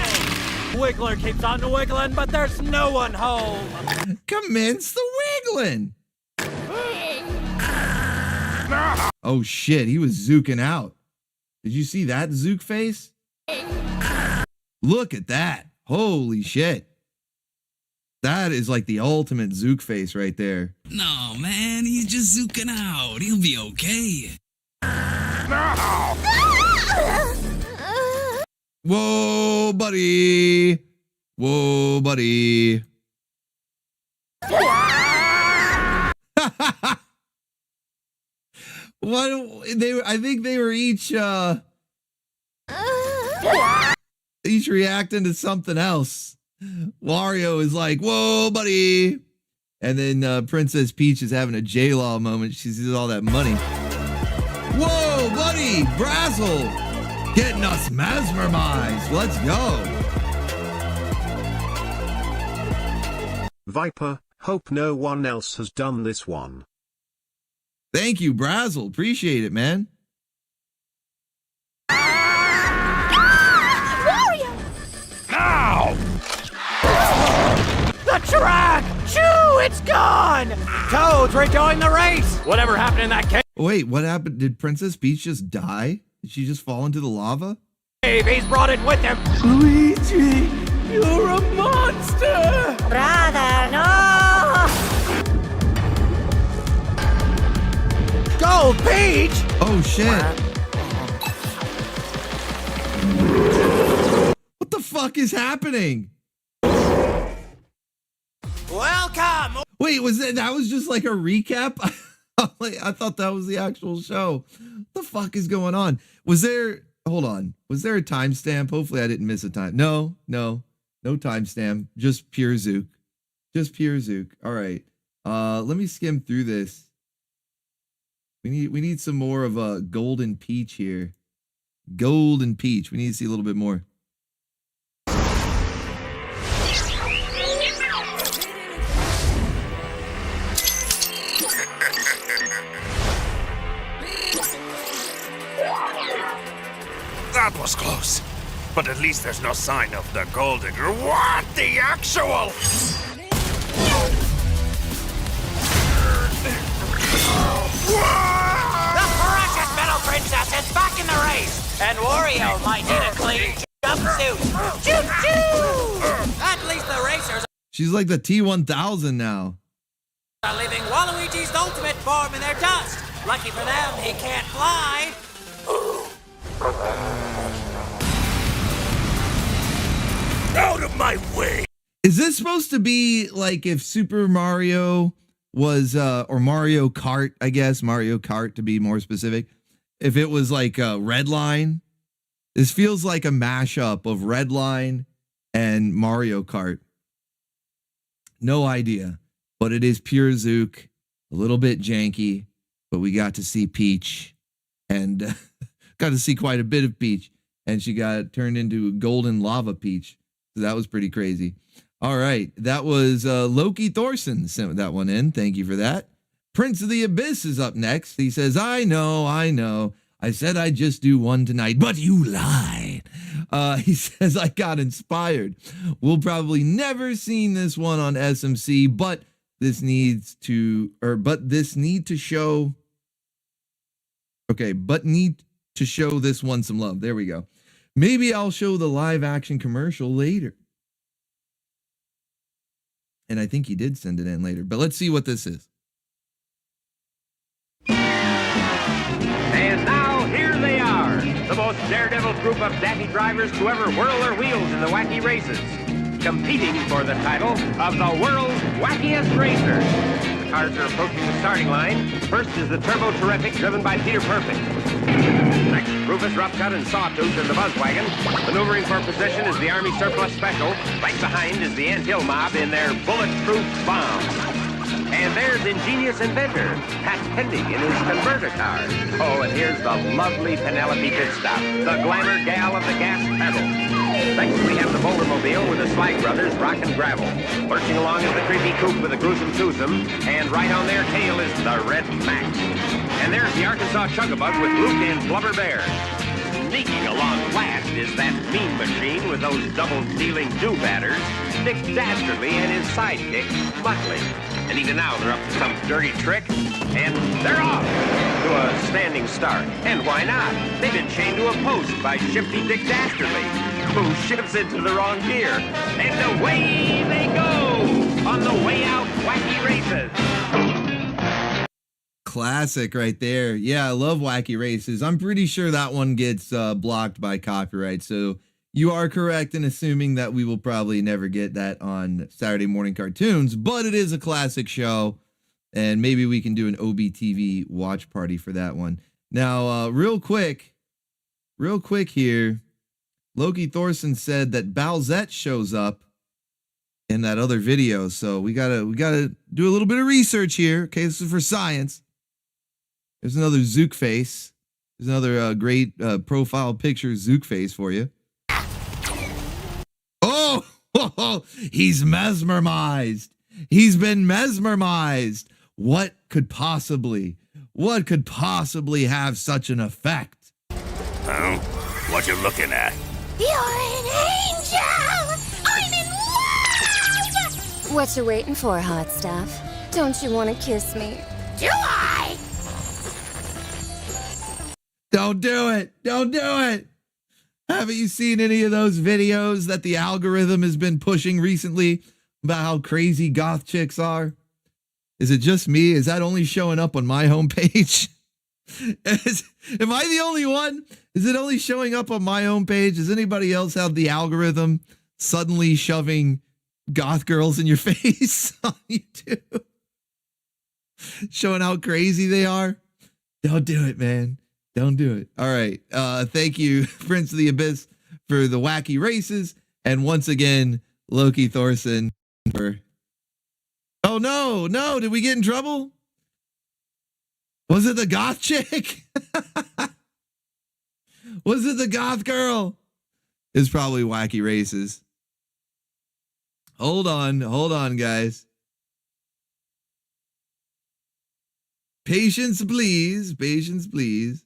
Wiggler keeps on wiggling, but there's no one home. Commence the wiggling. Oh shit, he was zooking out. Did you see that zook face? Look at that. Holy shit. That is like the ultimate zook face right there. No, man, he's just zooking out. He'll be okay. Whoa, buddy. Whoa, buddy. I think they were each reacting to something else. Wario is like, whoa, buddy. And then Princess Peach is having a J-Law moment. She sees all that money. Whoa, buddy. Brazzle. Getting us mesmerized. Let's go. Viper, hope no one else has done this one. Thank you, Brazzle. Appreciate it, man. Now! The track! Choo! It's gone! Toads rejoin the race! Whatever happened in that cave? Wait, what happened? Did Princess Peach just die? Did she just fall into the lava? He's brought it with him! Luigi! You're a monster! Brother, no! Gold Peach! Oh, shit. What the fuck is happening? Welcome! Wait, that was just like a recap? I thought that was the actual show. What the fuck is going on? Hold on. Was there a timestamp? Hopefully I didn't miss a time. No timestamp. Just pure Zook. All right. Let me skim through this. We need some more of a Golden Peach here. Golden Peach. We need to see a little bit more. That was close. But at least there's no sign of the golden. What the actual? The precious metal princess is back in the race! And Wario might need a clean jumpsuit! Choo-choo! At least the racers She's like the T-1000 now. are leaving Waluigi's ultimate form in their dust! Lucky for them, he can't fly! Out of my way! Is this supposed to be like if Super Mario was, or Mario Kart, I guess, Mario Kart to be more specific, if it was like a Red Line, This feels like a mashup of Redline and Mario Kart. No idea, but it is pure Zook, a little bit janky, but we got to see Peach and got to see quite a bit of Peach, and she got turned into golden lava Peach. So that was pretty crazy. All right, that was Loki Thorson sent that one in. Thank you for that. Prince of the Abyss is up next. He says, I know. I said I'd just do one tonight, but you lied. He says, I got inspired. We'll probably never seen this one on SMC, but this need to show this one some love. There we go. Maybe I'll show the live action commercial later. And I think he did send it in later, but let's see what this is. And now here they are, the most daredevil group of daffy drivers to ever whirl their wheels in the wacky races, competing for the title of the world's wackiest racer. The cars are approaching the starting line. First is the Turbo Terrific, driven by Peter Perfect. Next, Rufus Roughcut and Sawtooth in the Buzzwagon. Maneuvering for position is the Army Surplus Special. Right behind is the Ant Hill Mob in their bulletproof bomb. And there's ingenious inventor, Pat Pendy in his converter car. Oh, and here's the lovely Penelope Pitstop, the glamour gal of the gas pedal. Next, we have the Bouldermobile with the Slag Brothers, Rock and Gravel. Lurching along is the creepy Coupe with the gruesome twosome, and right on their tail is the Red Max. And there's the Arkansas Chugabug with Luke and Blubber Bear. Sneaking along last is that mean machine with those double-dealing do-batters, Dick Dastardly and his sidekick, Muttley. And even now they're up to some dirty trick, and they're off to a standing start. And why not? They've been chained to a post by shifty Dick Dastardly, who shifts into the wrong gear. And away they go on the way out wacky races. Classic right there. Yeah, I love wacky races. I'm pretty sure that one gets blocked by copyright. So you are correct in assuming that we will probably never get that on Saturday morning cartoons, but it is a classic show, and maybe we can do an OBTV watch party for that one. Now, real quick here, Loki Thorson said that Balzette shows up in that other video, so we gotta do a little bit of research here. Okay, this is for science. There's another Zook face. There's another great profile picture Zook face for you. Oh, he's mesmerized. He's been mesmerized. What could possibly have such an effect? Huh? What you looking at? You're an angel! I'm in love! What you waiting for, hot stuff? Don't you want to kiss me? Do I? Don't do it. Don't do it. Haven't you seen any of those videos that the algorithm has been pushing recently about how crazy goth chicks are? Is it just me? Is that only showing up on my homepage? Am I the only one? Is it only showing up on my homepage? Does anybody else have the algorithm suddenly shoving goth girls in your face on YouTube? Showing how crazy they are? Don't do it, man. Don't do it. All right. Thank you, Prince of the Abyss, for the wacky races. And once again, Loki Thorson for... Oh, no. Did we get in trouble? Was it the goth chick? Was it the goth girl? It's probably wacky races. Hold on, guys. Patience, please. Patience, please.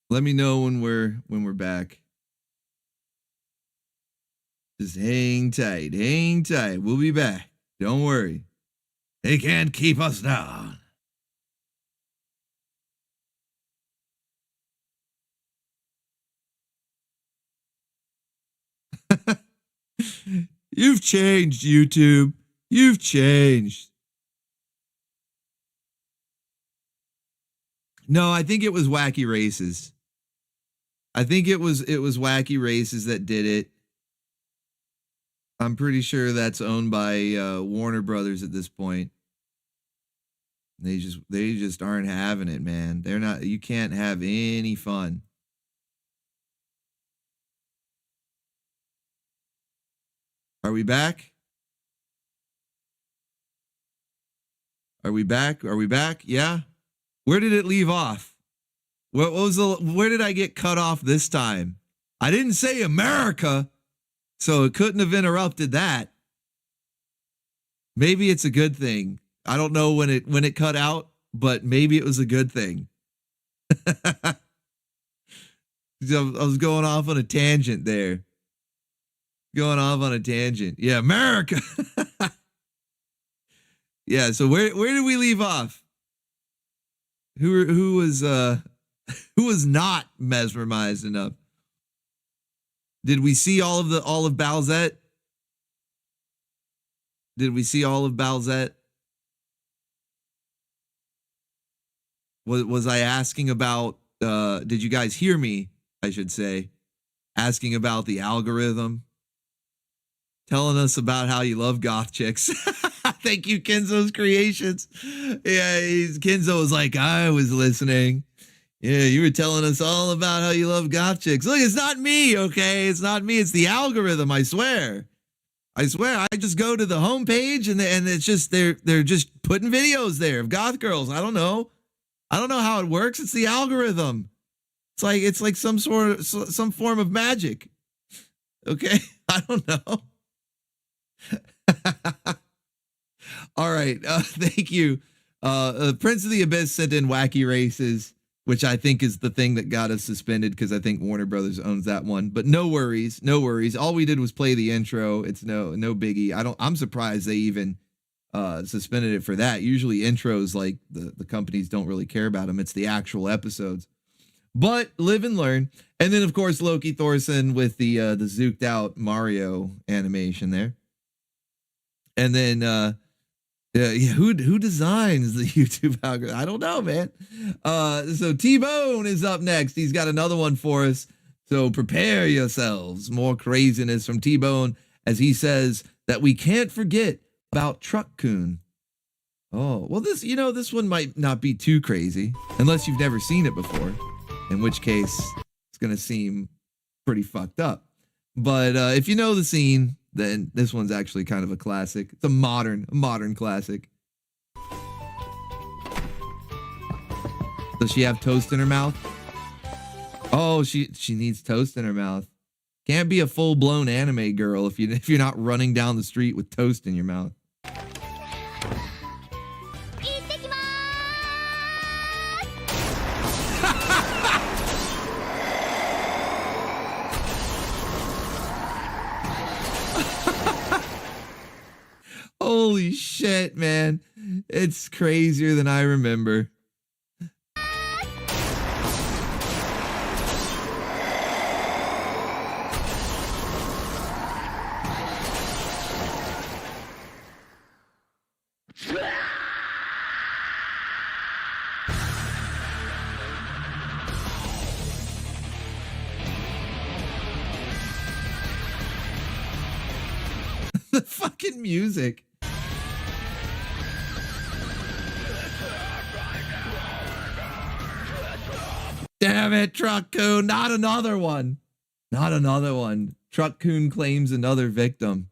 Let me know when we're back. Just hang tight. We'll be back. Don't worry. They can't keep us down. You've changed, YouTube. You've changed. No, I think it was Wacky Races. I think it was Wacky Races that did it. I'm pretty sure that's owned by Warner Brothers at this point. They just aren't having it, man. They're not. You can't have any fun. Are we back? Are we back? Are we back? Yeah. Where did it leave off? What was where did I get cut off this time? I didn't say America, so it couldn't have interrupted that. Maybe it's a good thing. I don't know when it cut out, but maybe it was a good thing. I was going off on a tangent there. Going off on a tangent. Yeah, America. Yeah, so where did we leave off? Who was not mesmerized enough? Did we see all of Balzette? Did we see all of Balzette? Was I asking about did you guys hear me, I should say, asking about the algorithm? Telling us about how you love goth chicks. Thank you, Kenzo's Creations. Yeah, Kenzo was like, I was listening. Yeah, you were telling us all about how you love goth chicks. Look, it's not me, okay? It's not me. It's the algorithm, I swear. I swear. I just go to the homepage and it's just they're just putting videos there of goth girls. I don't know how it works. It's the algorithm. It's like some form of magic. Okay? I don't know. All right. Thank you. Prince of the Abyss sent in Wacky Races, which I think is the thing that got us suspended because I think Warner Brothers owns that one. But no worries. No worries. All we did was play the intro. It's no biggie. I'm surprised they even suspended it for that. Usually intros, like the companies don't really care about them. It's the actual episodes. But live and learn. And then of course Loki Thorson with the zooked out Mario animation there. And then who designs the YouTube algorithm? I don't know, man. So T-Bone is up next. He's got another one for us. So prepare yourselves. More craziness from T-Bone as he says that we can't forget about Truck Coon. Oh, well, this one might not be too crazy unless you've never seen it before, in which case it's going to seem pretty fucked up. But if you know the scene, then this one's actually kind of a classic. It's a modern classic. Does she have toast in her mouth? Oh, she needs toast in her mouth. Can't be a full-blown anime girl if you're not running down the street with toast in your mouth. Holy shit, man. It's crazier than I remember. The fucking music. Damn it, Truck Coon. Not another one. Not another one. Truck Coon claims another victim.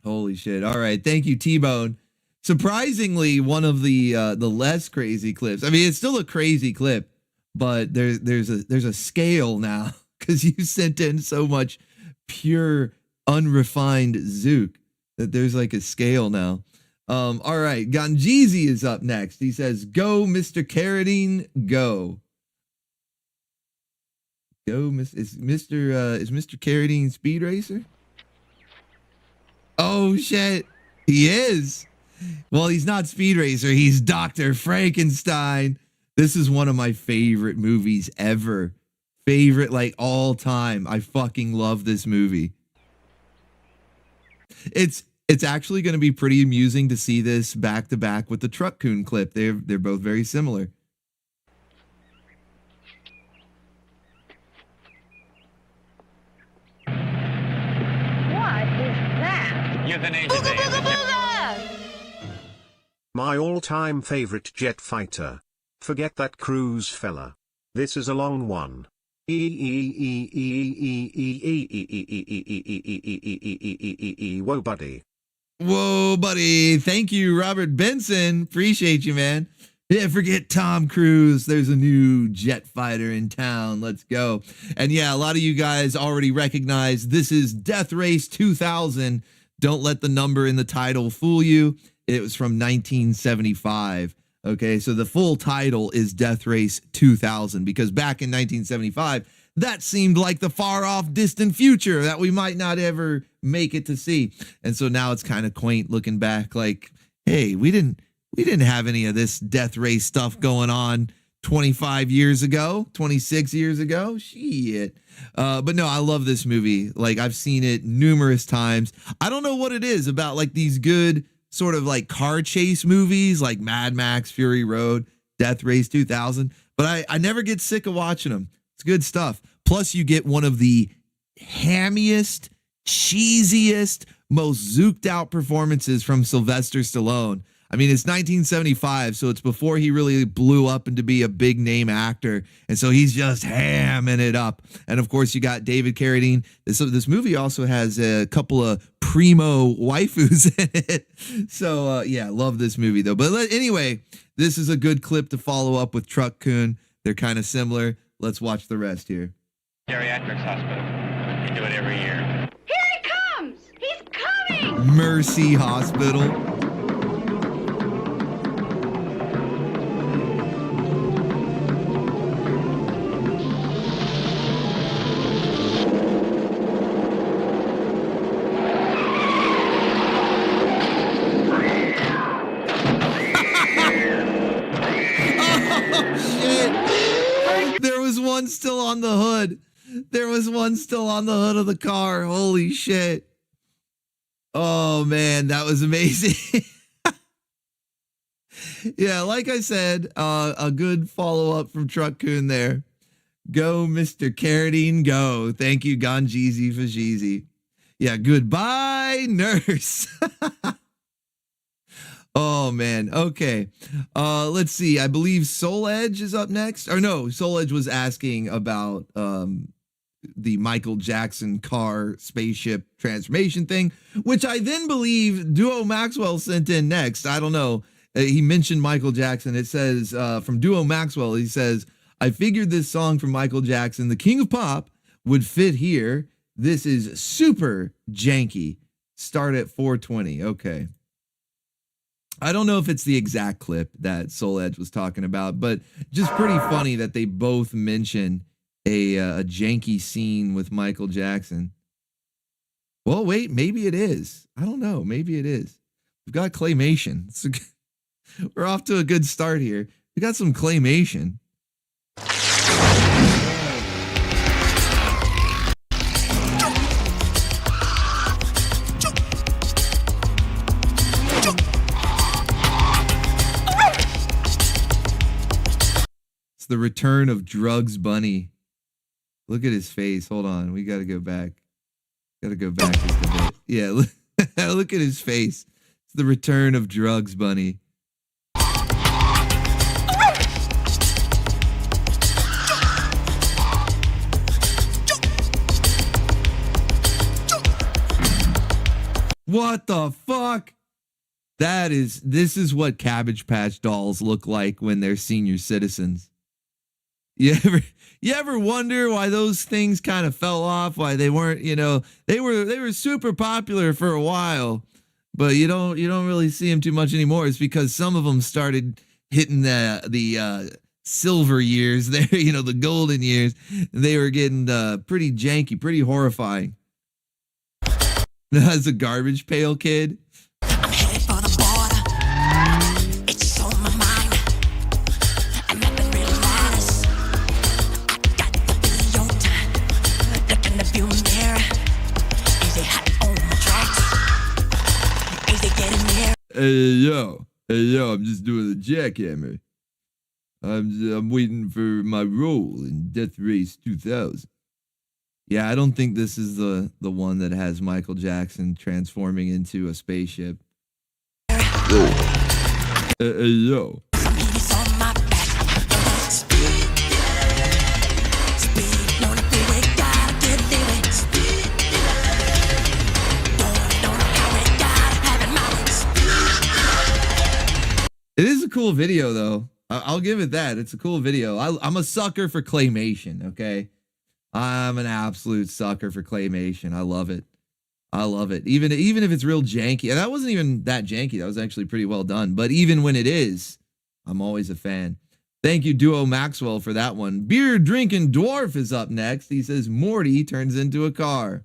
Holy shit. All right. Thank you, T-Bone. Surprisingly, one of the less crazy clips. I mean, it's still a crazy clip, but there's a scale now because you sent in so much pure, unrefined Zook that there's like a scale now. All right. Ganjeezy is up next. He says, go, Mr. Carradine, go. Go, is Mr. Carradine Speed Racer? Oh shit, he is. Well, he's not Speed Racer. He's Dr. Frankenstein. This is one of my favorite movies ever. Favorite, like, all time. I fucking love this movie. It's actually going to be pretty amusing to see this back to back with the Truck Coon clip. They're both very similar. What is that? Euthanasia Booga, Day. booga, booga! My all-time favorite jet fighter. Forget that cruise fella. This is a long one. Whoa, buddy. Whoa, buddy. Thank you, Robert Benson. Appreciate you, man. Yeah, forget Tom Cruise. There's a new jet fighter in town. Let's go. And yeah, a lot of you guys already recognize this is Death Race 2000. Don't let the number in the title fool you. It was from 1975. Okay, so the full title is Death Race 2000 because back in 1975, that seemed like the far off distant future that we might not ever make it to see. And so now it's kind of quaint looking back like, hey, we didn't have any of this death race stuff going on 25 years ago, 26 years ago. Shit. But no, I love this movie. Like I've seen it numerous times. I don't know what it is about like these good sort of like car chase movies like Mad Max, Fury Road, Death Race 2000, but I never get sick of watching them. It's good stuff. Plus you get one of the hammiest, cheesiest, most zooked out performances from Sylvester Stallone. I mean, it's 1975, so it's before he really blew up into be a big name actor. And so he's just hamming it up. And of course, you got David Carradine. This movie also has a couple of primo waifus in it. So yeah, love this movie though. But anyway, this is a good clip to follow up with Truck Coon. They're kind of similar. Let's watch the rest here. Geriatrics Hospital. They do it every year. Here he comes! He's coming! Mercy Hospital. Still on the hood. There was one still on the hood of the car. Holy shit. Oh man, that was amazing. Yeah, like I said, a good follow-up from Truck Coon there. Go, Mr. Carradine, go. Thank you, Ganjeezy Fajeezy. Yeah, goodbye, nurse. Oh man. Okay. Let's see. I believe Soul Edge is up next. Or no, Soul Edge was asking about the Michael Jackson car spaceship transformation thing, which I then believe Duo Maxwell sent in next. I don't know. He mentioned Michael Jackson. It says from Duo Maxwell, he says, I figured this song from Michael Jackson, the King of Pop, would fit here. This is super janky. Start at 420. Okay. I don't know if it's the exact clip that Soul Edge was talking about, but just pretty funny that they both mention a janky scene with Michael Jackson. Well, wait, maybe it is. I don't know. Maybe it is. We've got claymation. We're off to a good start here. We got some claymation. The return of Drugs Bunny. Look at his face. Hold on. We got to go back. Got to go back just a bit. Yeah, look at his face. It's the return of Drugs Bunny. What the fuck? This is what Cabbage Patch Dolls look like when they're senior citizens. You ever wonder why those things kind of fell off? Why they weren't, they were super popular for a while, but you don't really see them too much anymore. It's because some of them started hitting the silver years there, the golden years. They were getting pretty janky, pretty horrifying. As a Garbage Pail Kid. I'm headed for the border. It's on my mind. And nothing really matters. I got the Toyota. Look in the view mirror. Is it hot on the tracks? Is it getting near? Hey yo, I'm just doing the jackhammer. I'm waiting for my role in Death Race 2000. Yeah, I don't think this is the one that has Michael Jackson transforming into a spaceship. I Yo. It is a cool video, though. I'll give it that. It's a cool video. I'm a sucker for claymation, okay? I'm an absolute sucker for claymation. I love it. I love it. Even if it's real janky. And that wasn't even that janky. That was actually pretty well done. But even when it is, I'm always a fan. Thank you, Duo Maxwell, for that one. Beer Drinking Dwarf is up next. He says, Morty turns into a car.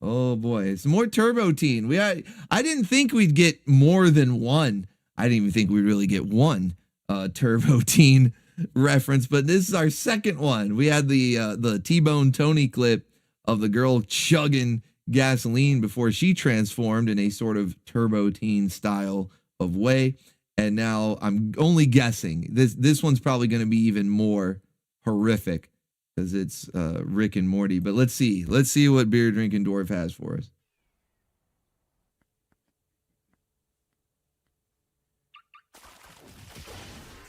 Oh, boy. Some more Turbo Teen. I didn't think we'd get more than one. I didn't even think we'd really get one Turbo Teen reference, but this is our second one. We had the T-Bone Tony clip of the girl chugging gasoline before she transformed in a sort of Turbo Teen style of way. And now I'm only guessing this one's probably going to be even more horrific because it's Rick and Morty. But let's see what Beer Drinking Dwarf has for us.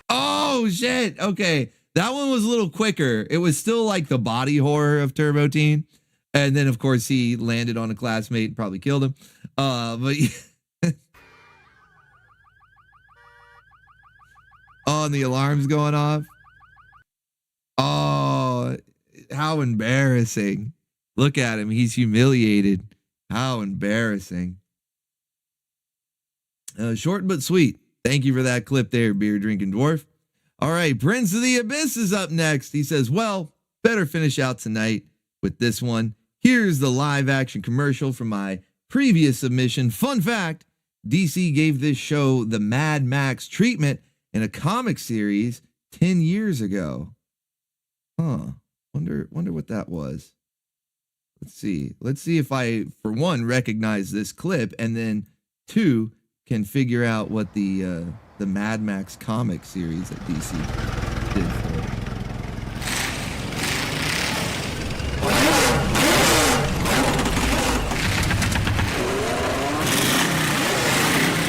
Oh, shit. Okay. That one was a little quicker. It was still like the body horror of Turbo Teen. And then, of course, he landed on a classmate and probably killed him. But oh, and the alarm's going off. Oh, how embarrassing. Look at him. He's humiliated. How embarrassing. Short but sweet. Thank you for that clip there, Beer Drinking Dwarf. All right, Prince of the Abyss is up next. He says, well, better finish out tonight with this one. Here's the live action commercial from my previous submission. Fun fact, DC gave this show the Mad Max treatment in a comic series 10 years ago. Huh. Wonder what that was. Let's see. Let's see if I, for one, recognize this clip, and then two, can figure out what the Mad Max comic series that DC did for it.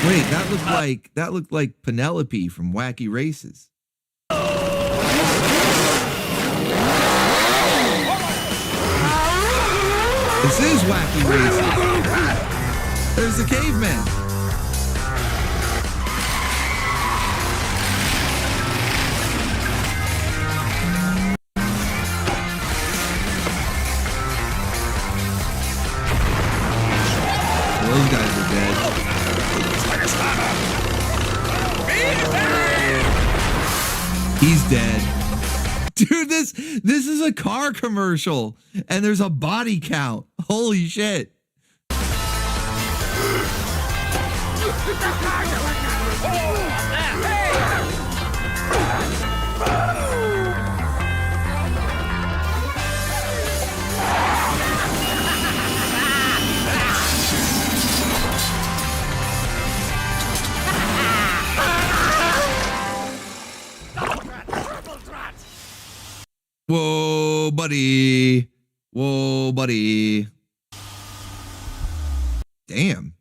Wait, that looked like Penelope from Wacky Races. This is Wacky Races. There's the caveman. Those guys are dead. He's dead. Dude, this is a car commercial and there's a body count. Holy shit. Whoa, buddy. Whoa, buddy. Damn.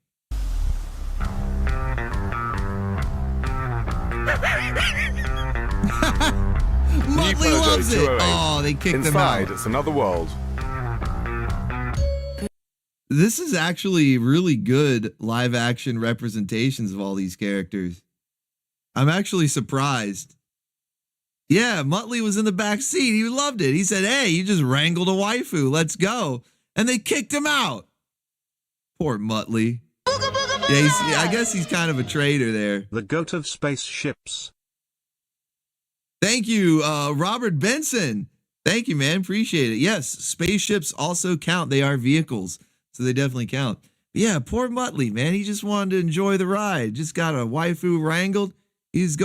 Muttley loves it. Oh, they kicked him out. Inside, it's another world. This is actually really good live action representations of all these characters. I'm actually surprised. Yeah, Muttley was in the back seat. He loved it. He said, hey, you just wrangled a waifu. Let's go. And they kicked him out. Poor Muttley. Yeah, I guess he's kind of a traitor there. The goat of spaceships. Thank you, Robert Benson. Thank you, man. Appreciate it. Yes, spaceships also count. They are vehicles, so they definitely count. But yeah, poor Muttley, man. He just wanted to enjoy the ride. Just got a waifu wrangled. He's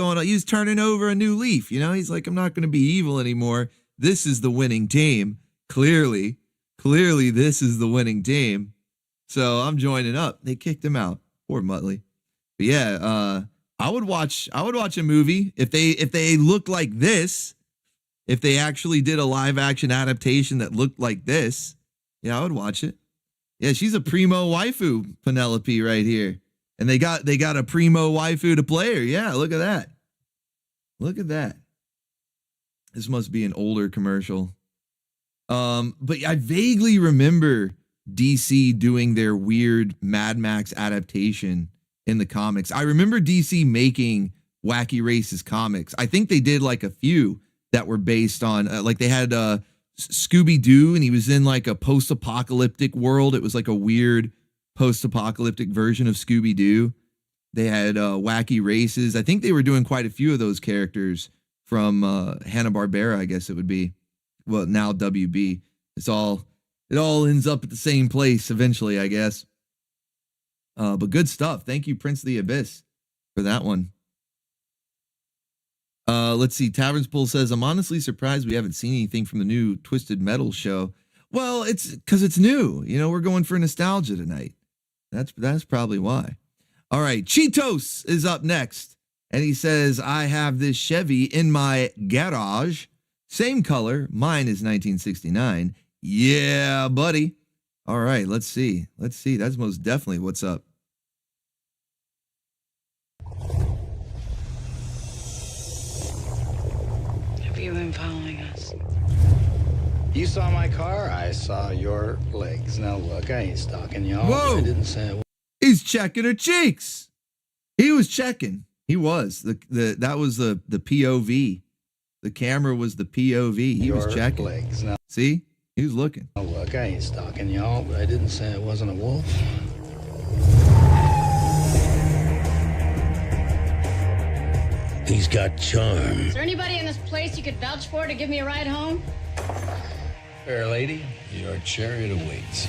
turning over a new leaf. You know, he's like, I'm not going to be evil anymore. This is the winning team. Clearly, this is the winning team. So I'm joining up. They kicked him out. Poor Muttley. But yeah, I would watch a movie if they looked like this. If they actually did a live action adaptation that looked like this, yeah, I would watch it. Yeah, she's a primo waifu, Penelope, right here. And they got a primo waifu to play her. Yeah, look at that. Look at that. This must be an older commercial. But I vaguely remember DC doing their weird Mad Max adaptation in the comics. I remember DC making Wacky Races comics. I think they did like a few that were based on, like they had Scooby-Doo, and he was in like a post-apocalyptic world. It was like a weird post-apocalyptic version of Scooby-Doo. They had Wacky Races. I think they were doing quite a few of those characters from Hanna-Barbera, I guess it would be. Well, now WB. It all ends up at the same place eventually, I guess. But good stuff. Thank you, Prince of the Abyss, for that one. Let's see. Taverns Pool says, I'm honestly surprised we haven't seen anything from the new Twisted Metal show. Well, it's because it's new. You know, we're going for nostalgia tonight. That's probably why. All right. Cheetos is up next. And he says, I have this Chevy in my garage. Same color. Mine is 1969. Yeah, buddy. All right. Let's see. That's most definitely what's up. Have you been following us? You saw my car, I saw your legs. Now look, I ain't stalking y'all. Whoa! I didn't say He's checking her cheeks. He was checking. He was. That was the POV. The camera was the POV. He was checking. Legs. Now, see? He was looking. Now look, I ain't stalking y'all, but I didn't say I wasn't a wolf. He's got charm. Is there anybody in this place you could vouch for to give me a ride home? Fair lady, your chariot awaits.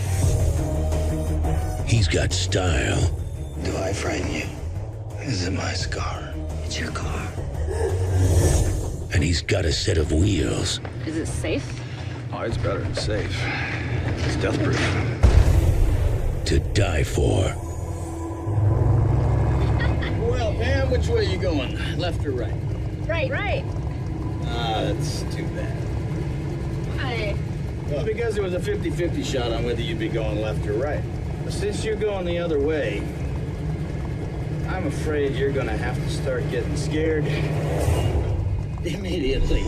He's got style. Do I frighten you? Is it my scar? It's your car. And he's got a set of wheels. Is it safe? Oh, it's better than safe. It's death proof. To die for. Well, Pam, which way you going? Left or right? Right. Ah, that's too bad. Why? Well, because there was a 50-50 shot on whether you'd be going left or right. But since you're going the other way, I'm afraid you're gonna have to start getting scared immediately.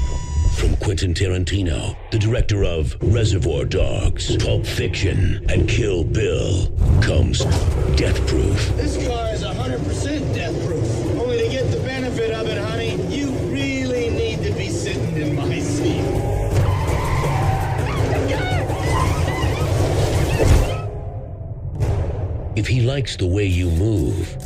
From Quentin Tarantino, the director of Reservoir Dogs, Pulp Fiction, and Kill Bill, comes Death Proof. This car is 100% death proof. Only to get the benefit of it, honey, you really need to be sitting in my seat. If he likes the way you move,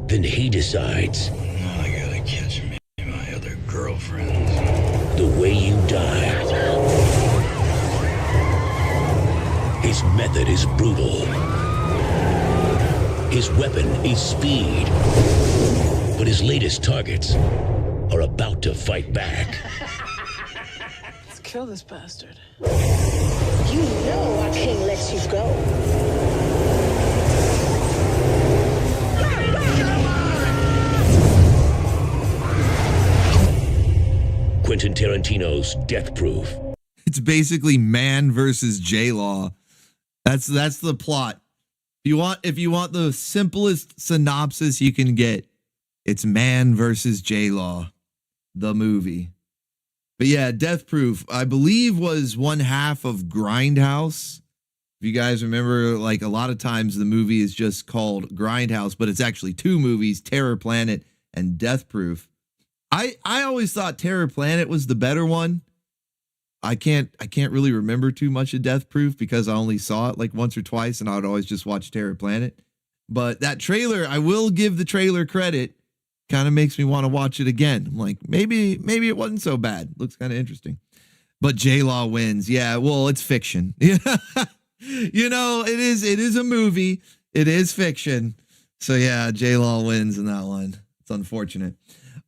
then he decides. Now I gotta catch me my other girlfriends. The way you die. His method is brutal. His weapon is speed. But his latest targets are about to fight back. Let's kill this bastard. You know I can't let you go. Quentin Tarantino's Death Proof. It's basically man versus J-Law. That's the plot. If you want the simplest synopsis you can get, it's man versus J-Law, the movie. But yeah, Death Proof, I believe, was one half of Grindhouse. If you guys remember, like a lot of times the movie is just called Grindhouse, but it's actually two movies, Terror Planet and Death Proof. I always thought Terror Planet was the better one. I can't really remember too much of Death Proof because I only saw it like once or twice, and I would always just watch Terror Planet. But that trailer, I will give the trailer credit, kind of makes me want to watch it again. I'm like, maybe it wasn't so bad. Looks kind of interesting. But J-Law wins. Yeah, well, it's fiction. You know, it is a movie. It is fiction. So yeah, J-Law wins in that one. It's unfortunate.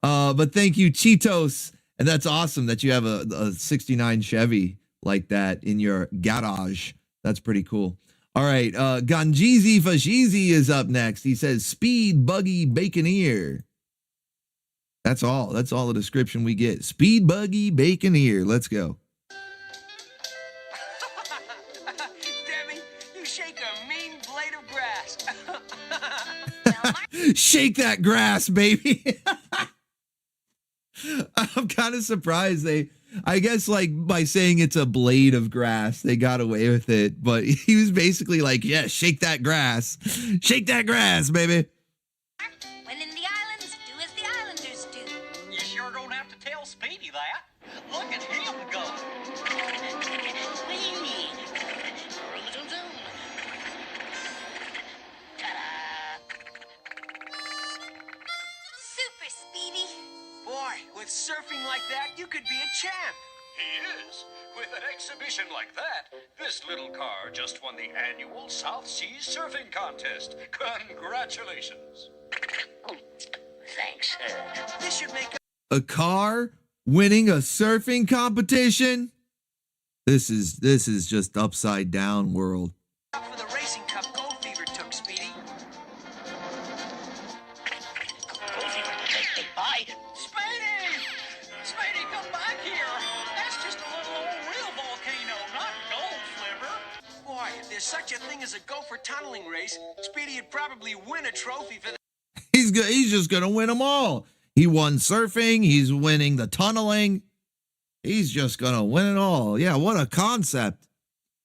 But thank you, Cheetos. And that's awesome that you have a 69 Chevy like that in your garage. That's pretty cool. All right. Ganjizi Fashizi is up next. He says, Speed Buggy Baconeer. That's all. That's all the description we get. Speed Buggy Baconeer. Let's go. Debbie, you shake a mean blade of grass. Shake that grass, baby. I'm kind of surprised I guess like by saying it's a blade of grass, they got away with it. But he was basically like, yeah, shake that grass. Shake that grass, baby. When in the islands, do as the islanders do. You sure don't have to tell Speedy that. Look at him go. Super Speedy. Boy, with surfing like that, you could be a champ. He is. With an exhibition like that, this little car just won the annual South Seas Surfing Contest. Congratulations. Thanks. This should make A car winning a surfing competition. This is just upside down world. up for the Racing Cup Gold Fever took, Speedy. Gold Fever? Hey, Biden. Speedy! Speedy, come back here. That's just a little old real volcano, not gold flipper. Boy, if there's such a thing as a gopher tunneling race, Speedy would probably win a trophy for that. He's just gonna win them all. He won surfing. He's winning the tunneling. He's just gonna win it all. Yeah, what a concept.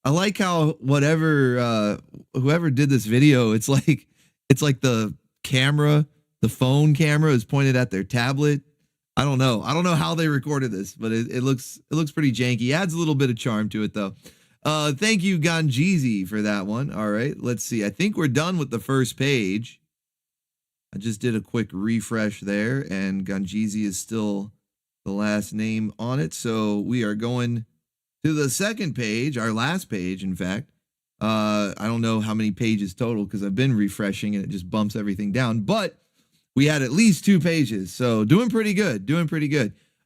I like how whoever did this video, it's like the camera, the phone camera is pointed at their tablet. I don't know how they recorded this, but it looks pretty janky. Adds a little bit of charm to it though. Thank you, Ganjeezy, for that one. All right, let's see. I think we're done with the first page. I just did a quick refresh there, and Ganjeezy is still the last name on it. So we are going to the second page, our last page, in fact. I don't know how many pages total because I've been refreshing and it just bumps everything down. But we had at least 2 pages, so doing pretty good,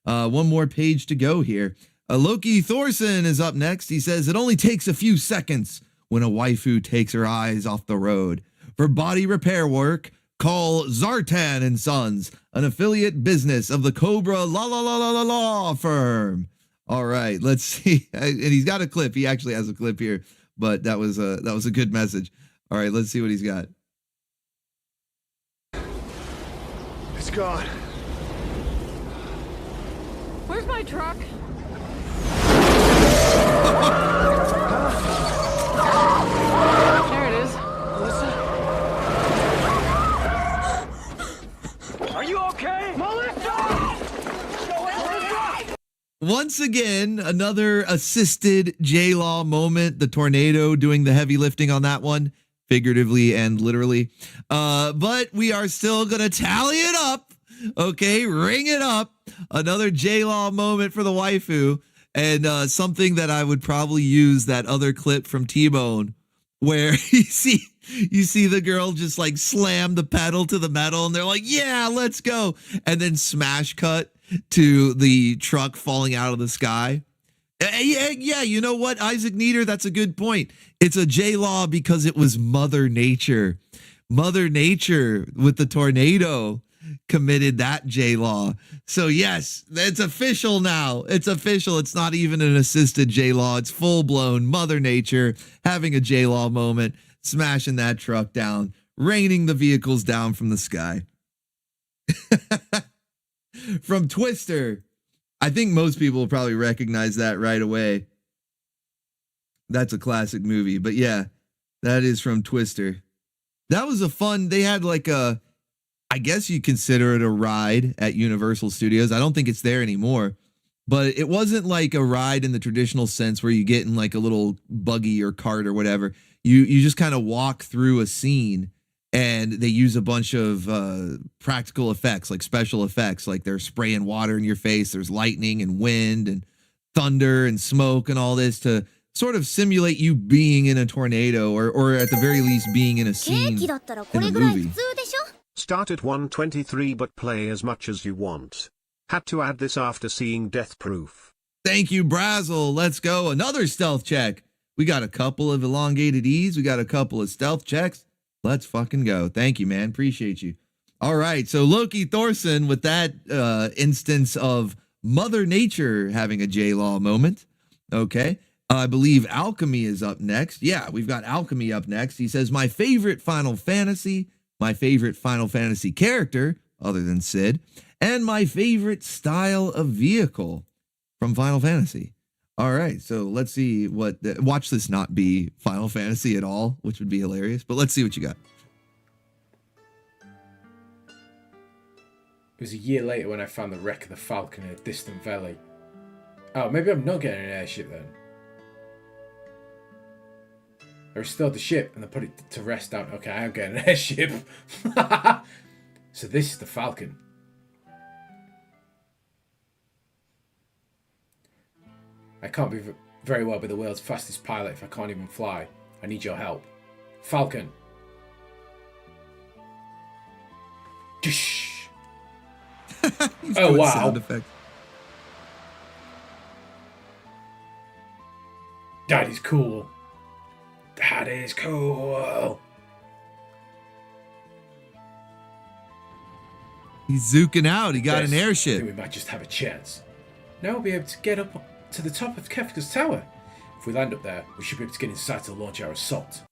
one more page to go here. Loki Thorson is up next. He says, it only takes a few seconds when a waifu takes her eyes off the road. For body repair work, call Zartan and Sons, an affiliate business of the Cobra Law firm. All right, let's see. And he's got a clip. He actually has a clip here, but that was a good message. All right, let's see what he's got. It's gone. Where's my truck? There it is. Are you okay? Melissa! Once again, another assisted J-Law moment. The tornado doing the heavy lifting on that one, figuratively and literally. But we are still going to tally it up. Okay, ring it up. Another J-Law moment for the waifu. And something that I would probably use, that other clip from T-Bone, where you see the girl just like slam the pedal to the metal and they're like, yeah, let's go. And then smash cut to the truck falling out of the sky. Yeah, you know what, Isaac Nieder, that's a good point. It's a J-Law because it was Mother Nature. Mother Nature with the tornado committed that J-Law. So yes, it's official now. It's official. It's not even an assisted J-Law. It's full-blown Mother Nature having a J-Law moment, smashing that truck down, raining the vehicles down from the sky. From Twister. I think most people will probably recognize that right away. That's a classic movie. But yeah, that is from Twister. That was a fun, they had like a, I guess you consider it a ride at Universal Studios. I don't think it's there anymore, but it wasn't like a ride in the traditional sense where you get in like a little buggy or cart or whatever. You just kind of walk through a scene and they use a bunch of practical effects, like special effects, like they're spraying water in your face. There's lightning and wind and thunder and smoke and all this to sort of simulate you being in a tornado or at the very least being in a scene in the movie. Start at 123 but play as much as you want. Had to add this after seeing Death Proof. Thank you, Brazel. Let's go. Another stealth check. We got a couple of elongated E's. We got a couple of stealth checks. Let's fucking go. Thank you, man. Appreciate you. All right. So Loki Thorson with that instance of Mother Nature having a J-Law moment. Okay. I believe Alchemy is up next. Yeah, we've got Alchemy up next. He says, my favorite Final Fantasy, my favorite Final Fantasy character, other than Sid, and my favorite style of vehicle from Final Fantasy. All right, so let's see what... watch this not be Final Fantasy at all, which would be hilarious, but let's see what you got. It was a year later when I found the wreck of the Falcon in a distant valley. Oh, maybe I'm not getting an airship then. I restored the ship and I put it to rest down. Okay, I am getting an airship. So this is the Falcon. I can't be very well be the world's fastest pilot if I can't even fly. I need your help. Falcon. Oh, wow. Sound effect. That is cool. That is cool. He's zooking out. He got an I airship. think we might just have a chance. Now we'll be able to get up to the top of Kefka's tower. If we land up there, we should be able to get inside to launch our assault.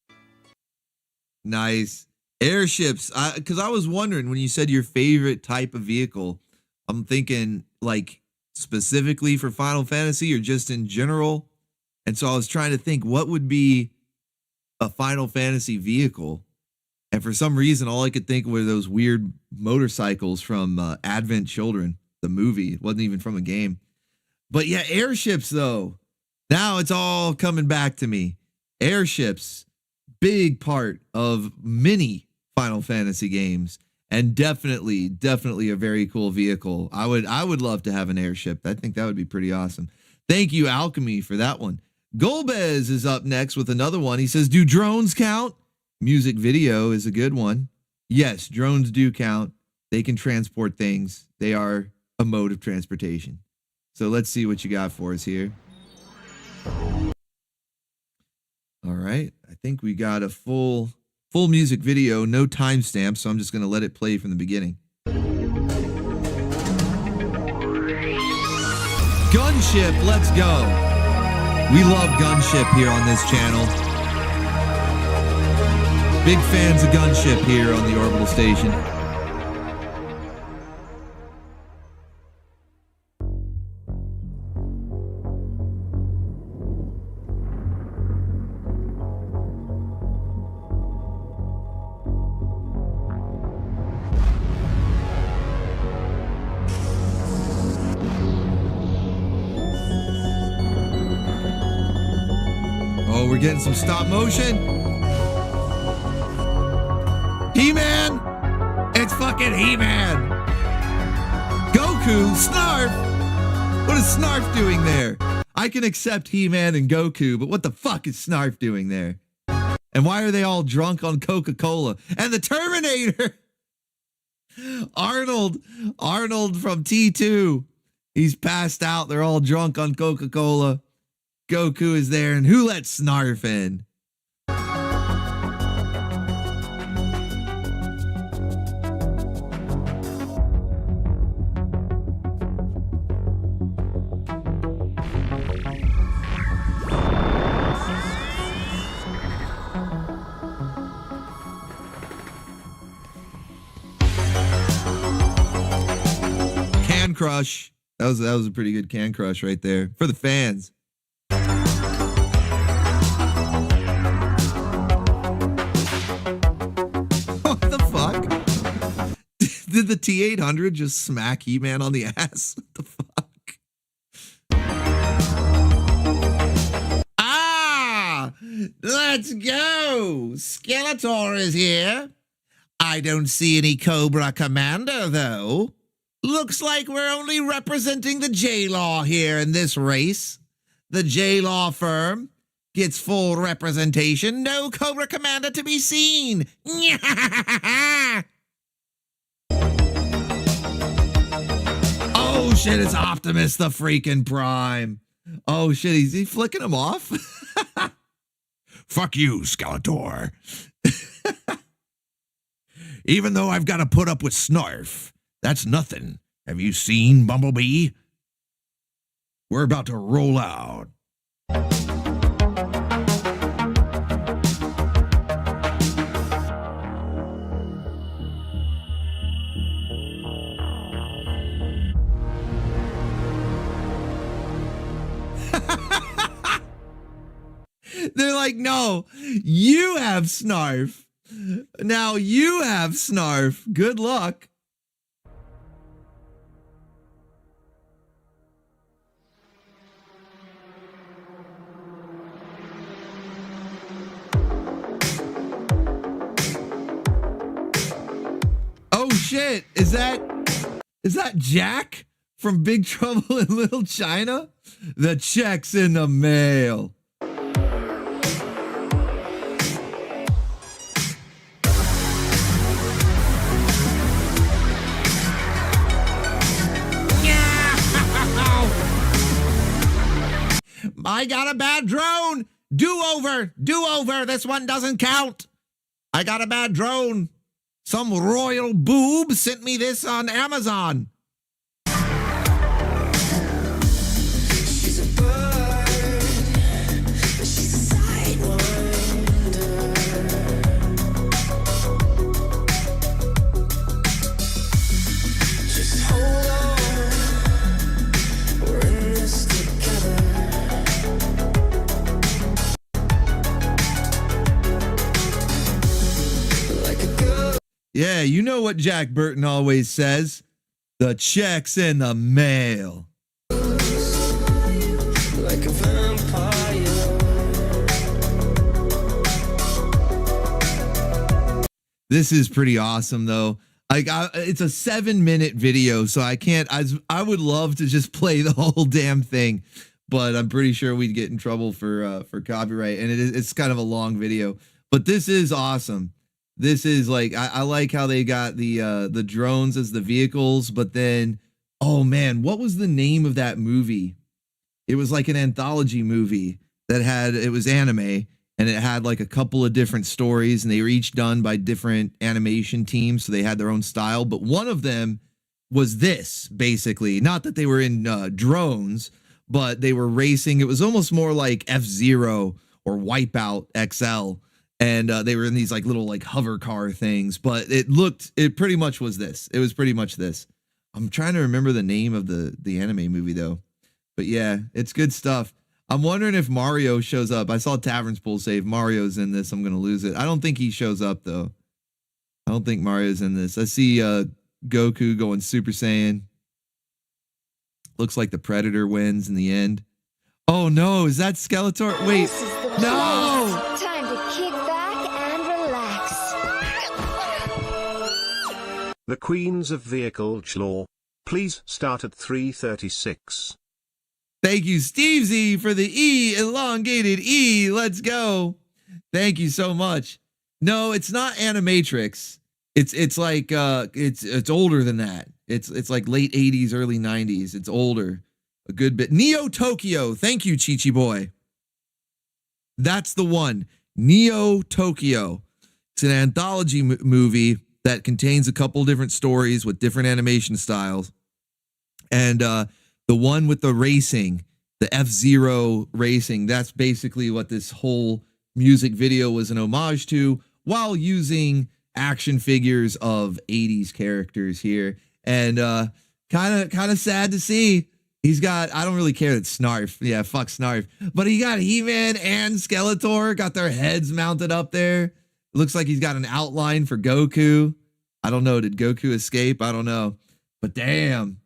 Nice. Airships. Because I was wondering when you said your favorite type of vehicle, I'm thinking like specifically for Final Fantasy or just in general. And so I was trying to think what would be a Final Fantasy vehicle. And for some reason, all I could think were those weird motorcycles from Advent Children, the movie. It wasn't even from a game. But yeah, airships, though. Now it's all coming back to me. Airships, big part of many Final Fantasy games. And definitely a very cool vehicle. I would love to have an airship. I think that would be pretty awesome. Thank you, Alchemy, for that one. Golbez is up next with another one. He says, do drones count? Music video is a good one. Yes, drones do count. They can transport things. They are a mode of transportation. So let's see what you got for us here. All right. I think we got a full music video, no timestamp, so I'm just going to let it play from the beginning. Gunship, let's go. We love Gunship here on this channel. Big fans of Gunship here on the Orbital Station. Oh, we're getting some stop motion. He-Man! It's fucking He-Man! Goku! Snarf! What is Snarf doing there? I can accept He-Man and Goku, but what the fuck is Snarf doing there? And why are they all drunk on Coca-Cola? And the Terminator! Arnold from T2. He's passed out. They're all drunk on Coca-Cola. Goku is there, and who let Snarf in? Can Crush. That was a pretty good Can Crush right there for the fans. What the fuck? Did the T-800 just smack He-Man on the ass? What the fuck? Ah! Let's go! Skeletor is here. I don't see any Cobra Commander, though. Looks like we're only representing the J-Law here in this race. The J-Law firm gets full representation. No Cobra Commander to be seen. Oh, shit, it's Optimus the freaking Prime. Oh, shit, he's flicking him off? Fuck you, Skeletor. Even though I've got to put up with Snarf, that's nothing. Have you seen Bumblebee? We're about to roll out. like, no, you have Snarf. Now you have Snarf. Good luck. Oh shit, is that Jack from Big Trouble in Little China? The check's in the mail. I got a bad drone. Do over. This one doesn't count. I got a bad drone. Some royal boob sent me this on Amazon. She's a bird. She's a sidewinder. Just hold on. We're in this together. Like a girl. Yeah, you know what Jack Burton always says. The check's in the mail. Like a vampire. This is pretty awesome, though. Like, it's a 7-minute video, so I can't. I would love to just play the whole damn thing, but I'm pretty sure we'd get in trouble for copyright, and it's kind of a long video. But this is awesome. This is like, I like how they got the drones as the vehicles, but then, oh man, what was the name of that movie? It was like an anthology movie that it was anime, and it had like a couple of different stories, and they were each done by different animation teams, so they had their own style. But one of them was this, basically. Not that they were in drones, but they were racing. It was almost more like F-Zero or Wipeout XL. And they were in these like little like hover car things, but it pretty much was this. It was pretty much this. I'm trying to remember the name of the anime movie though. But yeah, it's good stuff. I'm wondering if Mario shows up. I saw Tavern's Pool say if Mario's in this, I'm going to lose it. I don't think he shows up though. I don't think Mario's in this. I see Goku going Super Saiyan. Looks like the Predator wins in the end. Oh no, is that Skeletor? Wait, no! Time to kick back and relax. The Queens of Vehicle Law. Please start at 3:36. Thank you, Steve Z, for the E, elongated E. Let's go. Thank you so much. No, it's not Animatrix. It's like it's older than that. It's like late 80s, early 90s. It's older. A good bit. Neo Tokyo. Thank you, Chichi boy. That's the one. Neo Tokyo. It's an anthology movie that contains a couple different stories with different animation styles. And the one with the racing, the F-Zero racing, that's basically what this whole music video was an homage to, while using action figures of 80s characters here. And kind of sad to see. He's got, I don't really care that Snarf. Yeah, fuck Snarf. But he got He-Man and Skeletor, got their heads mounted up there. It looks like he's got an outline for Goku. I don't know. Did Goku escape? I don't know. But damn.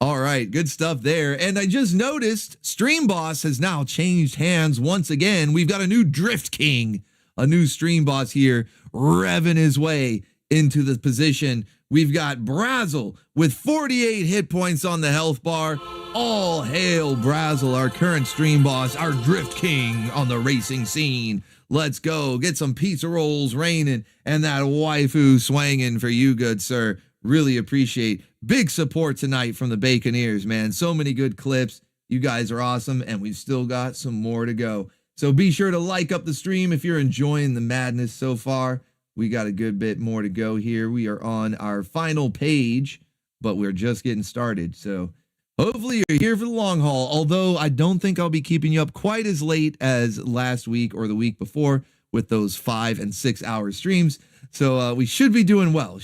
All right, good stuff there. And I just noticed Stream Boss has now changed hands once again. We've got a new Drift King, a new Stream Boss here, revving his way into the position. We've got Brazzle with 48 hit points on the health bar. All hail Brazzle, our current Stream Boss, our Drift King on the racing scene. Let's go. Get some pizza rolls raining and that waifu swanging for you, good sir. Really appreciate big support tonight from the Baconeers, man. So many good clips. You guys are awesome, and we've still got some more to go. So be sure to like up the stream if you're enjoying the madness so far. We got a good bit more to go here. We are on our final page, but we're just getting started. So hopefully you're here for the long haul, although I don't think I'll be keeping you up quite as late as last week or the week before with those 5 and 6 hour streams. So we should be doing well.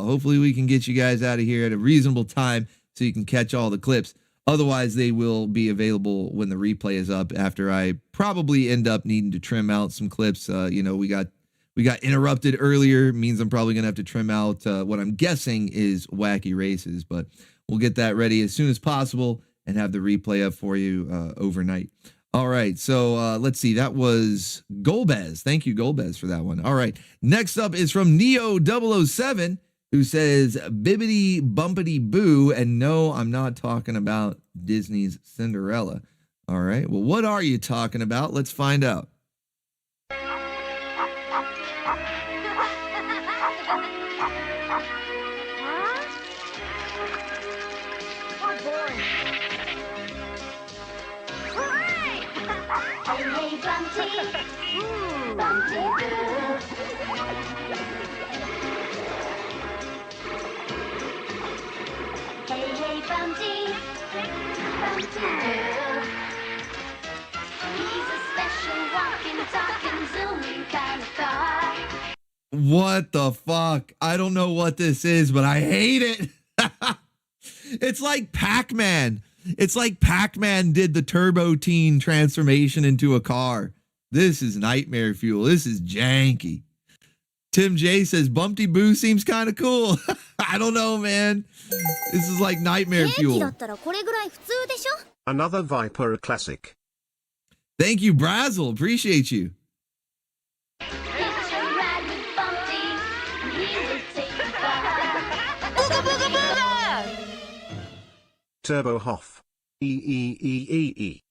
Hopefully we can get you guys out of here at a reasonable time so you can catch all the clips. Otherwise, they will be available when the replay is up after I probably end up needing to trim out some clips. You know, we got interrupted earlier, means I'm probably going to have to trim out what I'm guessing is wacky races, but we'll get that ready as soon as possible and have the replay up for you overnight. All right, so let's see. That was Golbez. Thank you, Golbez, for that one. All right, next up is from Neo007, who says, bibbity bumpity boo, and no, I'm not talking about Disney's Cinderella. All right, well, what are you talking about? Let's find out. What the fuck? I don't know what this is, but I hate it. It's like Pac-Man. It's like Pac-Man did the Turbo Teen transformation into a car. This is nightmare fuel. This is janky. Tim J says, Bumpty Boo seems kind of cool. I don't know, man. This is like nightmare fuel. Another Viper classic. Thank you, Brazel. Appreciate you. Turbo Hoff. EEEEE.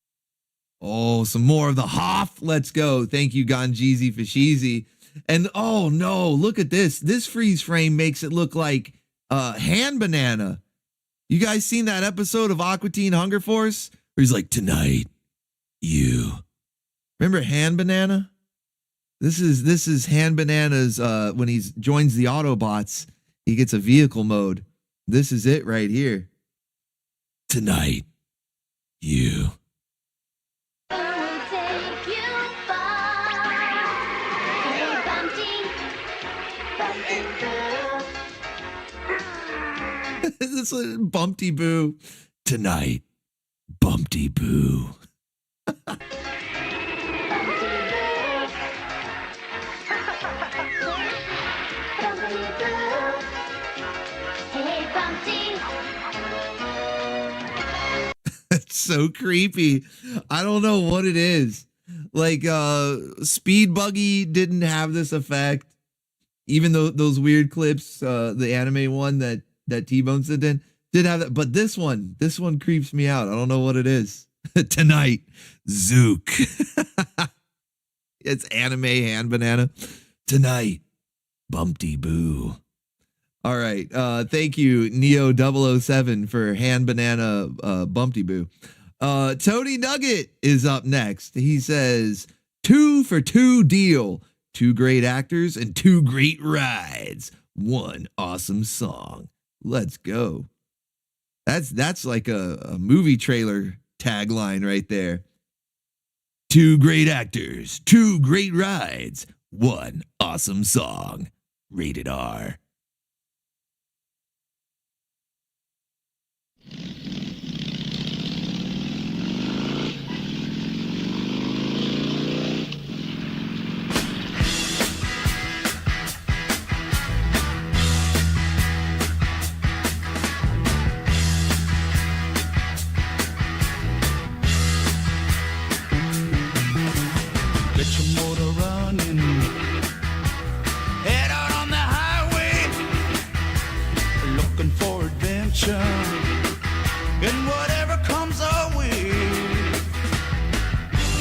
Oh, some more of the Hoff. Let's go. Thank you, Ganjeezy Fashizi. And oh no, look at this. This freeze frame makes it look like Hand Banana. You guys seen that episode of Aqua Teen Hunger Force? Where he's like, tonight, you. Remember Hand Banana? This is Hand Banana's when he joins the Autobots, he gets a vehicle mode. This is it right here. Tonight, you. This is Bumpty Boo. Tonight, Bumpty Boo. It's so creepy. I don't know what it is. Like Speed Buggy didn't have this effect. Even though those weird clips, the anime one that T-Bone sent in did have that, but this one creeps me out. I don't know what it is. Tonight, Zook. It's anime Hand Banana. Tonight, Bumpty Boo. All right. Thank you, Neo007, for Hand Banana Bumpty Boo. Tony Nugget is up next. He says, 2 for 2 deal. 2 great actors and 2 great rides. 1 awesome song. Let's go. That's like a movie trailer tagline right there. 2 great actors, 2 great rides, 1 awesome song. Rated R. Get your motor running. Head out on the highway, looking for adventure, and whatever comes our way.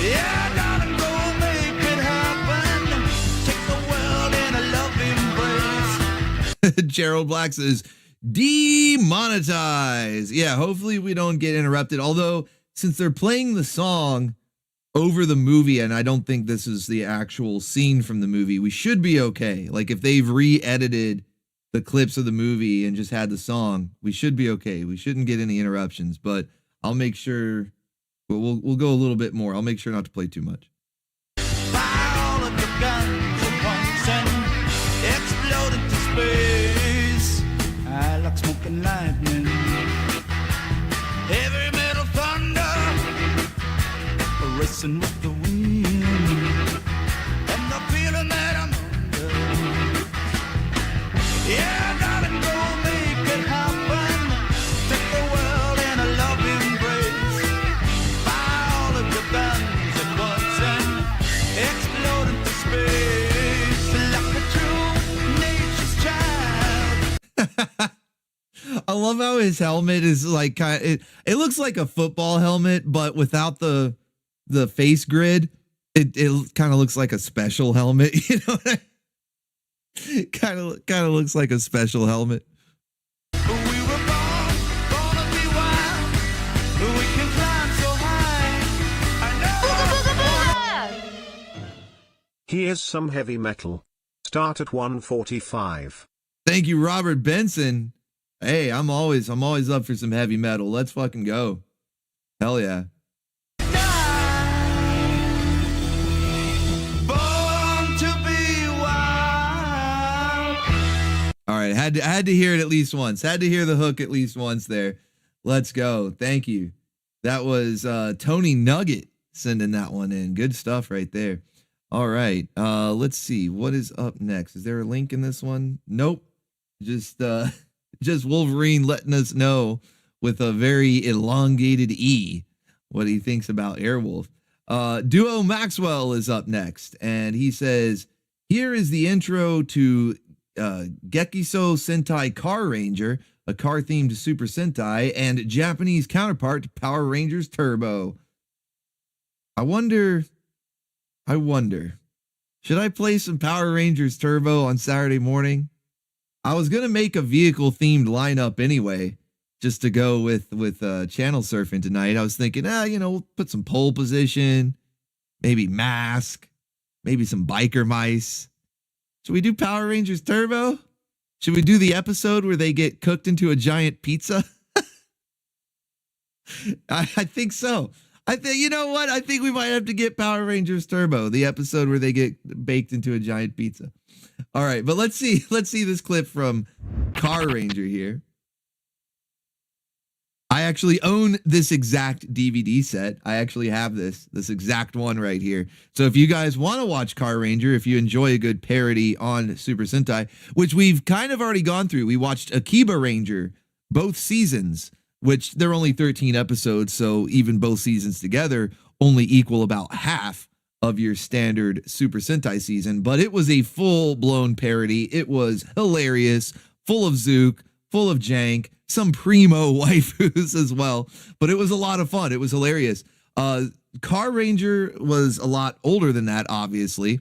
Yeah, darling, go make it happen. Take the world in a love embrace. Gerald Black says, demonetize. Yeah, hopefully we don't get interrupted. Although, since they're playing the song over the movie, and I don't think this is the actual scene from the movie, we should be okay. Like if they've re-edited the clips of the movie and just had the song, we should be okay. We shouldn't get any interruptions, but I'll make sure we'll go a little bit more. I'll make sure not to play too much. Fire all of your guns at once and explode into space. I like smoking lightning. Every man messing with the wind. And the feeling that I'm under. Yeah, darling, go make it happen. Take the world in a loving embrace. Fire all of your guns at once and explode into space like a true nature's child. I love how his helmet is like kind of, it looks like a football helmet, but without the face grid. It kind of looks like a special helmet, you know. Kind of looks like a special helmet. Here's some heavy metal. Start at 145. Thank you, Robert Benson. Hey, I'm always up for some heavy metal. Let's fucking go. Hell yeah. All right, had to hear it at least once. Had to hear the hook at least once there. Let's go. Thank you. That was Tony Nugget sending that one in. Good stuff right there. All right. Let's see. What is up next? Is there a link in this one? Nope. Just Wolverine letting us know with a very elongated E what he thinks about Airwolf. Duo Maxwell is up next, and he says, here is the intro to Gekiso Sentai Car Ranger, a car-themed Super Sentai, and Japanese counterpart to Power Rangers Turbo. I wonder, should I play some Power Rangers Turbo on Saturday morning? I was going to make a vehicle-themed lineup anyway, just to go with channel surfing tonight. I was thinking, we'll put some pole position, maybe mask, maybe some biker mice. Should we do Power Rangers Turbo? Should we do the episode where they get cooked into a giant pizza? I think so. You know what? I think we might have to get Power Rangers Turbo, the episode where they get baked into a giant pizza. All right, but let's see this clip from Car Ranger here. I actually own this exact DVD set. I actually have this exact one right here. So if you guys want to watch Car Ranger, if you enjoy a good parody on Super Sentai, which we've kind of already gone through. We watched Akiba Ranger, both seasons, which they're only 13 episodes, so even both seasons together only equal about half of your standard Super Sentai season. But it was a full-blown parody. It was hilarious, full of Zook, full of jank, some primo waifus as well, but it was a lot of fun. It was hilarious. Car Ranger was a lot older than that, obviously,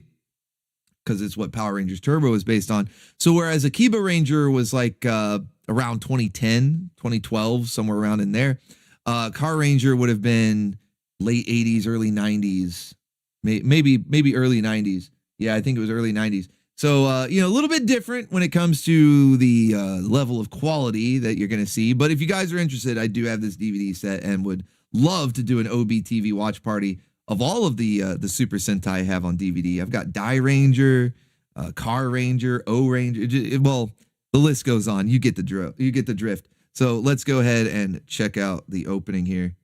because it's what Power Rangers Turbo is based on. So whereas Akiba Ranger was like around 2010, 2012, somewhere around in there, Car Ranger would have been late 80s, early 90s, maybe early 90s. Yeah, I think it was early 90s. So, a little bit different when it comes to the level of quality that you're going to see. But if you guys are interested, I do have this DVD set and would love to do an OBTV watch party of all of the Super Sentai I have on DVD. I've got Die Ranger, Car Ranger, O Ranger. Well, the list goes on. You get the drift. So let's go ahead and check out the opening here.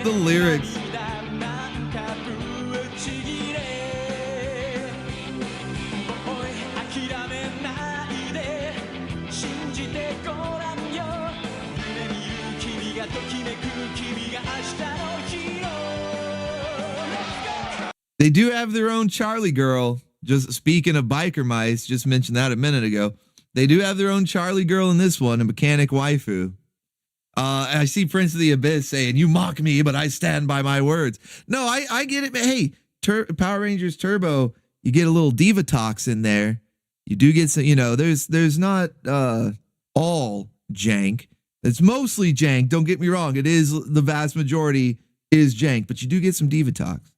The lyrics. They do have their own Charlie girl. Just speaking of biker mice, just mentioned that a minute ago. They do have their own Charlie girl in this one, a mechanic waifu. I see Prince of the Abyss saying, "You mock me, but I stand by my words." No, I get it. Hey, Power Rangers Turbo, you get a little diva talks in there. You do get some, there's not all jank. It's mostly jank. Don't get me wrong. It is the vast majority is jank, but you do get some diva talks.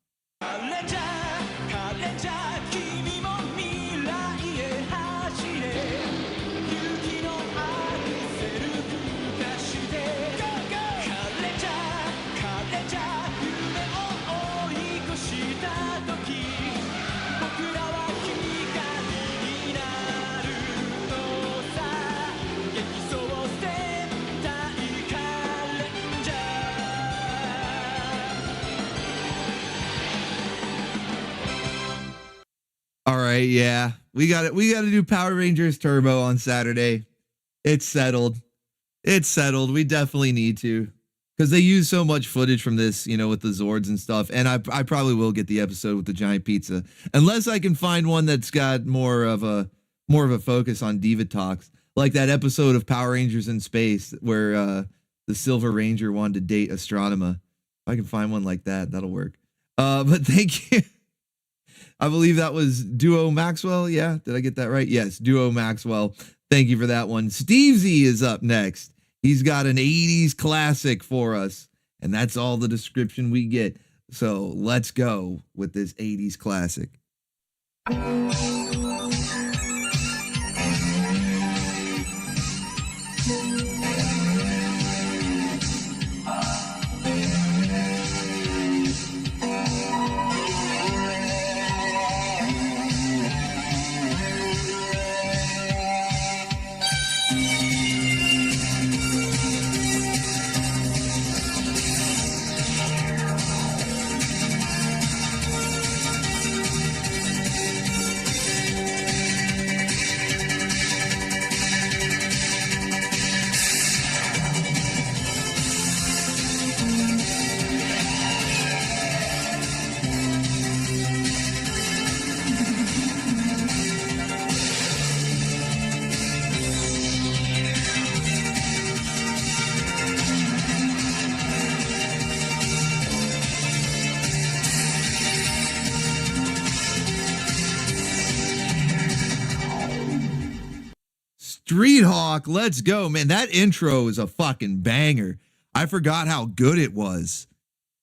All right, yeah. We got to do Power Rangers Turbo on Saturday. It's settled. It's settled. We definitely need to. Because they use so much footage from this, you know, with the Zords and stuff. And I probably will get the episode with the giant pizza. Unless I can find one that's got more of a focus on Diva Talks. Like that episode of Power Rangers in Space where the Silver Ranger wanted to date Astronema. If I can find one like that, that'll work. But thank you. I believe that was Duo Maxwell. Yeah, did I get that right? Yes, Duo Maxwell. Thank you for that one. Steve Z is up next. He's got an 80s classic for us, and that's all the description we get. So let's go with this 80s classic. Street Hawk, let's go, man. That intro is a fucking banger. I forgot how good it was.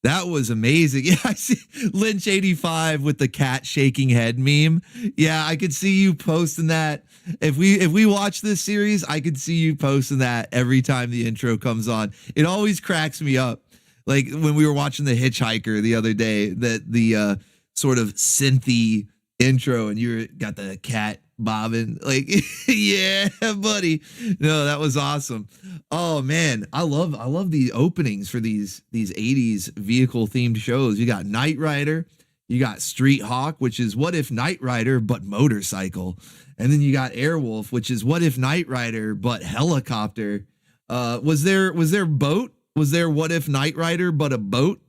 That was amazing. Yeah, I see Lynch 85 with the cat shaking head meme. Yeah, I could see you posting that. If we watch this series, I could see you posting that every time the intro comes on. It always cracks me up. Like when we were watching The Hitchhiker the other day, that the sort of synthy intro, and you got the cat bobbing, like, yeah, buddy. No, that was awesome. Oh man, I love the openings for these 80s vehicle themed shows. You got Knight Rider, you got Street Hawk, which is what if Knight Rider but motorcycle, and then you got Airwolf, which is what if Knight Rider but helicopter. Was there boat? Was there what if Knight Rider but a boat?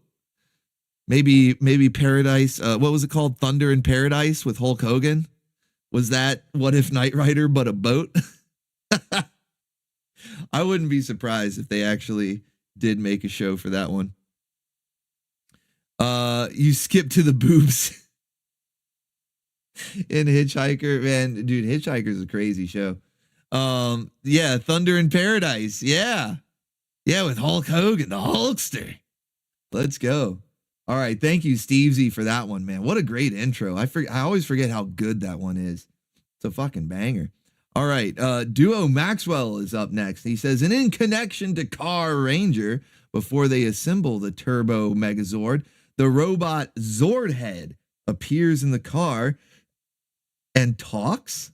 Maybe Paradise. What was it called? Thunder in Paradise with Hulk Hogan. Was that what if Knight Rider but a boat? I wouldn't be surprised if they actually did make a show for that one. You skip to the boobs in Hitchhiker, man. Dude, Hitchhiker's a crazy show. Yeah, Thunder in Paradise. Yeah, with Hulk Hogan, the Hulkster. Let's go. All right, thank you, Steve Z, for that one, man. What a great intro. I always forget how good that one is. It's a fucking banger. All right, Duo Maxwell is up next. He says, and in connection to Car Ranger, before they assemble the Turbo Megazord, the robot Zord Head appears in the car and talks?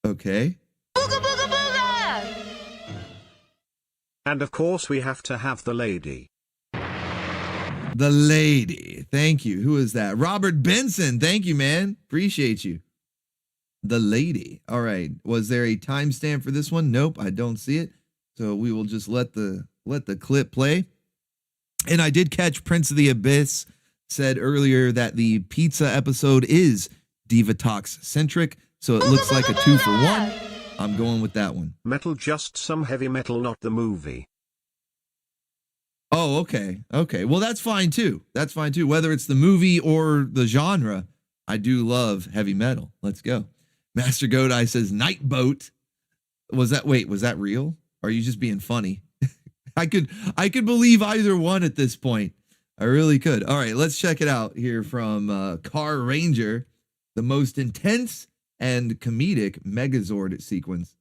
Okay. Booga booga booga! And of course we have to have the lady. The lady. Thank you. Who is that? Robert Benson. Thank you, man. Appreciate you. The lady. All right. Was there a timestamp for this one? Nope, I don't see it. So we will just let the clip play. And I did catch Prince of the Abyss said earlier that the pizza episode is Diva Talks centric. So it looks like a 2-for-1. I'm going with that one. Metal, just some heavy metal, not the movie. Oh, okay. Okay. Well, that's fine too. That's fine too. Whether it's the movie or the genre, I do love heavy metal. Let's go. Master Godai says Night Boat. Was that real? Or are you just being funny? I could believe either one at this point. I really could. All right, let's check it out here from Car Ranger, the most intense and comedic Megazord sequence.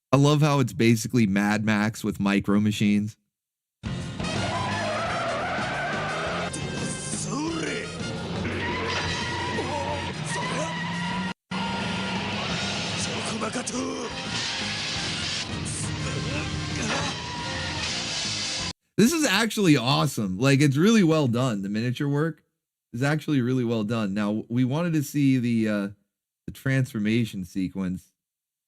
I love how it's basically Mad Max with micro machines. This is actually awesome. Like, it's really well done. The miniature work is actually really well done. Now, we wanted to see the transformation sequence.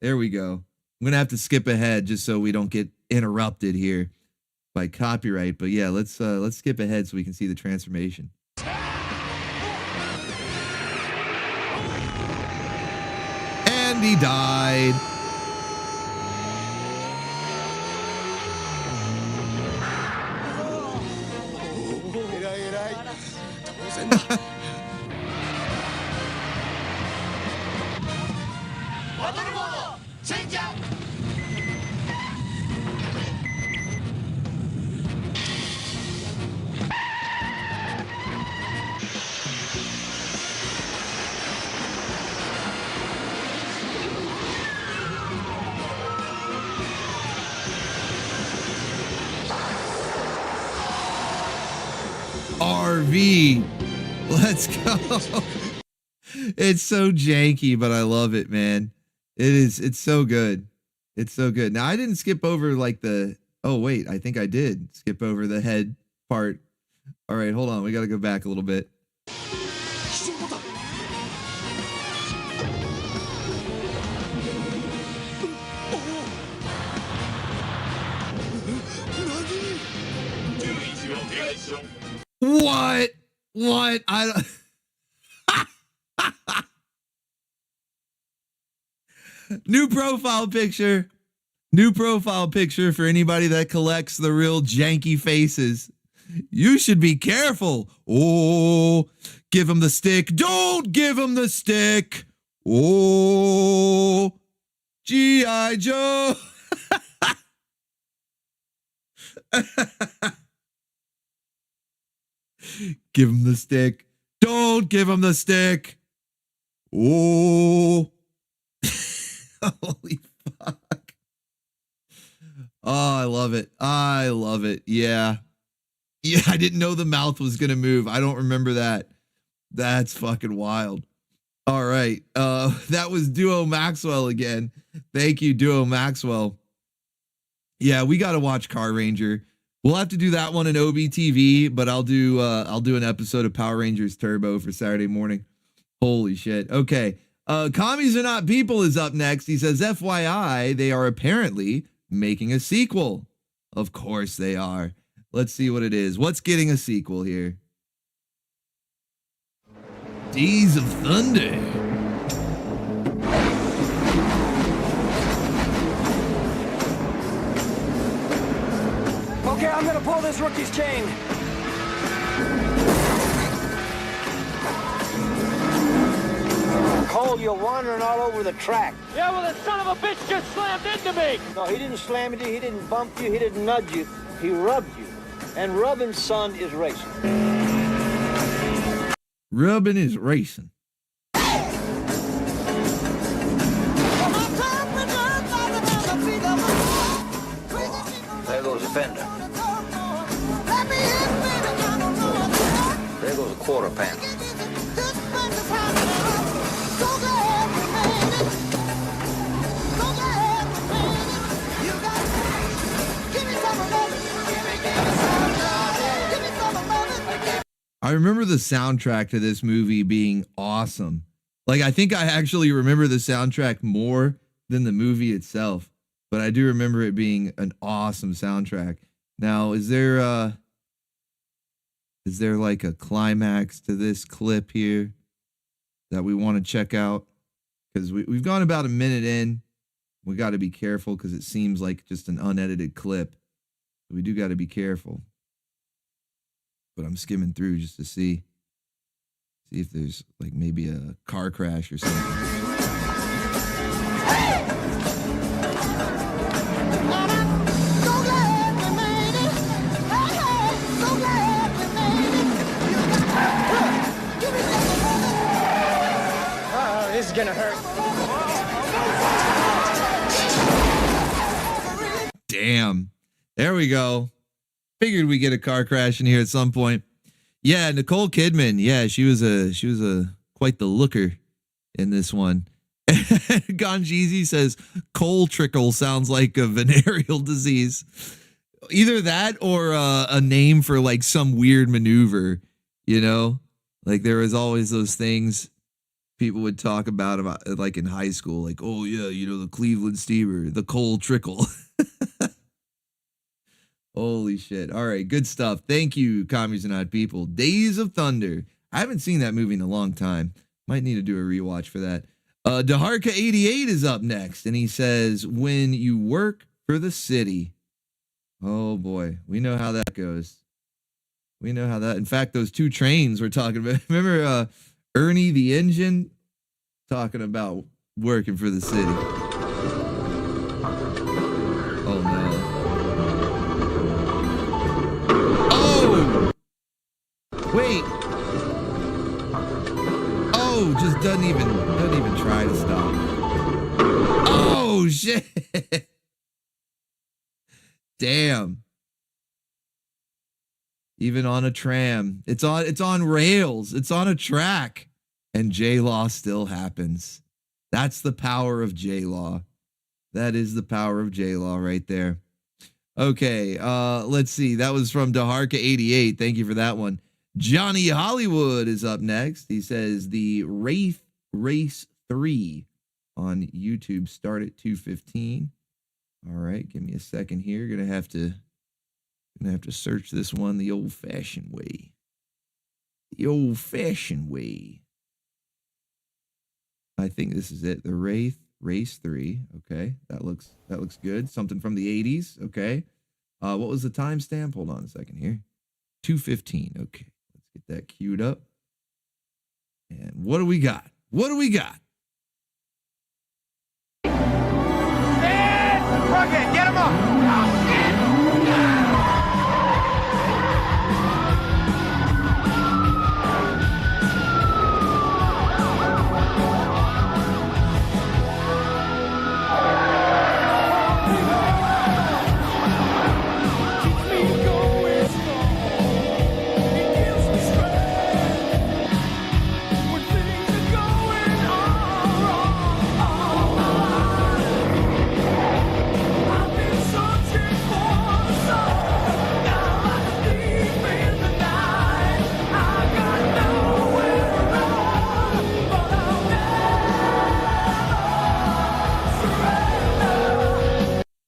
There we go. I'm going to have to skip ahead just so we don't get interrupted here by copyright. But yeah, let's skip ahead so we can see the transformation. And he died. RV. Let's go. It's so janky, but I love it, man. It's so good. It's so good. Now, I didn't skip over like the, oh wait, I think I did skip over the head part. All right, hold on. We got to go back a little bit. What? What? I don't... New profile picture. New profile picture for anybody that collects the real janky faces. You should be careful. Oh, give him the stick. Don't give him the stick. Oh, G.I. Joe. Give him the stick. Don't give him the stick. Oh. Holy fuck. Oh, I love it. I love it. Yeah. Yeah, I didn't know the mouth was going to move. I don't remember that. That's fucking wild. All right. That was Duo Maxwell again. Thank you, Duo Maxwell. Yeah, we got to watch Car Ranger. We'll have to do that one in OBTV, but I'll do an episode of Power Rangers Turbo for Saturday morning. Holy shit. Okay. Commies Are Not People is up next. He says, FYI, they are apparently making a sequel. Of course they are. Let's see what it is. What's getting a sequel here? Days of Thunder. Okay, I'm gonna pull this rookie's chain. Cole, you're wandering all over the track. Yeah, well, the son of a bitch just slammed into me. No, he didn't slam into you, he didn't bump you, he didn't nudge you. He rubbed you. And rubbing, son, is racing. Rubbing is racing. There goes a fender. There goes a quarter panel. I remember the soundtrack to this movie being awesome. Like, I think I actually remember the soundtrack more than the movie itself, but I do remember it being an awesome soundtrack. Now, is there like a climax to this clip here that we want to check out? Because we've gone about a minute in. We got to be careful because it seems like just an unedited clip. We do got to be careful. But I'm skimming through just to see if there's like maybe a car crash or something. This is gonna hurt. Damn. There we go. Figured we get a car crash in here at some point. Yeah, Nicole Kidman. Yeah, she was a quite the looker in this one. Gonjeezy says coal trickle sounds like a venereal disease. Either that or a name for like some weird maneuver, you know? Like there was always those things people would talk about like in high school, like, oh yeah, you know, the Cleveland steamer, the coal trickle. Holy shit. All right, good stuff. Thank you, Commies and Odd People. Days of Thunder. I haven't seen that movie in a long time. Might need to do a rewatch for that. Daharka88 is up next, and he says, when you work for the city. Oh boy, we know how that goes. We know how that, in fact, those two trains we're talking about. Remember Ernie the Engine talking about working for the city. Oh no. Oh! Wait. Oh, just doesn't even try to stop. Oh shit. Damn. Even on a tram. It's on rails. It's on a track. And J-Law still happens. That's the power of J-Law. That is the power of J-Law right there. Okay, let's see. That was from Daharka88. Thank you for that one. Johnny Hollywood is up next. He says the Wraith Race 3 on YouTube start at 2:15. All right, give me a second here. Gonna have to search this one the old-fashioned way. The old-fashioned way. I think this is it. The Wraith Race 3. Okay, that looks good. Something from the 80s. Okay. What was the timestamp? Hold on a second here. 2:15. Okay, let's get that queued up. And what do we got? What do we got? Rugged, get him up! Oh, shit!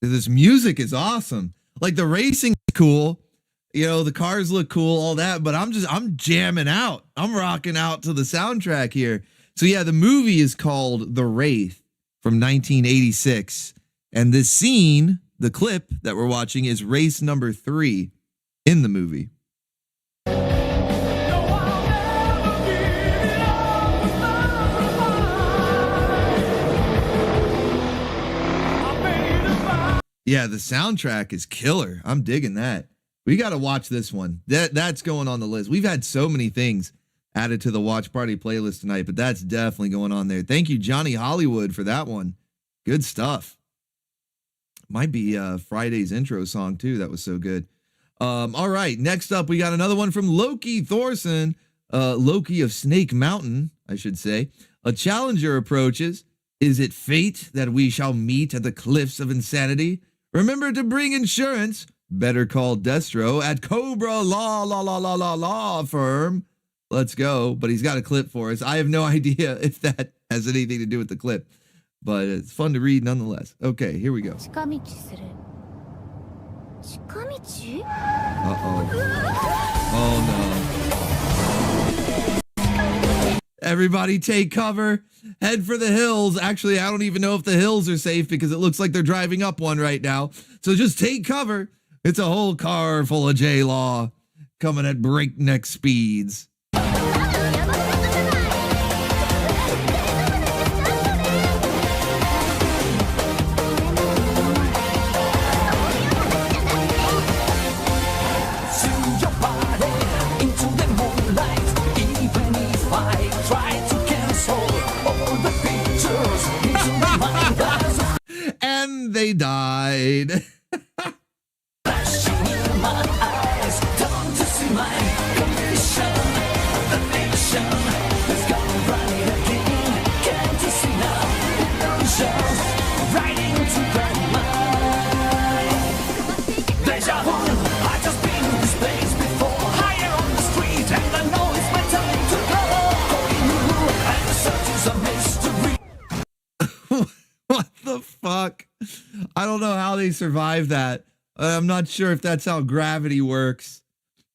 This music is awesome. Like the racing is cool. You know, the cars look cool, all that, but I'm jamming out. I'm rocking out to the soundtrack here. So yeah, the movie is called The Wraith from 1986. And this scene, the clip that we're watching, is race number 3 in the movie. Yeah, the soundtrack is killer. I'm digging that. We got to watch this one. That's going on the list. We've had so many things added to the watch party playlist tonight, but that's definitely going on there. Thank you, Johnny Hollywood, for that one. Good stuff. Might be Friday's intro song too. That was so good. All right, next up we got another one from Loki Thorson, Loki of Snake Mountain, I should say. A challenger approaches. Is it fate that we shall meet at the cliffs of insanity? Remember to bring insurance. Better call Destro at Cobra Law Firm. Let's go. But he's got a clip for us. I have no idea if that has anything to do with the clip, but it's fun to read nonetheless. Okay, here we go. Oh no. Everybody take cover. Head for the hills. Actually, I don't even know if the hills are safe because it looks like they're driving up one right now. So just take cover. It's a whole car full of J-Law coming at breakneck speeds. And they died. they survived that. I'm not sure if that's how gravity works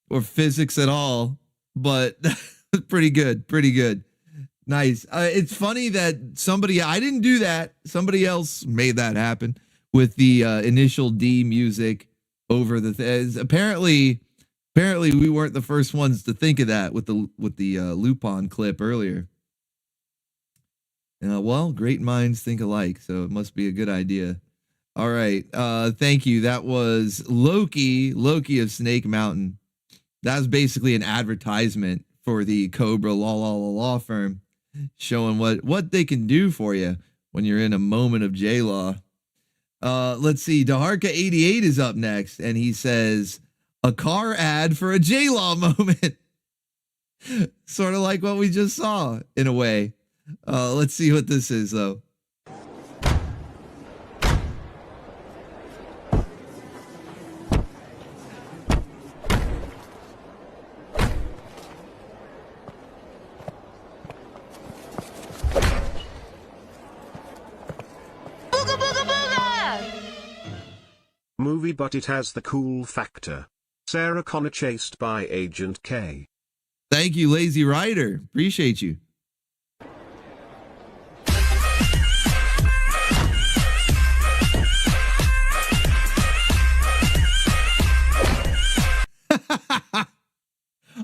or physics at all, but pretty good. Pretty good. Nice. It's funny that I didn't do that. Somebody else made that happen with the initial D music over the apparently we weren't the first ones to think of that with the Lupin clip earlier. Well, great minds think alike, so it must be a good idea. All right. Thank you. That was Loki of Snake Mountain. That was basically an advertisement for the Cobra law firm, showing what they can do for you when you're in a moment of J-Law. Let's see. Daharka88 is up next, and he says, a car ad for a J-Law moment. Sort of like what we just saw, in a way. Let's see what this is, though. Movie, but it has the cool factor. Sarah Connor chased by Agent K. Thank you, Lazy Rider. Appreciate you.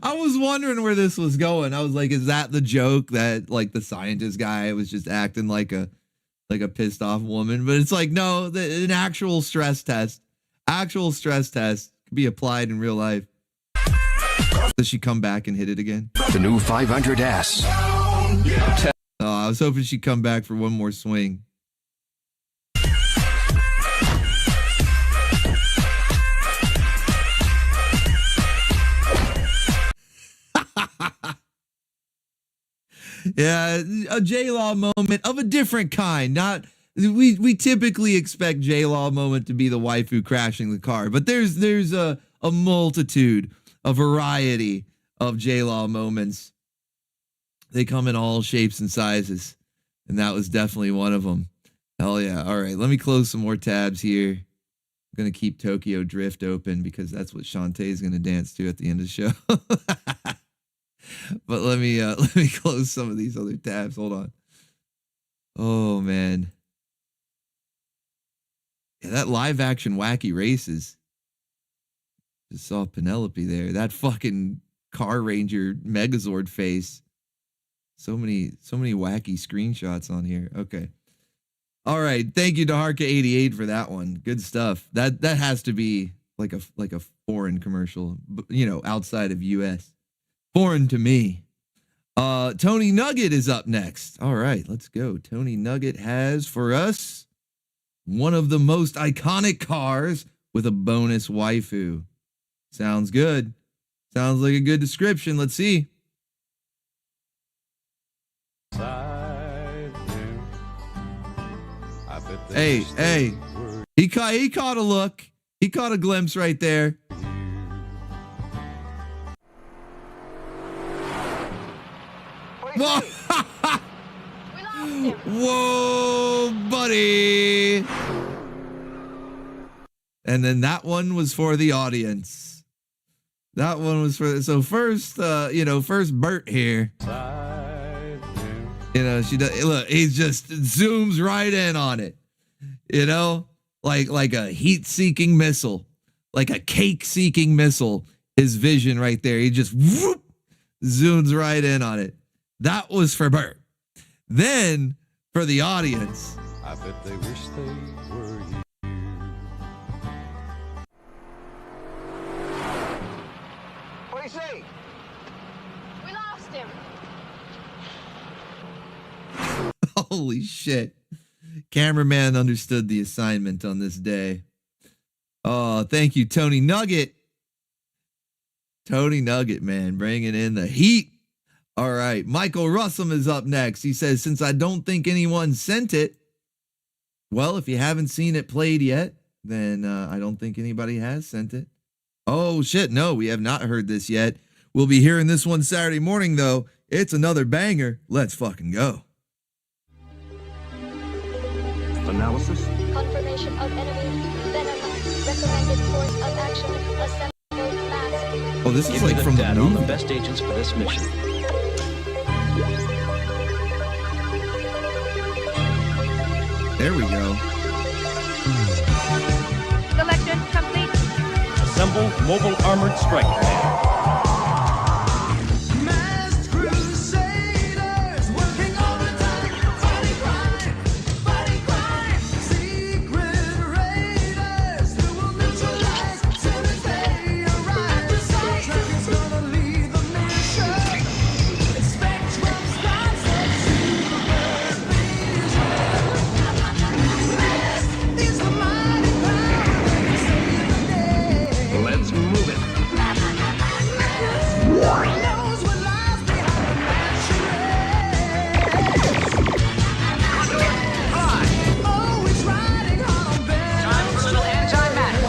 I was wondering where this was going. I was like, is that the joke that like the scientist guy was just acting like a pissed off woman? But it's like, no, an actual stress test can be applied in real life. Does she come back and hit it again? The new 500S. I was hoping she'd come back for one more swing. Yeah, a J-Law moment of a different kind. Not we typically expect J-Law moment to be the waifu crashing the car, but there's a multitude, a variety of J-Law moments. They come in all shapes and sizes, and that was definitely one of them. Hell yeah. All right, let me close some more tabs here. I'm going to keep Tokyo Drift open because that's what Shantae is going to dance to at the end of the show. But let me close some of these other tabs. Hold on. Oh man. Yeah, that live action Wacky Races. Just saw Penelope there. That fucking Car Ranger Megazord face. So many wacky screenshots on here. Okay. All right. Thank you to Harka88 for that one. Good stuff. That has to be like a foreign commercial, you know, outside of US. Foreign to me. Tony Nugget is up next. All right, let's go. Tony Nugget has for us one of the most iconic cars with a bonus waifu. Sounds good. Sounds like a good description. Let's see. Hey. He caught a look. He caught a glimpse right there. Whoa. Whoa, buddy. And then that one was for the audience. That one was for, so first, first Bert here. You know, she does, look, he just zooms right in on it. You know, like a heat-seeking missile, like a cake-seeking missile. His vision right there. He just whoop, zooms right in on it. That was for Bert. Then for the audience. I bet they wish they were you. What do you say? We lost him. Holy shit. Cameraman understood the assignment on this day. Oh, thank you, Tony Nugget. Tony Nugget, man, bringing in the heat. All right, Michael Russell is up next. He says, since I don't think anyone sent it, well, if you haven't seen it played yet, then I don't think anybody has sent it. Oh, shit, no, we have not heard this yet. We'll be hearing this one Saturday morning, though. It's another banger. Let's fucking go. Analysis? Confirmation of enemy course of action. Assemble mask. Oh, this is Give like me from the data on the movie. best agents for this mission. There we go. Selection complete. Assemble mobile armored strike command. Let's move it. Time for a little anti-matter.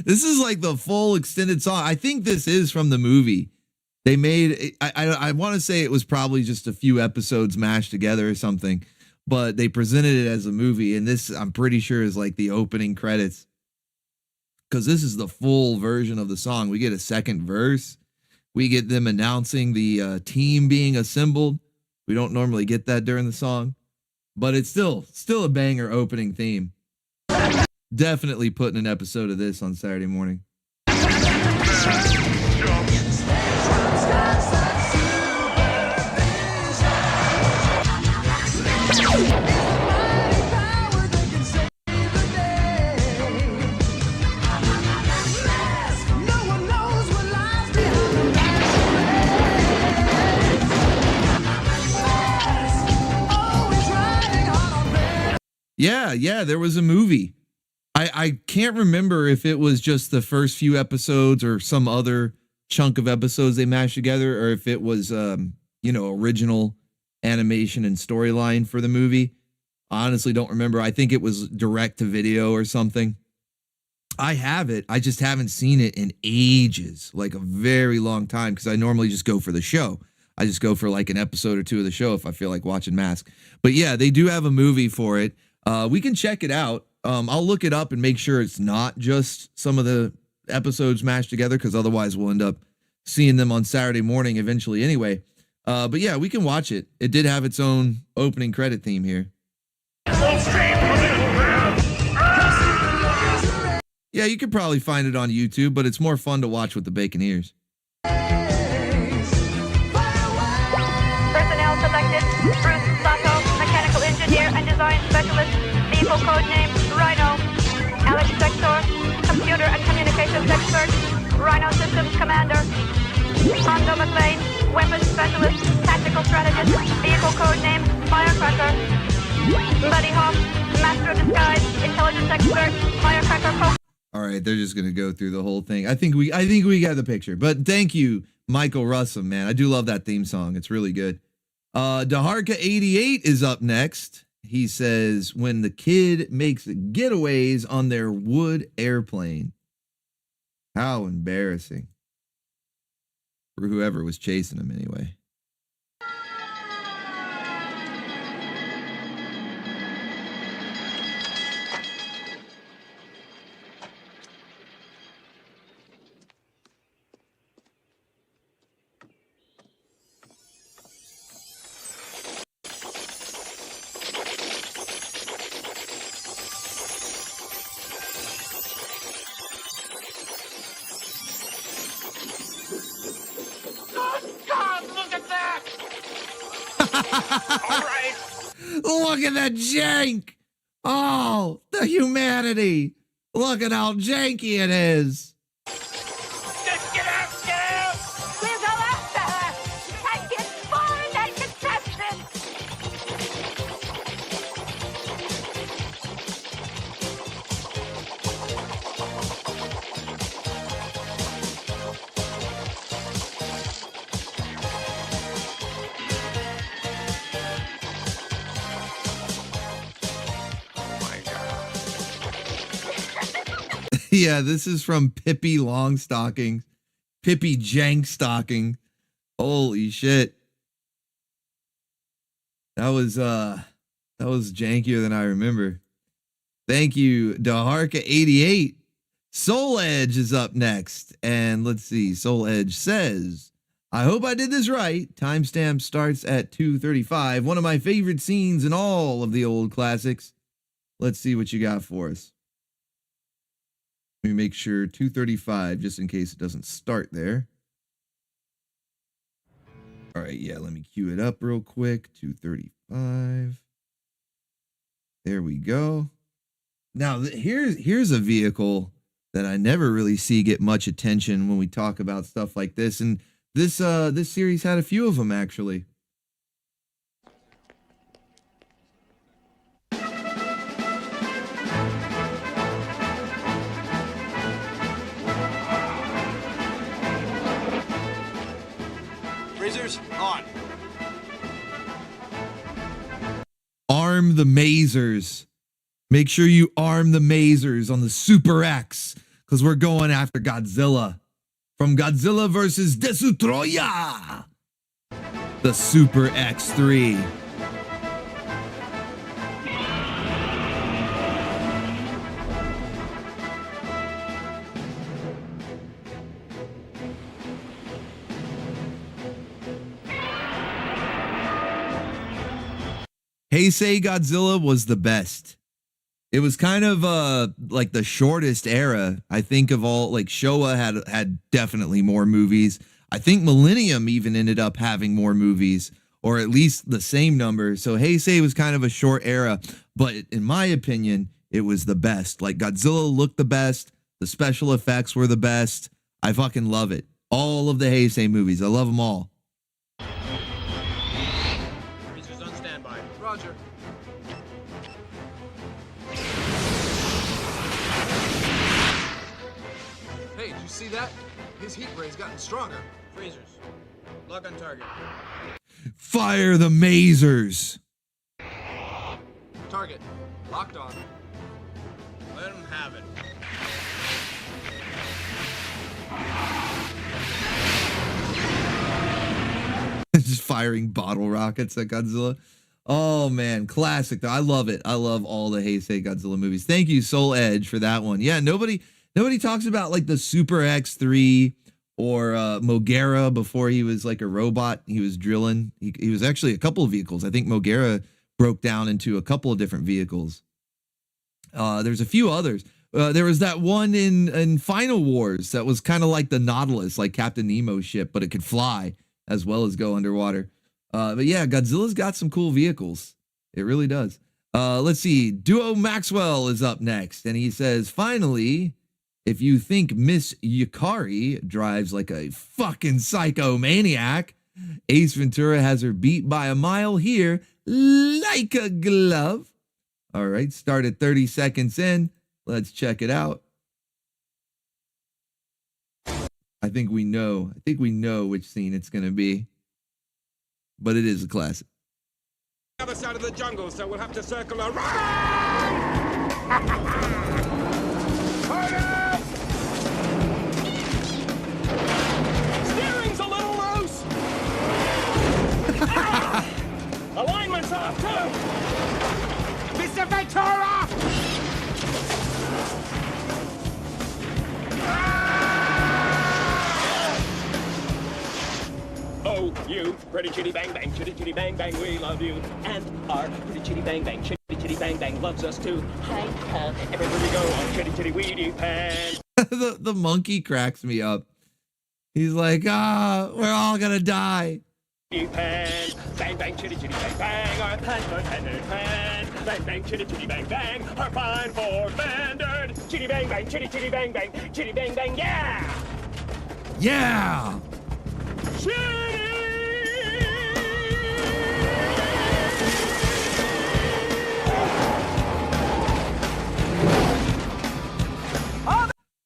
This is like the full extended song. I think this is from the movie. They made, I want to say it was probably just a few episodes mashed together or something, but they presented it as a movie. And this, I'm pretty sure, is like the opening credits, because this is the full version of the song. We get a second verse. We get them announcing the team being assembled. We don't normally get that during the song, but it's still a banger opening theme. Definitely putting an episode of this on Saturday morning. Yeah, there was a movie. I can't remember if it was just the first few episodes or some other chunk of episodes they mashed together, or if it was, original animation and storyline for the movie. I honestly don't remember. I think it was direct to video or something. I have it. I just haven't seen it in ages, like a very long time, because I normally just go for the show. I just go for like an episode or two of the show if I feel like watching Mask. But yeah, they do have a movie for it. We can check it out. I'll look it up and make sure it's not just some of the episodes mashed together, because otherwise we'll end up seeing them on Saturday morning eventually anyway. But yeah, we can watch it. It did have its own opening credit theme here. Yeah, you could probably find it on YouTube, but it's more fun to watch with the bacon ears. Personnel selected. Bruce Sato, mechanical engineer and design specialist. Vehicle code name Rhino. Alex Sextor, computer and communications expert. Rhino systems commander. Hondo McLean, weapons specialist, tactical strategist. Vehicle code name Firecracker. Buddy Hawk, master of disguise, intelligence expert. Firecracker. All right, they're just gonna go through the whole thing. I think we got the picture. But thank you, Michael Russum, man. I do love that theme song. It's really good. Daharka88 is up next. He says, when the kid makes getaways on their wood airplane. How embarrassing. For whoever was chasing him anyway. Look at that jank! Oh, the humanity! Look at how janky it is! Get out! We'll go after her and get foreign and contested. Yeah, this is from Pippi Longstocking. Pippi Jankstocking. Holy shit. That was jankier than I remember. Thank you, Daharka88. Soul Edge is up next. And let's see. Soul Edge says, I hope I did this right. Timestamp starts at 2:35. One of my favorite scenes in all of the old classics. Let's see what you got for us. Let me make sure 2:35, just in case it doesn't start there. All right, yeah, let me cue it up real quick. 2:35. There we go. Now, here's a vehicle that I never really see get much attention when we talk about stuff like this, and this series had a few of them actually. Razors on. Arm the Mazers. Make sure you arm the Mazers on the Super X, because we're going after Godzilla. From Godzilla vs. Desutroya. The Super X3. Heisei Godzilla was the best. It was kind of like the shortest era, I think, of all. Like Showa had definitely more movies. I think Millennium even ended up having more movies, or at least the same number. So Heisei was kind of a short era, but in my opinion, it was the best. Like Godzilla looked the best. The special effects were the best. I fucking love it. All of the Heisei movies. I love them all. Razors on standby. Roger. Hey, did you see that? His heat ray's gotten stronger. Razors, lock on target. Fire the Mazers. Target, locked on. Let him have it. Just firing bottle rockets at Godzilla. Oh man, classic though. I love it. I love all the Heisei Godzilla movies. Thank you, Soul Edge, for that one. Yeah, nobody talks about like the Super X3 or Mogera before he was like a robot. He was drilling. He was actually a couple of vehicles. I think Mogera broke down into a couple of different vehicles. There's a few others. There was that one in Final Wars that was kind of like the Nautilus, like Captain Nemo's ship, but it could fly as well as go underwater. But yeah, Godzilla's got some cool vehicles. It really does. Let's see. Duo Maxwell is up next, and he says, finally, if you think Miss Yukari drives like a fucking psychomaniac, Ace Ventura has her beat by a mile here, like a glove. All right, start at 30 seconds in. Let's check it out. I think we know which scene it's going to be. But it is a classic. The other side of the jungle, so we'll have to circle around. Steering's a little loose. Alignment's off too. Mr. Ventura! Oh, you pretty chitty bang bang, chitty chitty bang bang, we love you. And our pretty chitty bang bang, chitty chitty bang bang loves us too. Hi, everywhere we go on chitty chitty weedy pants. the monkey cracks me up. He's like, we're all gonna die. Pants, bang bang chitty chitty bang bang, our pants are tendered pants. Bang bang chitty chitty bang bang, our fine for vendered. Chitty bang bang, chitty chitty bang bang, chitty bang bang, yeah! Yeah!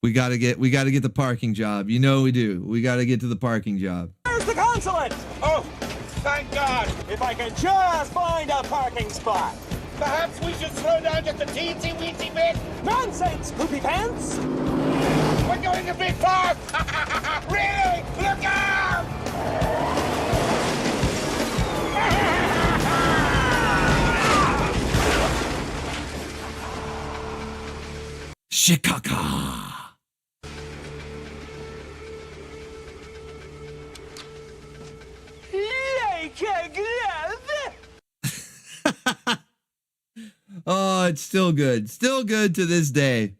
We gotta get the parking job. You know we do. We gotta get to the parking job. Where's the consulate? Oh, thank God! If I can just find a parking spot. Perhaps we should slow down just a teensy weensy bit. Nonsense, poopy pants! We're going to be far! Really? Look out! Shikaka. Oh, it's still good. Still good to this day.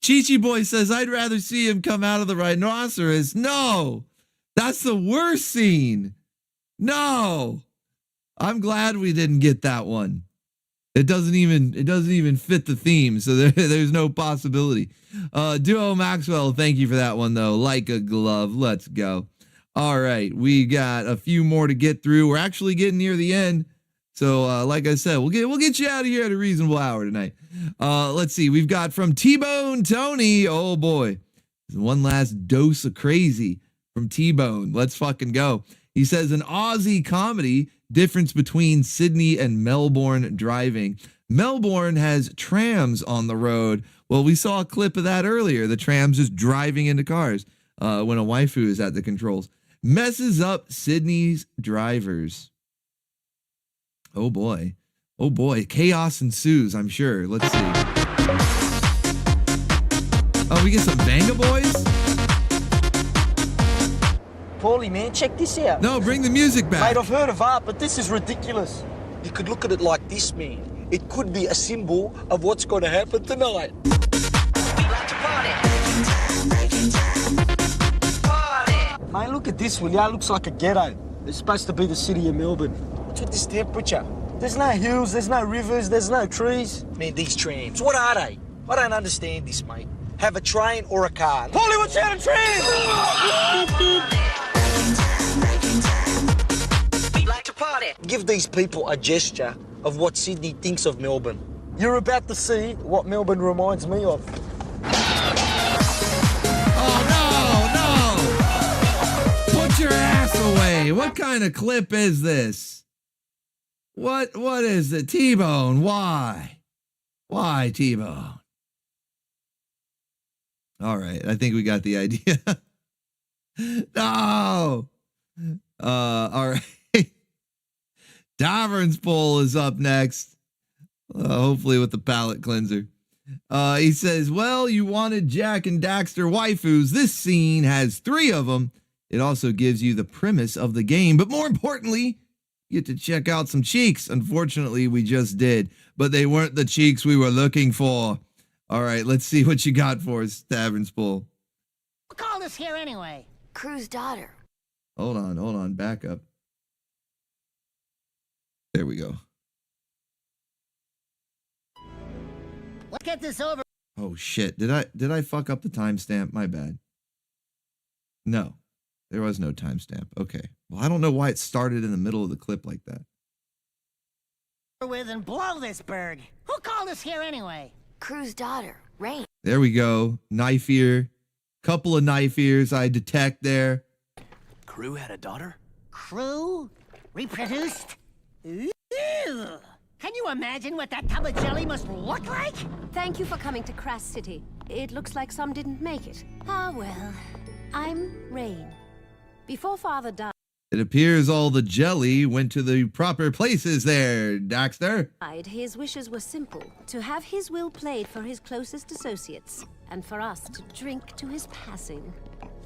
Chi-Chi Boy says, I'd rather see him come out of the rhinoceros. No, that's the worst scene. No, I'm glad we didn't get that one. It doesn't even fit the theme, so there's no possibility. Duo Maxwell, thank you for that one though. Like a glove. Let's go. All right, we got a few more to get through. We're actually getting near the end. So, like I said, we'll get you out of here at a reasonable hour tonight. Let's see. We've got from T-Bone Tony. Oh boy, one last dose of crazy from T-Bone. Let's fucking go. He says an Aussie comedy. Difference between Sydney and Melbourne driving. Melbourne has trams on the road. Well, we saw a clip of that earlier. The trams just driving into cars when a waifu is at the controls. Messes up Sydney's drivers. Oh boy. Oh boy. Chaos ensues, I'm sure. Let's see. Oh, we get some Vanga Boys? Paulie, man, check this out. No, bring the music back. Mate, I've heard of art, but this is ridiculous. You could look at it like this, man. It could be a symbol of what's going to happen tonight. Mate, look at this, will ya? It looks like a ghetto. It's supposed to be the city of Melbourne. What's with this temperature? There's no hills, there's no rivers, there's no trees. Man, these trams, what are they? I don't understand this, mate. Have a train or a car? Paulie, what's out of tram? Give these people a gesture of what Sydney thinks of Melbourne. You're about to see what Melbourne reminds me of. Oh, no! Put your ass away. What kind of clip is this? What is it? T-Bone, why? Why, T-Bone? All right, I think we got the idea. No! All right. Davern's poll is up next, hopefully with the palate cleanser. He says, well, you wanted Jack and Daxter waifus. This scene has 3 of them. It also gives you the premise of the game, but more importantly, you get to check out some cheeks. Unfortunately, we just did, but they weren't the cheeks we were looking for. All right, let's see what you got for us, Davern's poll. What call this here anyway? Crew's daughter. Hold on, back up. There we go. Let's get this over. Oh shit. Did I fuck up the timestamp? My bad. No. There was no timestamp. Okay. Well, I don't know why it started in the middle of the clip like that. With and blow this bird. Who called us here anyway? Crew's daughter, Rain. There we go. Knife ear. Couple of knife ears I detect there. Crew had a daughter? Crew? Reproduced? Ew. Can you imagine what that tub of jelly must look like? Thank you for coming to Crass City. It looks like some didn't make it. Ah, well. I'm Rain. Before Father died, It appears all the jelly went to the proper places there, Daxter. his wishes were simple. To have his will played for his closest associates, and for us to drink to his passing.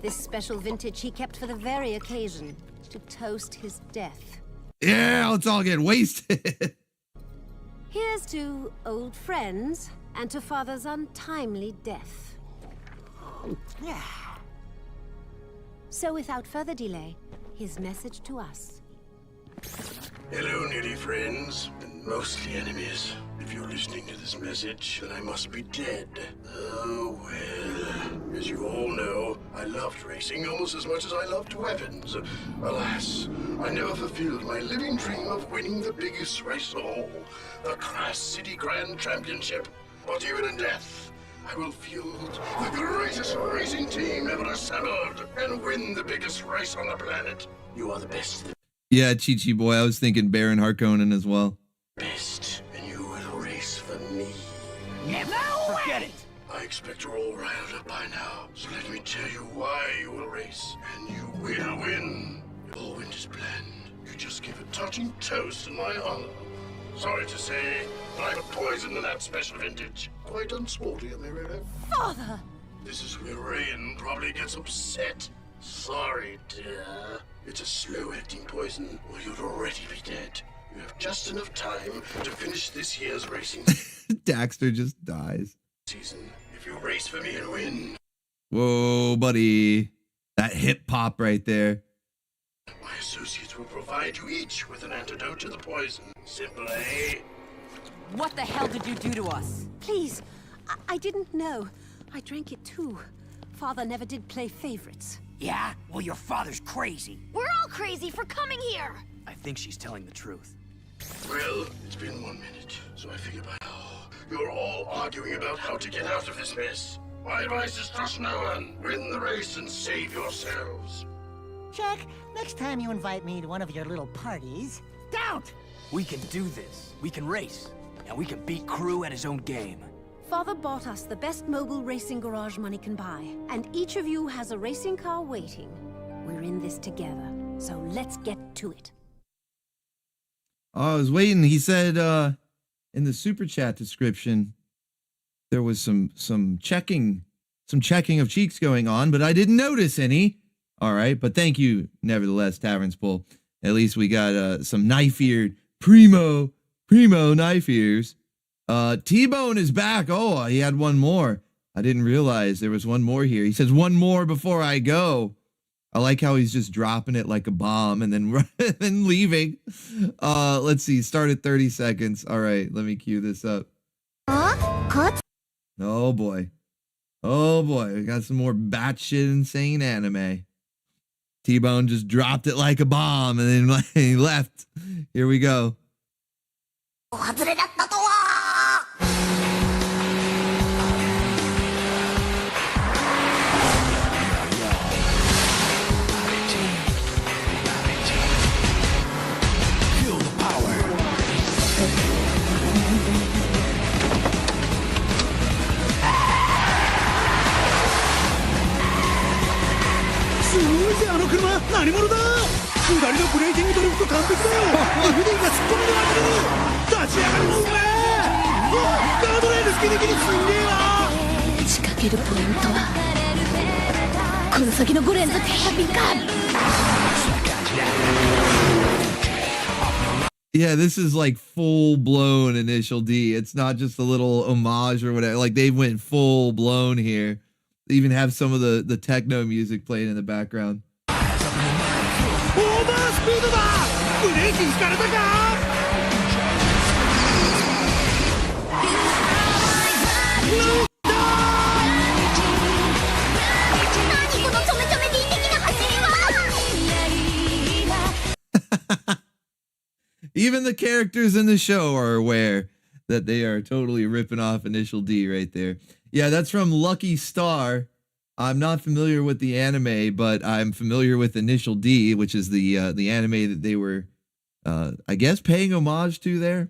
This special vintage he kept for the very occasion, to toast his death. Yeah, let's all get wasted. Here's to old friends, and to Father's untimely death. So without further delay, his message to us. Hello, nearly friends, and mostly enemies. If you're listening to this message, then I must be dead. Oh, well. As you all know, I loved racing almost as much as I loved weapons. Alas, I never fulfilled my living dream of winning the biggest race of all, the Crass City Grand Championship. But even in death, I will field the greatest racing team ever assembled and win the biggest race on the planet. You are the best. Yeah, Chi-Chi boy, I was thinking Baron Harkonnen as well. Best, and you will race for me. Never forget it. I expect you're all riled up by now, so let me tell you why you will race, and you will win. All wind is planned. You just give a touching toast in my honor. Sorry to say, but I put poison in that special vintage. Quite unsporty, am I right? Father! This is where Rain probably gets upset. Sorry, dear. It's a slow-acting poison, or you'd already be dead. You have just enough time to finish this year's racing Daxter just dies. season. If you race for me and win, Whoa, buddy. That hip hop right there. my associates will provide you each with an antidote to the poison. Simple, eh? What the hell did you do to us? Please, I didn't know. I drank it too. Father never did play favorites. Yeah? Well, your father's crazy. We're all crazy for coming here. I think she's telling the truth. Well, it's been 1 minute, so I figure by now you're all arguing about how to get out of this mess. My advice is trust no one. Win the race and save yourselves. Chuck, next time you invite me to one of your little parties, don't! We can do this. We can race. And we can beat Crew at his own game. Father bought us the best mobile racing garage money can buy, and each of you has a racing car waiting. We're in this together, so let's get to it. Oh, I was waiting. He said in the super chat description there was some checking of cheeks going on, but I didn't notice any. All right, but thank you nevertheless, Tavern's Pull. At least we got some knife-eared primo knife ears. T-Bone is back. Oh, he had one more. I didn't realize there was one more here. He says one more before I go. I like how he's just dropping it like a bomb and then leaving. Let's see. Start at 30 seconds. All right, let me cue this up. Oh boy. We got some more batshit insane anime. T-Bone just dropped it like a bomb and then he left. Here we go. Yeah, this is like full blown Initial D. It's not just a little homage or whatever. Like they went full blown here. They even have some of the techno music playing in the background. Even the characters in the show are aware that they are totally ripping off Initial D right there. Yeah, that's from Lucky Star. I'm not familiar with the anime, but I'm familiar with Initial D, which is the anime that they were, I guess, paying homage to there.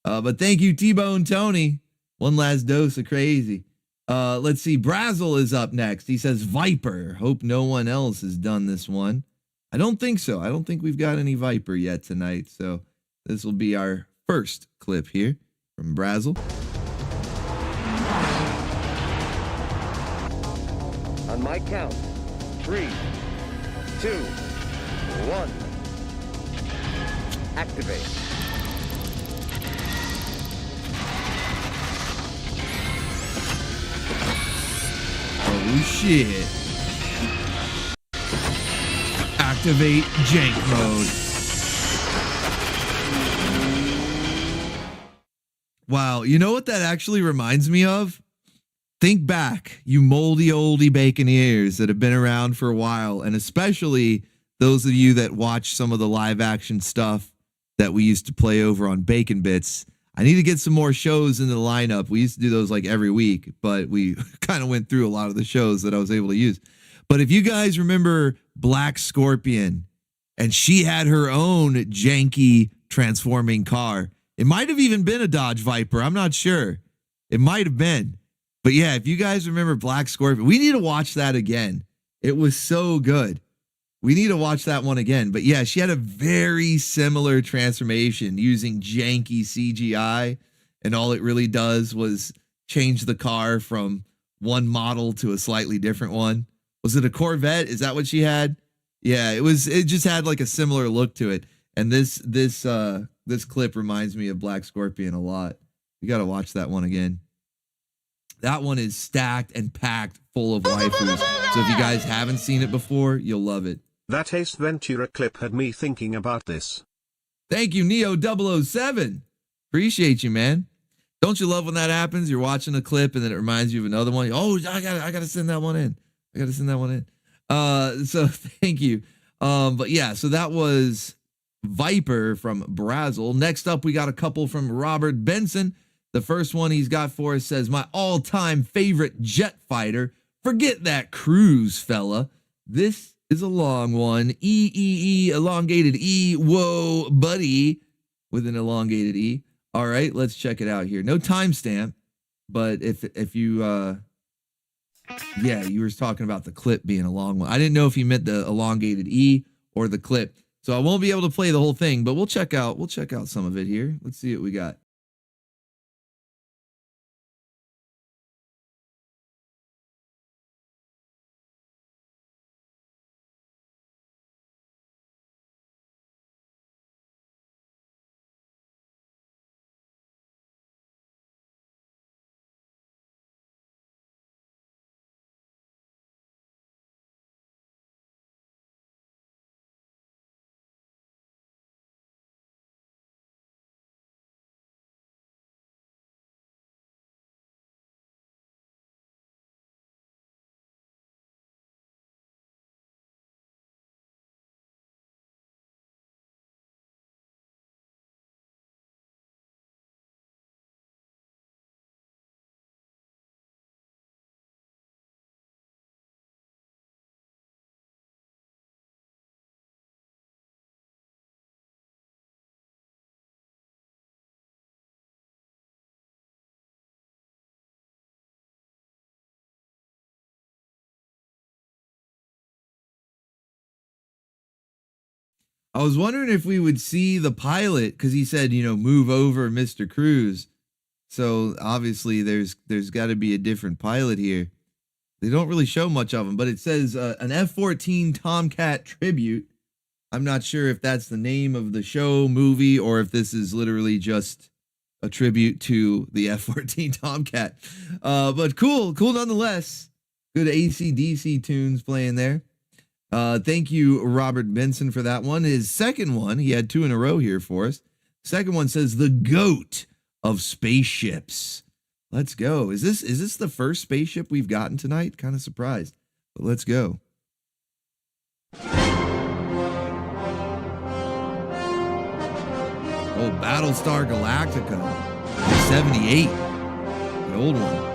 But thank you, T-Bone Tony. One last dose of crazy. Let's see. Brazzle is up next. He says, Viper. Hope no one else has done this one. I don't think so. I don't think we've got any Viper yet tonight. So this will be our first clip here from Brazzle. On my count, 3, 2, 1. Activate. Oh shit. Activate jank mode. Wow, you know what that actually reminds me of? Think back, you moldy oldie bacon ears that have been around for a while, and especially those of you that watch some of the live action stuff that we used to play over on Bacon Bits. I need to get some more shows in the lineup. We used to do those like every week, but we kind of went through a lot of the shows that I was able to use. But if you guys remember Black Scorpion, and she had her own janky transforming car, it might have even been a Dodge Viper. I'm not sure. It might have been. But yeah, if you guys remember Black Scorpion, we need to watch that again. It was so good. We need to watch that one again. But yeah, she had a very similar transformation using janky CGI. And all it really does was change the car from one model to a slightly different one. Was it a Corvette? Is that what she had? Yeah, it just had like a similar look to it. And this clip reminds me of Black Scorpion a lot. You got to watch that one again. That one is stacked and packed full of waifus. So if you guys haven't seen it before, you'll love it. That Ace Ventura clip had me thinking about this. Thank you, Neo007. Appreciate you, man. Don't you love when that happens? You're watching a clip and then it reminds you of another one. Oh, I gotta send that one in. So thank you. But yeah, so that was Viper from Brazzle. Next up, we got a couple from Robert Benson. The first one he's got for us says, my all-time favorite jet fighter. Forget that cruise, fella. This is a long one. EEE, elongated E. Whoa, buddy. With an elongated E. All right, let's check it out here. No timestamp, but if you, yeah, you were talking about the clip being a long one. I didn't know if you meant the elongated E or the clip. So I won't be able to play the whole thing, but we'll check out some of it here. Let's see what we got. I was wondering if we would see the pilot, because he said, move over, Mr. Cruz. So obviously there's got to be a different pilot here. They don't really show much of him, but it says an F-14 Tomcat tribute. I'm not sure if that's the name of the show, movie, or if this is literally just a tribute to the F-14 Tomcat. But cool nonetheless. Good AC/DC tunes playing there. Thank you, Robert Benson, for that one. His second one, he had two in a row here for us. Second one says the GOAT of spaceships. Let's go. Is this the first spaceship we've gotten tonight? Kind of surprised, but let's go. Oh, Battlestar Galactica, 78, the old one.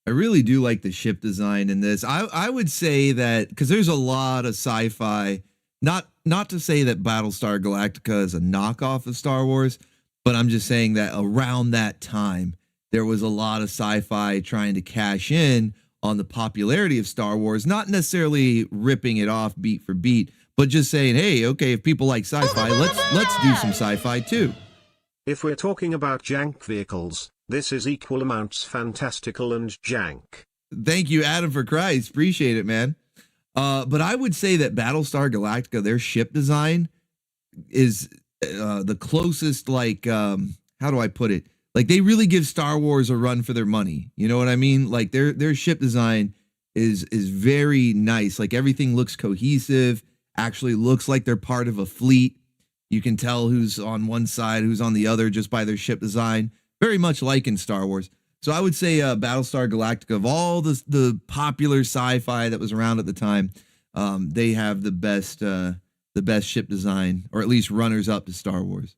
I really do like the ship design in this. I would say that because there's a lot of sci-fi. Not to say that Battlestar Galactica is a knockoff of Star Wars, but I'm just saying that around that time there was a lot of sci-fi trying to cash in on the popularity of Star Wars, not necessarily ripping it off beat for beat, but just saying, hey, okay, if people like sci-fi, let's do some sci-fi too. If we're talking about jank vehicles, this is equal amounts fantastical and jank. Thank you, Adam, for Christ. Appreciate it, man. But I would say that Battlestar Galactica, their ship design is the closest, like, how do I put it? Like, they really give Star Wars a run for their money. You know what I mean? Like, their ship design is very nice. Like, everything looks cohesive, actually looks like they're part of a fleet. You can tell who's on one side, who's on the other just by their ship design. Very much like in Star Wars. So I would say Battlestar Galactica, of all the popular sci-fi that was around at the time, they have the best ship design, or at least runners up to Star Wars.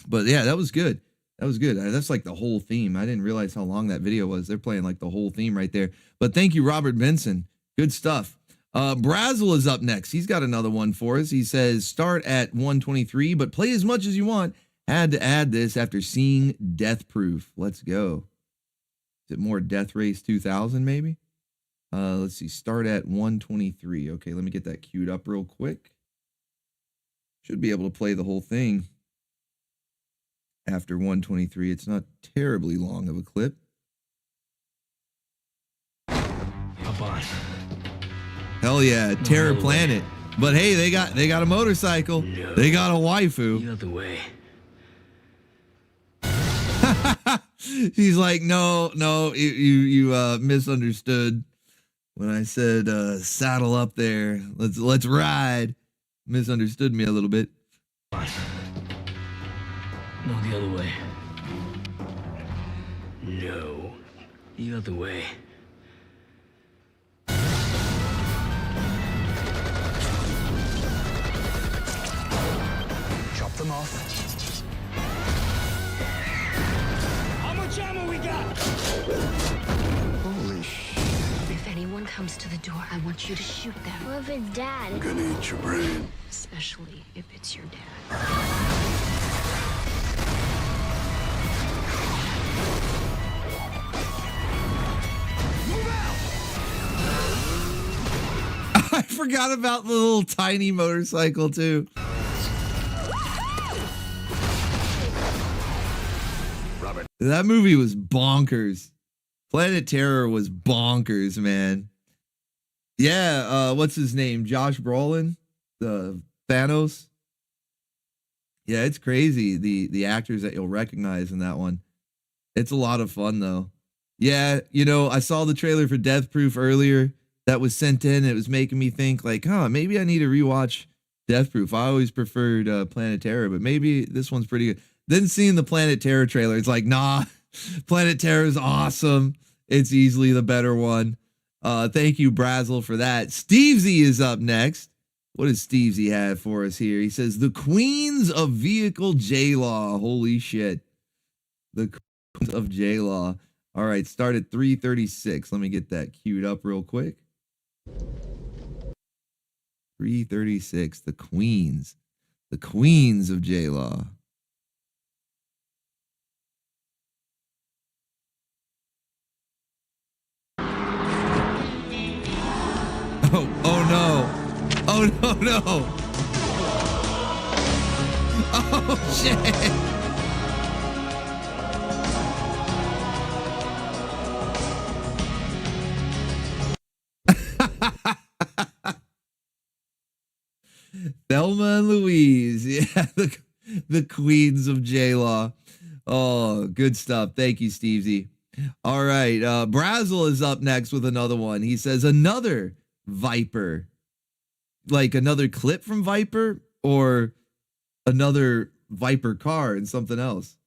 But yeah, that was good. That was good. That's like the whole theme. I didn't realize how long that video was. They're playing like the whole theme right there. But thank you, Robert Benson. Good stuff. Brazel is up next. He's got another one for us. He says, start at 123, but play as much as you want. Had to add this after seeing Death Proof. Let's go. Is it more Death Race 2000 maybe? Let's see. Start at 123. Okay, let me get that queued up real quick. Should be able to play the whole thing after 123. It's not terribly long of a clip. Hop on. Hell yeah, Terror Planet. But hey, they got a motorcycle. No. They got a waifu. The other way. He's like, no, you misunderstood when I said saddle up there. Let's ride. Misunderstood me a little bit. No, the other way. No, the other way. Chop them off. How much ammo we got? Holy shit. If anyone comes to the door, I want you to shoot them. What if it's Dad? I'm gonna eat your brain. Especially if it's your dad. Move out! I forgot about the little tiny motorcycle too. Robert. That movie was bonkers. Planet Terror was bonkers, man. Yeah, what's his name? Josh Brolin, the Thanos. Yeah, it's crazy, the actors that you'll recognize in that one. It's a lot of fun though. Yeah, you know, I saw the trailer for Death Proof earlier that was sent in. It was making me think like, maybe I need to rewatch Death Proof. I always preferred Planet Terror, but maybe this one's pretty good. Then seeing the Planet Terror trailer, it's like, nah, Planet Terror is awesome. It's easily the better one. Thank you, Brazel, for that. Stevesy is up next. What does Stevesy have for us here? He says, the Queens of Vehicle J-Law. Holy shit. The Queens of J-Law. All right, start at 336. Let me get that queued up real quick. 336, the Queens. The Queens of J-Law. Oh no. Oh no. Oh shit. Thelma and Louise. Yeah, the Queens of J-Law. Oh, good stuff. Thank you, Stevesy. All right. Brazel is up next with another one. He says another Viper. Like another clip from Viper or another Viper car and something else.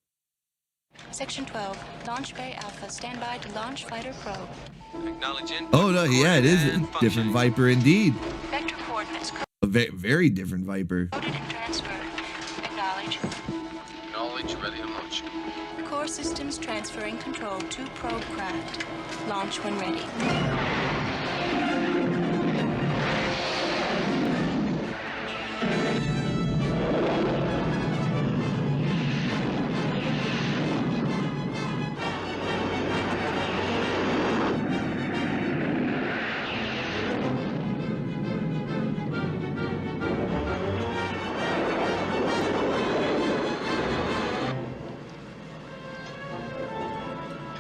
Section 12, Launch Bay Alpha, stand by to launch Fighter Probe. Acknowledging. Oh, no, yeah, it is a different Viper indeed. Vector coordinates A very different Viper. coded and transferred. Acknowledge. Satellite, you're ready to launch. Core systems transferring control to probe craft. Launch when ready.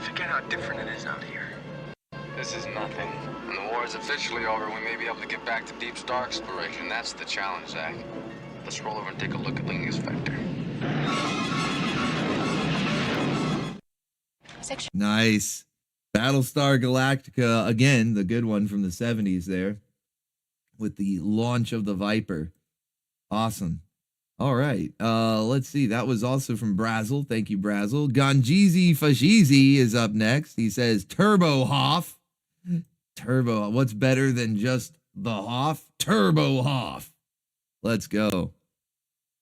Forget how different it is out here. This is nothing. When the war is officially over, we may be able to get back to deep star exploration. That's the challenge, Zach. Let's roll over and take a look at Lingus Vector. Nice. Battlestar Galactica, again, the good one from the 70s there, with the launch of the Viper. Awesome. All right. Let's see. That was also from Brazel. Thank you, Brazel. Ganjizi Fashizi is up next. He says, Turbo Hoff. Turbo. What's better than just the Hoff? Turbo Hoff. Let's go.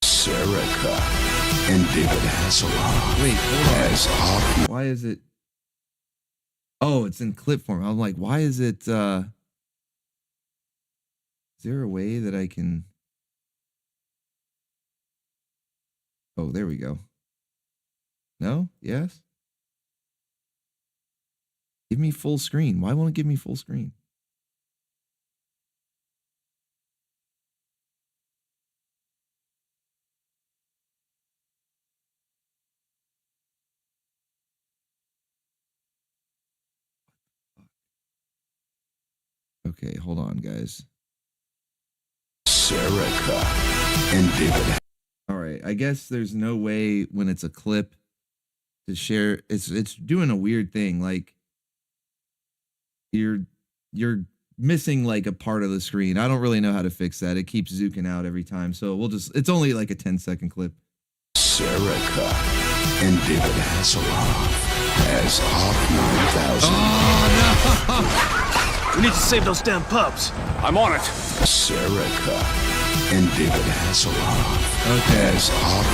Serica and David Hasselhoff. Wait, hold on. As Hoff. Why is it? Oh, it's in clip form. I'm like, why is it? Is there a way that I can? Oh, there we go. No? Yes? Give me full screen. Why won't it give me full screen? Okay, hold on, guys. Serica and David. All right, I guess there's no way when it's a clip to share. It's doing a weird thing. Like you're missing like a part of the screen. I don't really know how to fix that. It keeps zooking out every time. So we'll just. It's only like a 10-second clip. Serica and David Hasselhoff as Hoff 9000. Oh no! We need to save those damn pups. I'm on it. Serica and David Hasselhoff Okay. as Hoff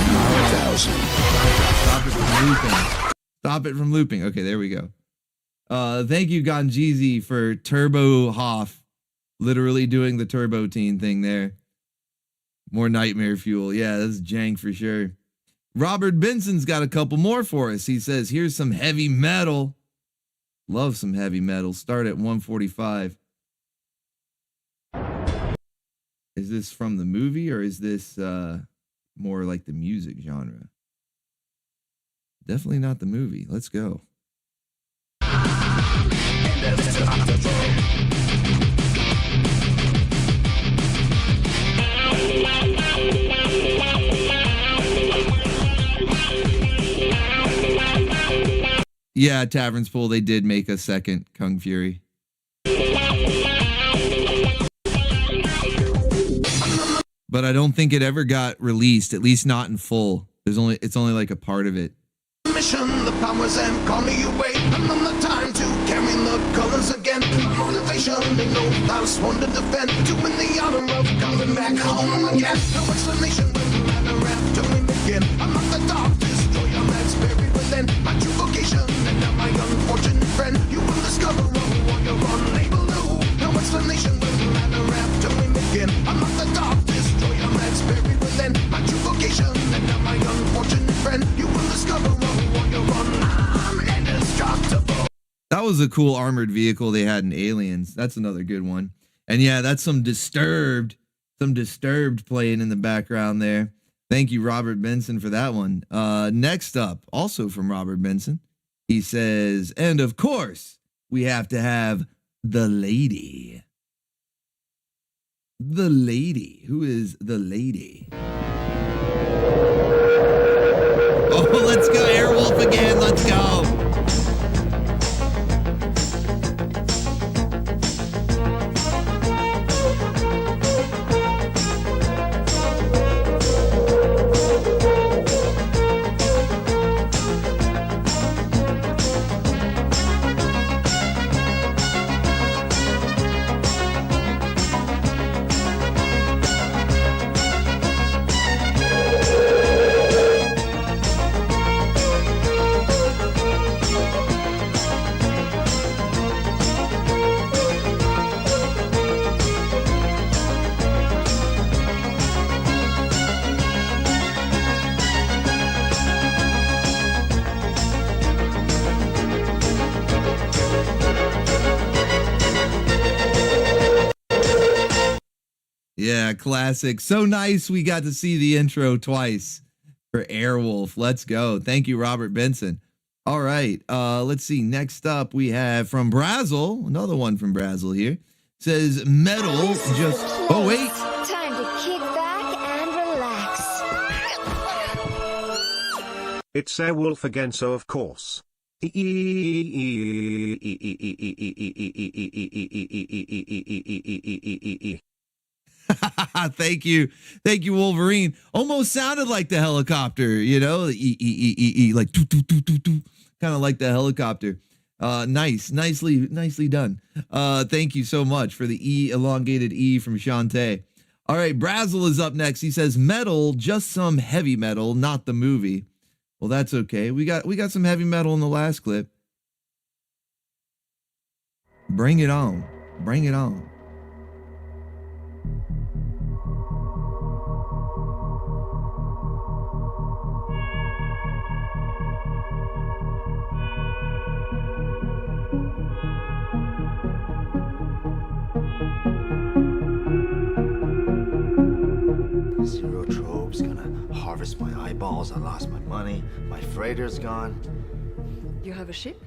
9000. Stop it from looping. Stop it from looping. Okay, there we go. Thank you, Ganjizi, for Turbo Hoff. Literally doing the Turbo Teen thing there. More nightmare fuel. Yeah, that's jank for sure. Robert Benson's got a couple more for us. He says, here's some heavy metal. Love some heavy metal. Start at 145. Is this from the movie or is this more like the music genre? Definitely not the movie. Let's go. Yeah, Tavern's Pool, they did make a second Kung Fury. But I don't think it ever got released, at least not in full. It's only like a part of it. Mission, the powers and call me away. I'm on the time to carry the colors again. Motivation, they know house one to defend. To win the honor of coming back home again. No explanation when matter after we begin. I'm not the dark destroyer that's buried within. My true vocation, and now my unfortunate friend. You will discover a warrior unable to. No explanation when matter after we begin. I'm not the dark destroyer that's buried within. My true vocation, and now my unfortunate friend. You will discover a warrior I'm indestructible. That was a cool armored vehicle they had in Aliens. That's another good one. And yeah, that's some Disturbed playing in the background there. Thank you, Robert Benson, for that one. Next up, also from Robert Benson, he says, and of course, we have to have the lady. The lady. Who is the lady? Oh, let's go, Airwolf again. Let's go. Yeah, classic. So nice we got to see the intro twice for Airwolf. Let's go. Thank you, Robert Benson. All right. Let's see. Next up, we have from Brazil. Another one from Brazil here. Says metal just... Oh, wait. Time to kick back and relax. It's Airwolf again, so of course. Thank you. Thank you, Wolverine. Almost sounded like the helicopter, you know, like kind of like the helicopter. Nicely done. Thank you so much for the elongated E from Shantae. All right, Brazil is up next. He says metal, just some heavy metal, not the movie. Well, that's okay. We got some heavy metal in the last clip. Bring it on. Bring it on. Zero Trobe's gonna harvest my eyeballs. I lost my money. My freighter's gone. You have a ship?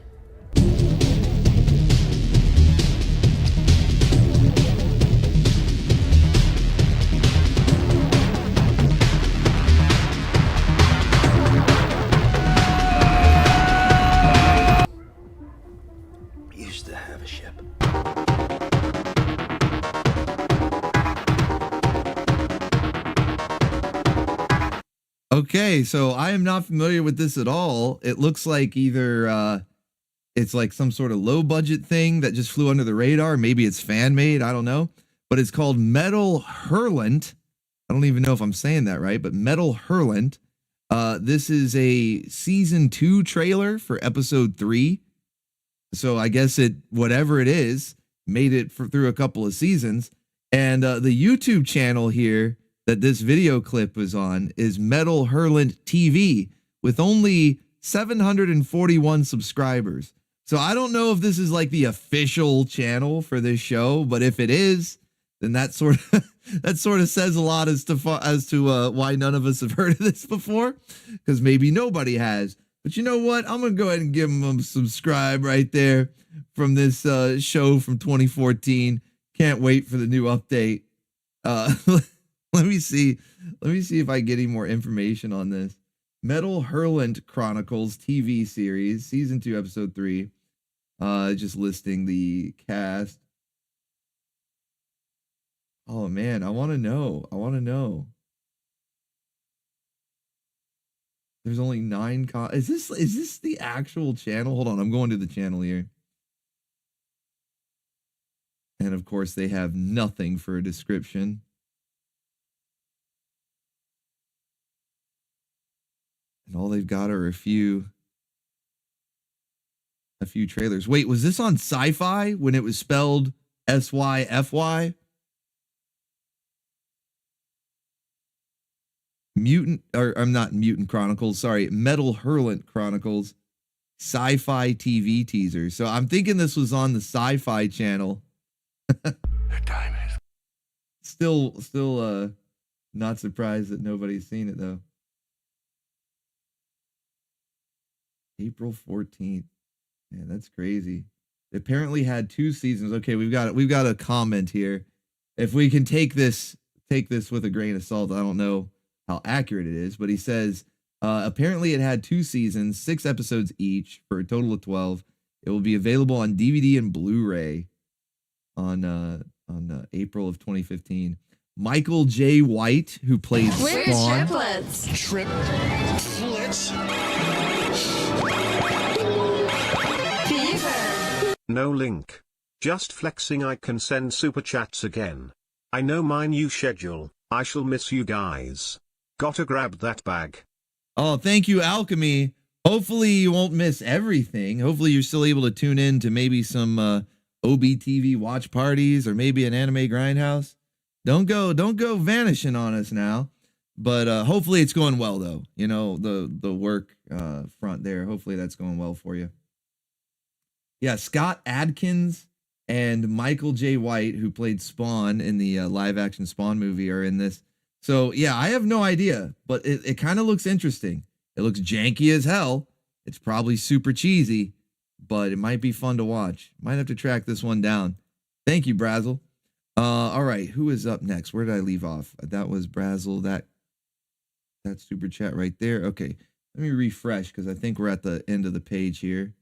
Used to have a ship. Okay, so I am not familiar with this at all. It looks like either it's like some sort of low budget thing that just flew under the radar. Maybe it's fan made. I don't know. But it's called Metal Hurlant. I don't even know if I'm saying that right, but Metal Hurlant. This is a season 2 trailer for episode 3. So I guess it, whatever it is, made it through a couple of seasons. And the YouTube channel here that this video clip was on is Metal Hurlant TV with only 741 subscribers. So I don't know if this is like the official channel for this show, but if it is, then that sort of says a lot as to why none of us have heard of this before, because maybe nobody has. But you know what? I'm gonna go ahead and give them a subscribe right there from this show from 2014. Can't wait for the new update. Let me see if I get any more information on this. Metal Hurlant Chronicles TV series, season 2, episode 3. Just listing the cast. Oh man, I want to know. There's only 9 is this the actual channel? Hold on, I'm going to the channel here. And of course they have nothing for a description. And all they've got are a few trailers. Wait, was this on Sci-Fi when it was spelled SYFY? I'm not Mutant Chronicles, sorry, Metal Hurlant Chronicles Sci-Fi TV teaser. So I'm thinking this was on the Sci-Fi channel. The time is still not surprised that nobody's seen it though. April 14th. Man, that's crazy. It apparently had 2 seasons. Okay, we've got a comment here. If we can take this with a grain of salt, I don't know how accurate it is, but he says apparently it had 2 seasons, 6 episodes each for a total of 12. It will be available on DVD and Blu-ray on April of 2015. Michael J. White, who plays Spawn. Triplets. No link. Just flexing. I can send super chats again. I know my new schedule. I shall miss you guys. Gotta grab that bag. Oh, thank you, Alchemy. Hopefully you won't miss everything. Hopefully you're still able to tune in to maybe some OBTV watch parties or maybe an anime grindhouse. Don't go vanishing on us now. But hopefully it's going well though. You know, the work front there. Hopefully that's going well for you. Yeah, Scott Adkins and Michael J. White, who played Spawn in the live-action Spawn movie, are in this. So, yeah, I have no idea, but it kind of looks interesting. It looks janky as hell. It's probably super cheesy, but it might be fun to watch. Might have to track this one down. Thank you, Brazzle. All right, who is up next? Where did I leave off? That was Brazzle. That super chat right there. Okay, let me refresh because I think we're at the end of the page here,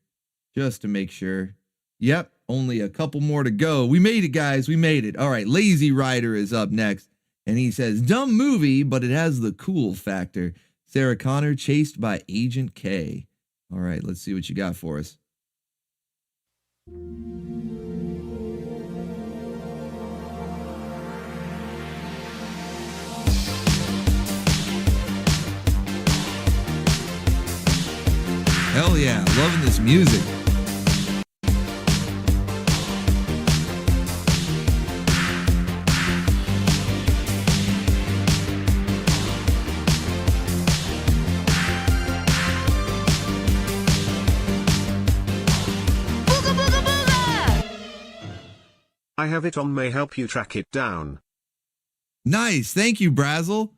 just to make sure. Yep, only a couple more to go. We made it, guys. We made it. All right, Lazy Rider is up next, and he says, dumb movie, but it has the cool factor. Sarah Connor chased by Agent K. All right, let's see what you got for us. Hell yeah, loving this music. I have it on, may help you track it down. Nice, thank you, Brazzle.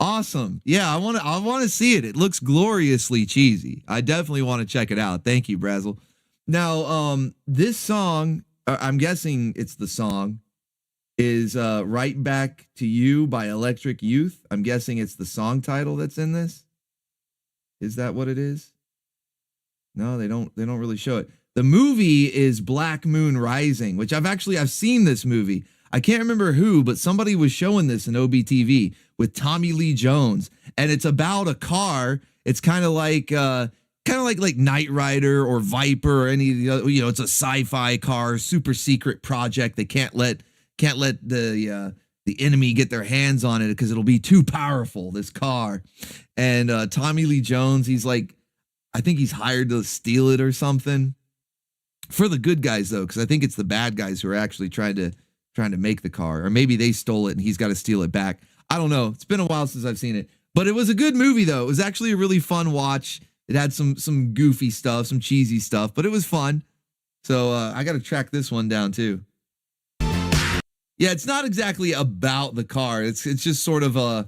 Awesome. Yeah, I want to see it. It looks gloriously cheesy. I definitely want to check it out. Thank you, Brazzle. Now, this song, I'm guessing it's the song, is Right Back to You by Electric Youth. I'm guessing it's the song title that's in this. Is that what it is? No, they don't really show it. The movie is Black Moon Rising, which I've seen this movie. I can't remember who, but somebody was showing this in OBTV with Tommy Lee Jones, and it's about a car. It's kind of like Knight Rider or Viper or any of the other. You know, it's a sci-fi car, super secret project. They can't let the enemy get their hands on it because it'll be too powerful. This car, and Tommy Lee Jones, he's like, I think he's hired to steal it or something. For the good guys though, because I think it's the bad guys who are actually trying to make the car, or maybe they stole it and he's got to steal it back. I don't know. It's been a while since I've seen it, but it was a good movie though. It was actually a really fun watch. It had some goofy stuff, some cheesy stuff, but it was fun. So I got to track this one down too. Yeah, it's not exactly about the car. It's just sort of a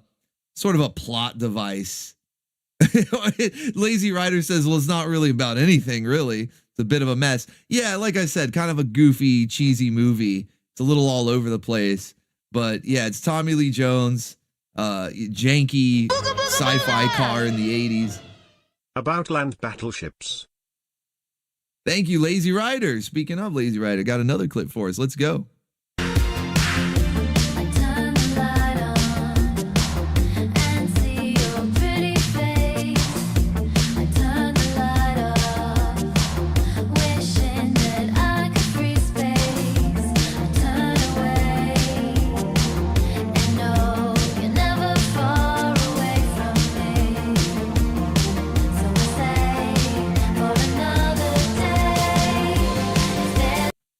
plot device. Lazy Rider says, well, it's not really about anything, really. It's a bit of a mess. Yeah, like I said, kind of a goofy, cheesy movie. It's a little all over the place. But yeah, it's Tommy Lee Jones, janky sci-fi car in the 80s. About land battleships. Thank you, Lazy Rider. Speaking of Lazy Rider, got another clip for us. Let's go.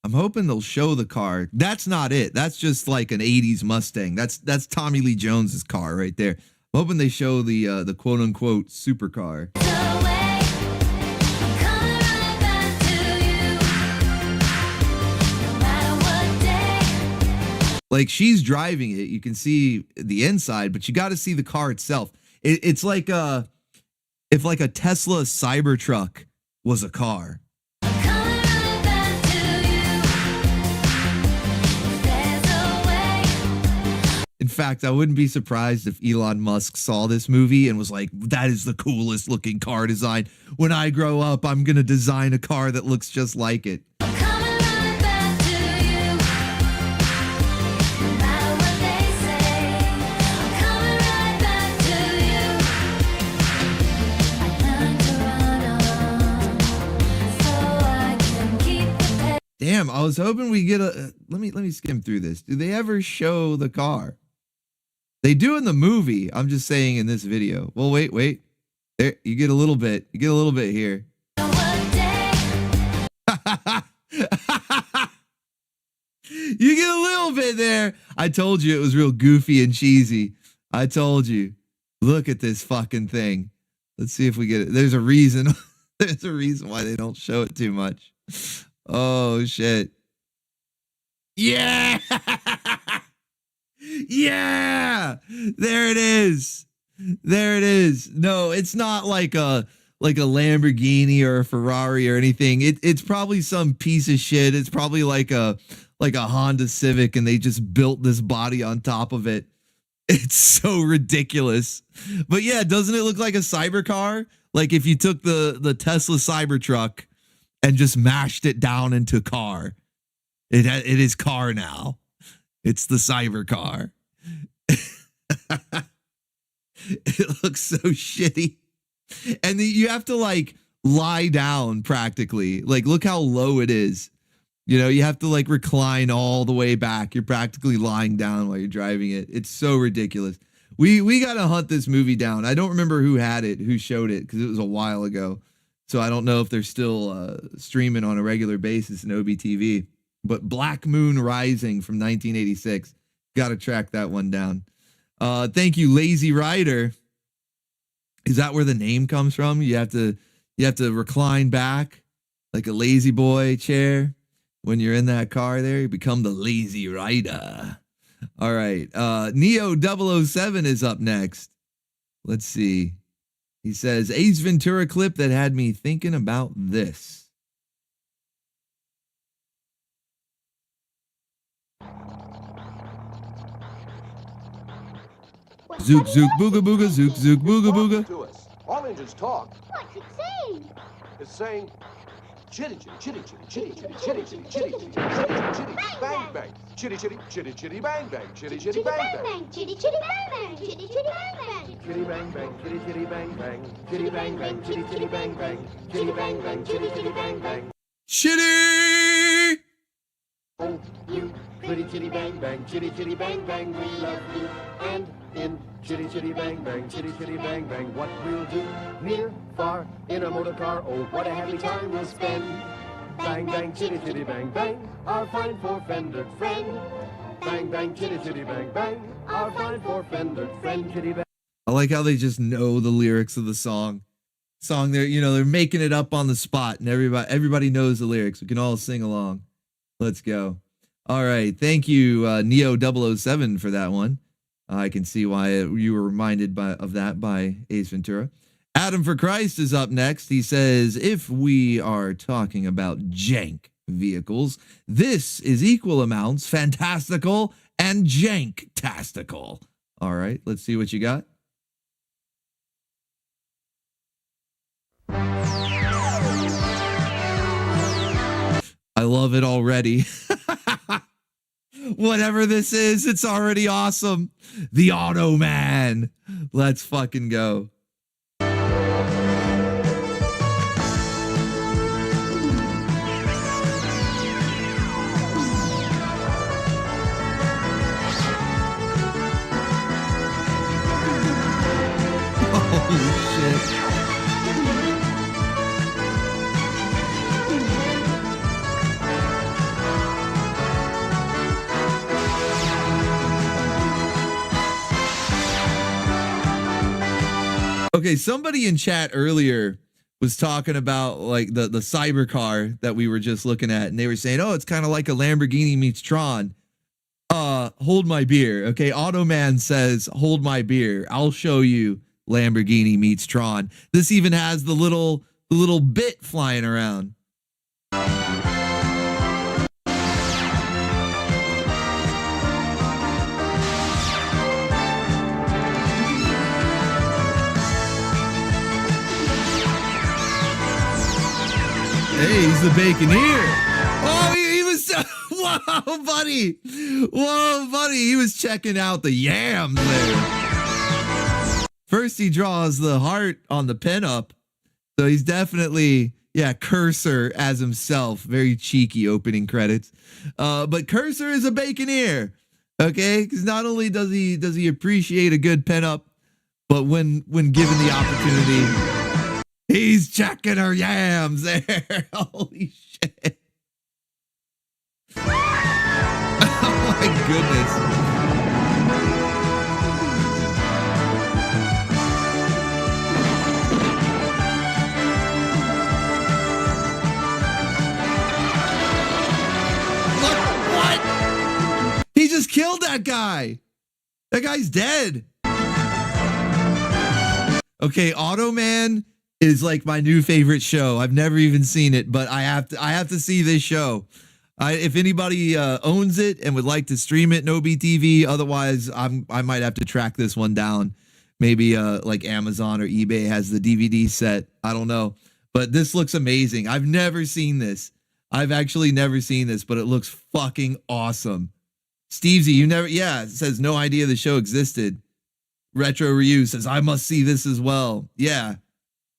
I'm hoping they'll show the car. That's not it. That's just like an 80s Mustang. That's Tommy Lee Jones's car right there. I'm hoping they show the quote unquote supercar. Like she's driving it. You can see the inside, but you got to see the car itself. It's like if like a Tesla Cybertruck was a car. In fact, I wouldn't be surprised if Elon Musk saw this movie and was like, that is the coolest looking car design. When I grow up, I'm going to design a car that looks just like it. Damn, I was hoping we get a let me skim through this. Do they ever show the car? They do in the movie. I'm just saying in this video. Well, wait. There, you get a little bit. You get a little bit here. You get a little bit there. I told you it was real goofy and cheesy. I told you. Look at this fucking thing. Let's see if we get it. There's a reason. There's a reason why they don't show it too much. Oh shit. Yeah. Yeah. There it is. There it is. No, it's not like a Lamborghini or a Ferrari or anything. It's probably some piece of shit. It's probably like a Honda Civic, and they just built this body on top of it. It's so ridiculous. But yeah, doesn't it look like a cyber car? Like if you took the Tesla Cybertruck and just mashed it down into car. It is car now. It's the cyber car. It looks so shitty. And you have to like lie down practically. Like look how low it is. You know, you have to like recline all the way back. You're practically lying down while you're driving it. It's so ridiculous. We got to hunt this movie down. I don't remember who had it, who showed it, because it was a while ago. So I don't know if they're still streaming on a regular basis in OBTV. But Black Moon Rising from 1986. Got to track that one down. Thank you, Lazy Rider. Is that where the name comes from? You have to recline back like a lazy boy chair. When you're in that car there, you become the Lazy Rider. All right. Neo 007 is up next. Let's see. He says, Ace Ventura clip that had me thinking about this. Zook, zook, booga, booga, zook, zook, booga, booga. To us. All engines talk. What's it saying? It's saying, chitty, chitty, chitty, chitty, chitty, chitty, chitty, chitty, chitty, chitty, chitty, bang, bang. Chitty, chitty, chitty, chitty, bang, bang. Chitty, chitty, bang, bang. Chitty, chitty, bang, bang. Chitty, chitty, bang, bang. Chitty, bang, bang. Chitty, chitty, bang, bang. Chitty, bang, bang. Chitty, chitty, bang, bang. Chitty, bang, bang. Chitty, chitty, bang, bang. Shitty! Oh, you pretty chitty, bang, bang. Chitty, chitty, bang, bang. We love you. And in chitty, chitty, bang, bang. Chitty, chitty, bang, bang. What we'll do near, far, in a motor car. Oh, what a happy time we'll spend. Bang, bang, chitty, chitty, bang, bang. Our fine four-fendered friend. Bang, bang, chitty, chitty, bang, bang. Our fine four-fendered friend, chitty, bang. I like how they just know the lyrics of the song. They're making it up on the spot, and everybody knows the lyrics. We can all sing along. Let's go. All right. Thank you, Neo 007 for that one. I can see why you were reminded of that by Ace Ventura. Adam for Christ is up next. He says, if we are talking about jank vehicles, this is equal amounts fantastical and jank-tastical. All right, let's see what you got. I love it already. Whatever this is, it's already awesome. The Auto Man. Let's fucking go. Holy shit. Okay, somebody in chat earlier was talking about like the cyber car that we were just looking at, and they were saying, oh, it's kind of like a Lamborghini meets Tron. Hold my beer. Okay, Automan says, hold my beer. I'll show you Lamborghini meets Tron. This even has the little bit flying around. Hey, he's the Baconeer. Oh, he was... Whoa, buddy. Whoa, buddy. He was checking out the yams there. First, he draws the heart on the pinup. So he's definitely, Cursor as himself. Very cheeky opening credits. But Cursor is a Baconeer. Okay? Because not only does he appreciate a good pinup, but when given the opportunity... He's checking her yams there. Holy shit. Oh my goodness. What? that guy. That guy's dead. Okay, Automan is like my new favorite show. I've never even seen it, but I have to see this show. If anybody owns it and would like to stream it, no BTV. Otherwise, I might have to track this one down. Maybe like Amazon or eBay has the DVD set. I don't know. But this looks amazing. I've never seen this. I've actually never seen this, but it looks fucking awesome. Stevesy, you never, yeah, it says no idea the show existed. Retro Ryu says, I must see this as well. Yeah.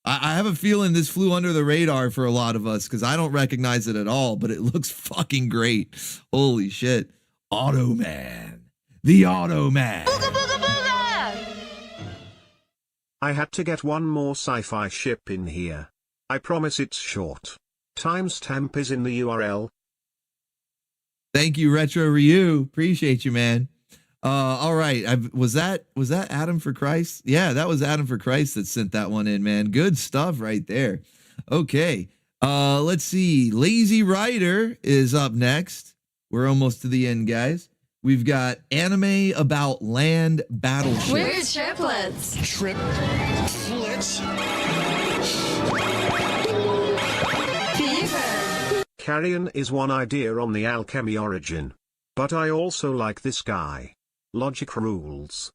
I have a feeling this flew under the radar for a lot of us because I don't recognize it at all, but it looks fucking great. Holy shit. Automan. The Automan. Booga, booga, booga! I had to get one more sci-fi ship in here. I promise it's short. Timestamp is in the URL. Thank you, Retro Ryu. Appreciate you, man. All right. Was that Adam for Christ? Yeah, that was Adam for Christ that sent that one in, man. Good stuff right there. Okay. Let's see. Lazy Rider is up next. We're almost to the end, guys. We've got anime about land battleships. We're triplets. Triplets? Fever. Carrion is one idea on the alchemy origin. But I also like this guy. Logic rules.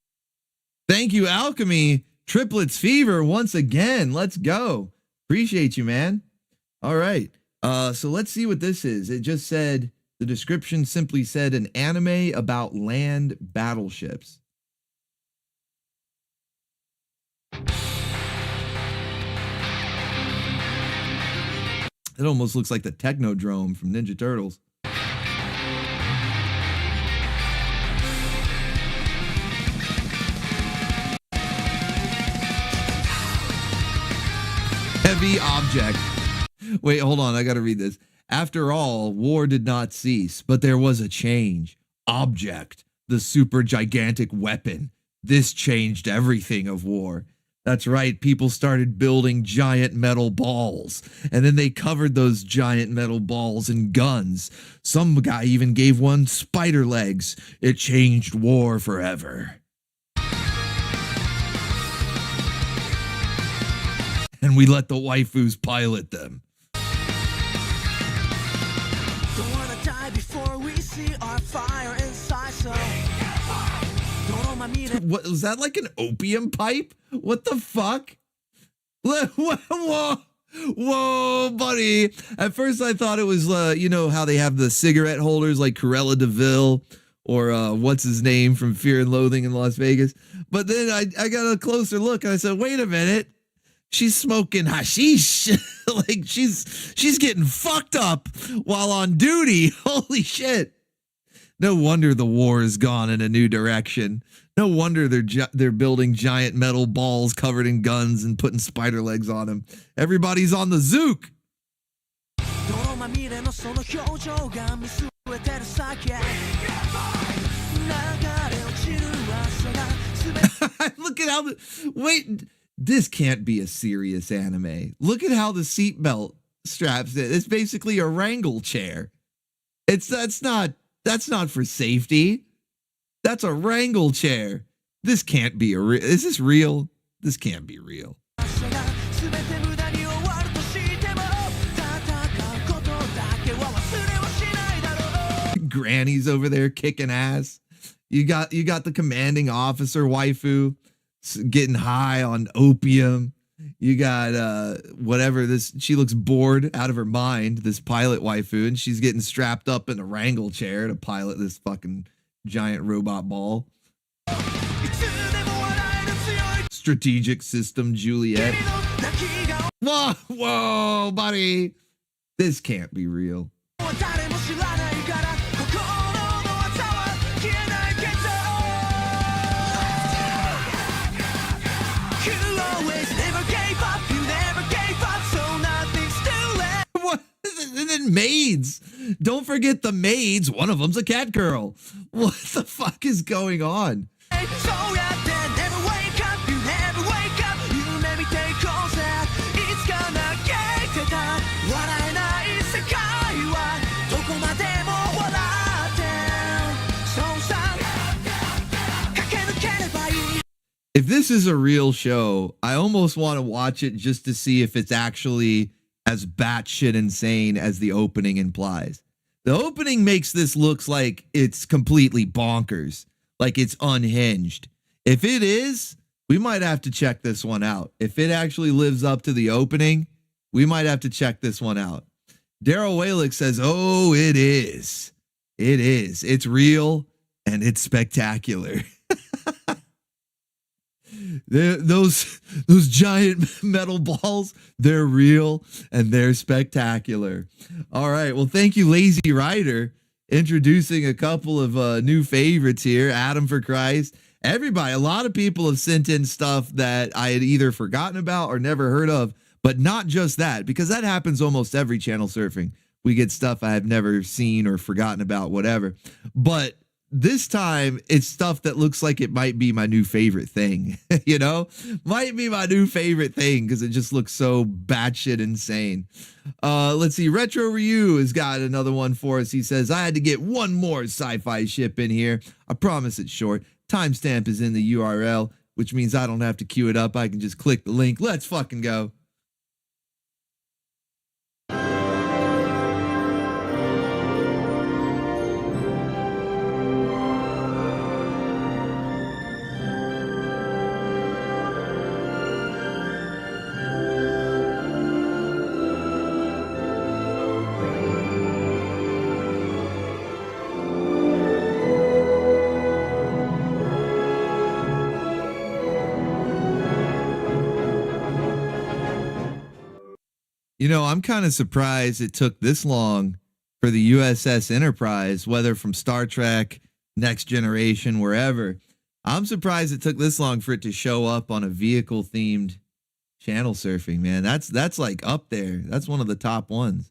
Thank you, Alchemy. Triplets Fever once again. Let's go. Appreciate you, man. All right. So let's see what this is. It just said, the description simply said an anime about land battleships. It almost looks like the Technodrome from Ninja Turtles. Heavy object. Wait, hold on. I got to read this. After all, war did not cease, but there was a change. Object, the super gigantic weapon. This changed everything of war. That's right. People started building giant metal balls, and then they covered those giant metal balls in guns. Some guy even gave one spider legs. It changed war forever. And we let the waifus pilot them. Don't wanna die before we see our fire inside, so don't hold my meter. What was that, like an opium pipe? What the fuck? Whoa, whoa, buddy. At first I thought it was, you know, how they have the cigarette holders like Cruella DeVille or what's his name from Fear and Loathing in Las Vegas. But then I got a closer look and I said, wait a minute. She's smoking hashish. Like she's getting fucked up while on duty. Holy shit. No wonder the war has gone in a new direction. No wonder they're building giant metal balls covered in guns and putting spider legs on them. Everybody's on the Zook. Look at how wait. This can't be a serious anime. Look at how the seatbelt straps it. It's basically a wrangle chair. That's not for safety. That's a wrangle chair. This can't be is this real? This can't be real. Granny's over there kicking ass. You got the commanding officer waifu getting high on opium. You got whatever this, she looks bored out of her mind, this pilot waifu, and she's getting strapped up in a wrangle chair to pilot this fucking giant robot ball. Strategic system Juliet. Whoa, buddy. This can't be real. And then maids. Don't forget the maids. One of them's a cat girl. What the fuck is going on? if this is a real show, I almost want to watch it just to see if it's actually as batshit insane as the opening implies. The opening makes this looks like it's completely bonkers, like it's unhinged. If it is, we might have to check this one out. If it actually lives up to the opening, we might have to check this one out. Daryl Walick says, oh, it is. It is. It's real and it's spectacular. Those giant metal balls, they're real and they're spectacular. All right. Well, thank you, Lazy Rider, introducing a couple of new favorites here. Adam for Christ. Everybody, a lot of people have sent in stuff that I had either forgotten about or never heard of, but not just that, because that happens almost every channel surfing. We get stuff I have never seen or forgotten about, whatever. But this time, it's stuff that looks like it might be my new favorite thing, you know? Might be my new favorite thing because it just looks so batshit insane. Let's see. Retro Ryu has got another one for us. He says, I had to get one more sci-fi ship in here. I promise it's short. Timestamp is in the URL, which means I don't have to queue it up. I can just click the link. Let's fucking go. You know, I'm kind of surprised it took this long for the USS Enterprise, whether from Star Trek, Next Generation, wherever. I'm surprised it took this long for it to show up on a vehicle-themed channel surfing, man. That's like up there. That's one of the top ones.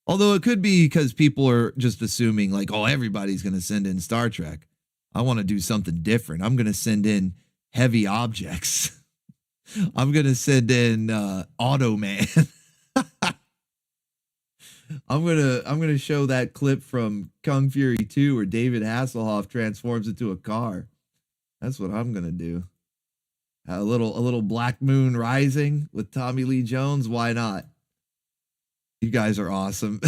Although it could be because people are just assuming like, oh, everybody's going to send in Star Trek. I want to do something different. I'm going to send in heavy objects. I'm going to send in Automan. I'm gonna show that clip from Kung Fury 2 where David Hasselhoff transforms into a car. That's what I'm gonna do. A little Black Moon Rising with Tommy Lee Jones. Why not? You guys are awesome.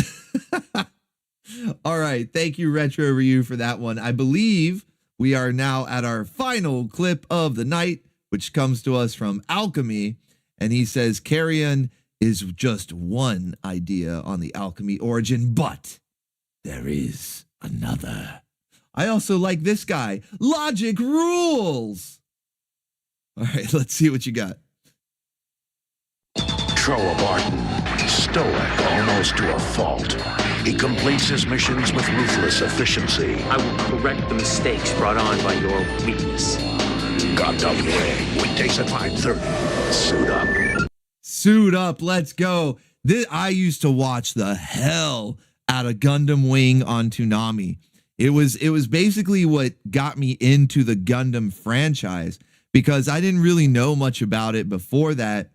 All right, thank you, Retro Ryu, for that one. I believe we are now at our final clip of the night, which comes to us from Alchemy, and he says Carrion is just one idea on the alchemy origin, but there is another. I also like this guy. Logic rules. All right, let's see what you got. Troa Barton, stoic almost to a fault. He completes his missions with ruthless efficiency. I will correct the mistakes brought on by your weakness. Gundam Wing, weekdays at 5:30. Suit up. Suit up, let's go. I used to watch the hell out of Gundam Wing on Toonami. It was basically what got me into the Gundam franchise because I didn't really know much about it before that.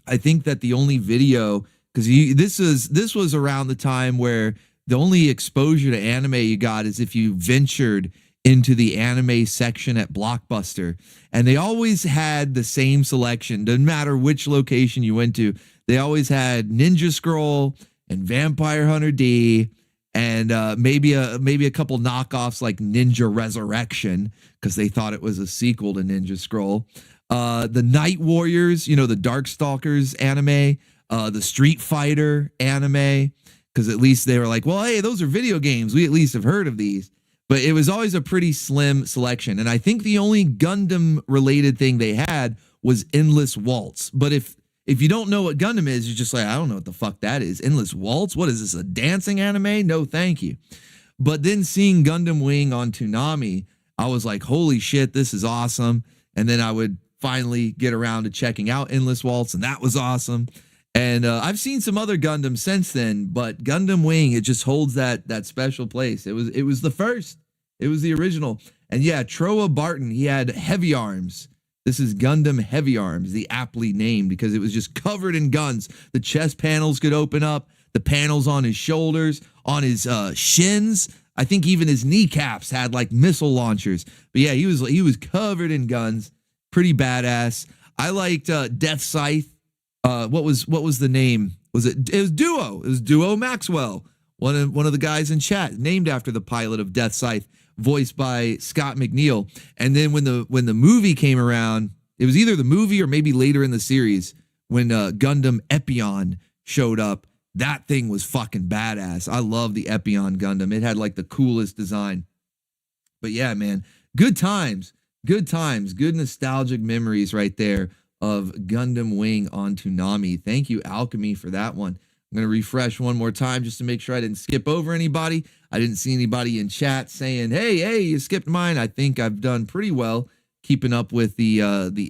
I think that the only video, because this was around the time where the only exposure to anime you got is if you ventured into the anime section at Blockbuster, and they always had the same selection. Doesn't matter which location you went to, they always had Ninja Scroll and Vampire Hunter D, and maybe a couple knockoffs like Ninja Resurrection because they thought it was a sequel to Ninja Scroll. The Night Warriors, you know, the Darkstalkers anime, the Street Fighter anime, because at least they were like, well, hey, those are video games. We at least have heard of these. But it was always a pretty slim selection. And I think the only Gundam related thing they had was Endless Waltz. But if you don't know what Gundam is, you're just like, I don't know what the fuck that is. Endless Waltz? What is this, a dancing anime? No, thank you. But then seeing Gundam Wing on Toonami, I was like, holy shit, this is awesome. And then I would finally get around to checking out Endless Waltz, and that was awesome. And I've seen some other Gundam since then, but Gundam Wing, it just holds that special place. It was the first. It was the original. And yeah, Troa Barton, he had heavy arms. This is Gundam Heavy Arms, the aptly named, because it was just covered in guns. The chest panels could open up, the panels on his shoulders, on his shins. I think even his kneecaps had like missile launchers. But yeah, he was covered in guns. Pretty badass. I liked Death Scythe. What was the name? It was Duo. It was Duo Maxwell. One of the guys in chat, named after the pilot of Death Scythe, voiced by Scott McNeil. And then when the movie came around, it was either the movie or maybe later in the series when Gundam Epion showed up. That thing was fucking badass. I love the Epion Gundam. It had like the coolest design. But yeah, man, good times, good nostalgic memories right there of Gundam Wing on Toonami. Thank you, Alchemy, for that one. I'm going to refresh one more time just to make sure I didn't skip over anybody. I didn't see anybody in chat saying, hey, you skipped mine. I think I've done pretty well keeping up with the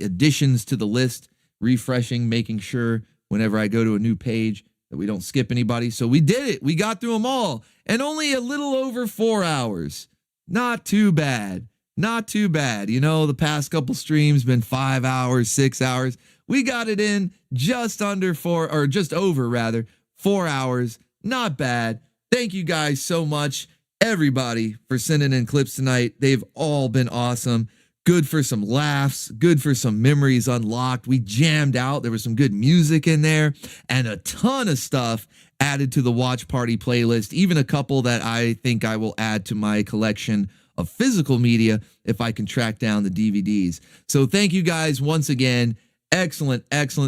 additions to the list, refreshing, making sure whenever I go to a new page that we don't skip anybody. So we did it. We got through them all. And only a little over 4 hours. Not too bad. Not too bad. You know, the past couple streams been 5 hours, 6 hours. We got it in just under 4, or just over rather, 4 hours. Not bad. Thank you guys so much, everybody, for sending in clips tonight. They've all been awesome. Good for some laughs, good for some memories unlocked. We jammed out. There was some good music in there and a ton of stuff added to the watch party playlist, even a couple that I think I will add to my collection of physical media if I can track down the DVDs. So thank you guys once again. Excellent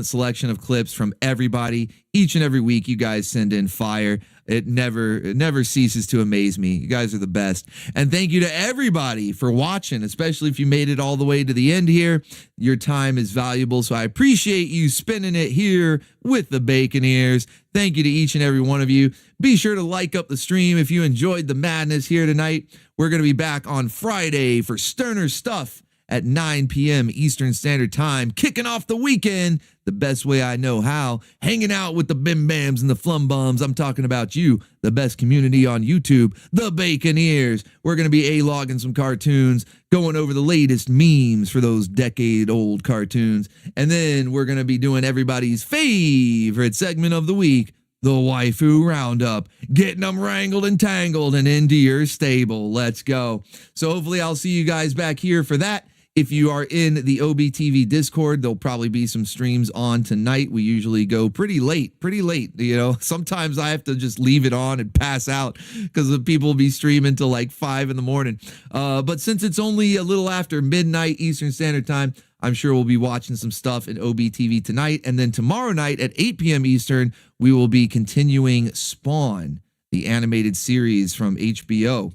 selection of clips from everybody. Each and every week you guys send in fire. It never ceases to amaze me. You guys are the best. And thank you to everybody for watching, especially if you made it all the way to the end here. Your time is valuable, so I appreciate you spending it here with the Bacon Ears. Thank you to each and every one of you. Be sure to like up the stream if you enjoyed the madness here tonight. We're going to be back on Friday for sterner stuff at 9 p.m. Eastern Standard Time, kicking off the weekend the best way I know how, hanging out with the Bim Bams and the Flum Bums. I'm talking about you, the best community on YouTube, the Bacon Ears. We're going to be A-logging some cartoons, going over the latest memes for those decade-old cartoons, and then we're going to be doing everybody's favorite segment of the week, the Waifu Roundup, getting them wrangled and tangled and into your stable. Let's go. So hopefully I'll see you guys back here for that. If you are in the OBTV Discord, there'll probably be some streams on tonight. We usually go pretty late, you know. Sometimes I have to just leave it on and pass out because the people will be streaming till like 5 in the morning. But since it's only a little after midnight Eastern Standard Time, I'm sure we'll be watching some stuff in OBTV tonight. And then tomorrow night at 8 p.m. Eastern, we will be continuing Spawn, the animated series from HBO.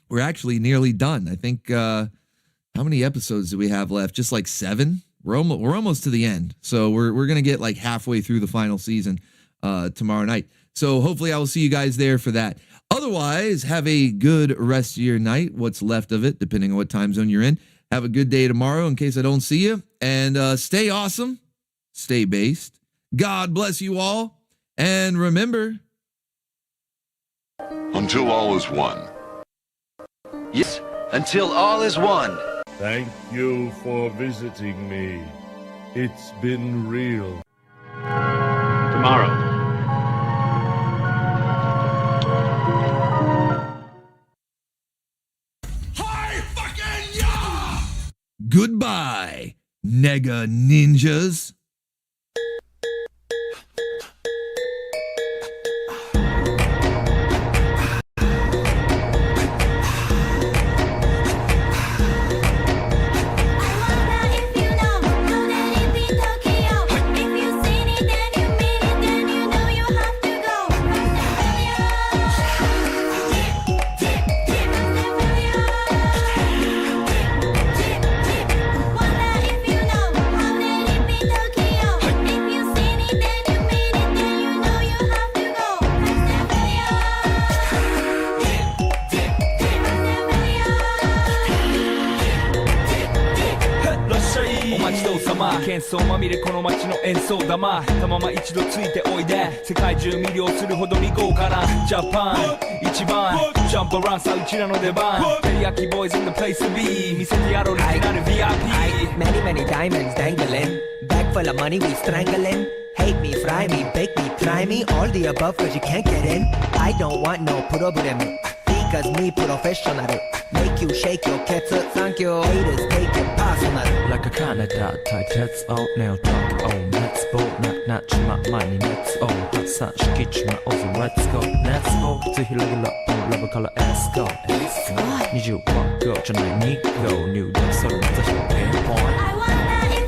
We're actually nearly done. I think... how many episodes do we have left? Just like 7? We're almost to the end. So we're going to get like halfway through the final season tomorrow night. So hopefully I will see you guys there for that. Otherwise, have a good rest of your night, what's left of it, depending on what time zone you're in. Have a good day tomorrow in case I don't see you. And stay awesome. Stay based. God bless you all. And remember... Until all is one. Yes, until all is one. Thank you for visiting me. It's been real. Tomorrow. Goodbye, Nega Ninjas.喧騒まみれこの街の演奏玉たまま一度ついておいで世界中魅了するほどに豪華なジャパン一番ジャンプアランさうちらの出番テリヤキボーイズ in the place to be 見せてやろうリジナル VIP Many diamonds dangling Bag full of money we strangling Hate me, fry me, bake me, try me All the above cause you can't get in I don't want no problem Because me professional Make you shake your cats Thank you Haters take it personal Like a Canada type Let's all now talk on Let's go Not my money Let's all Hot such kitchen my over Let's go Let's go To heal level up on level color Escort 20ワットじゃない2個入力する私のペンポイント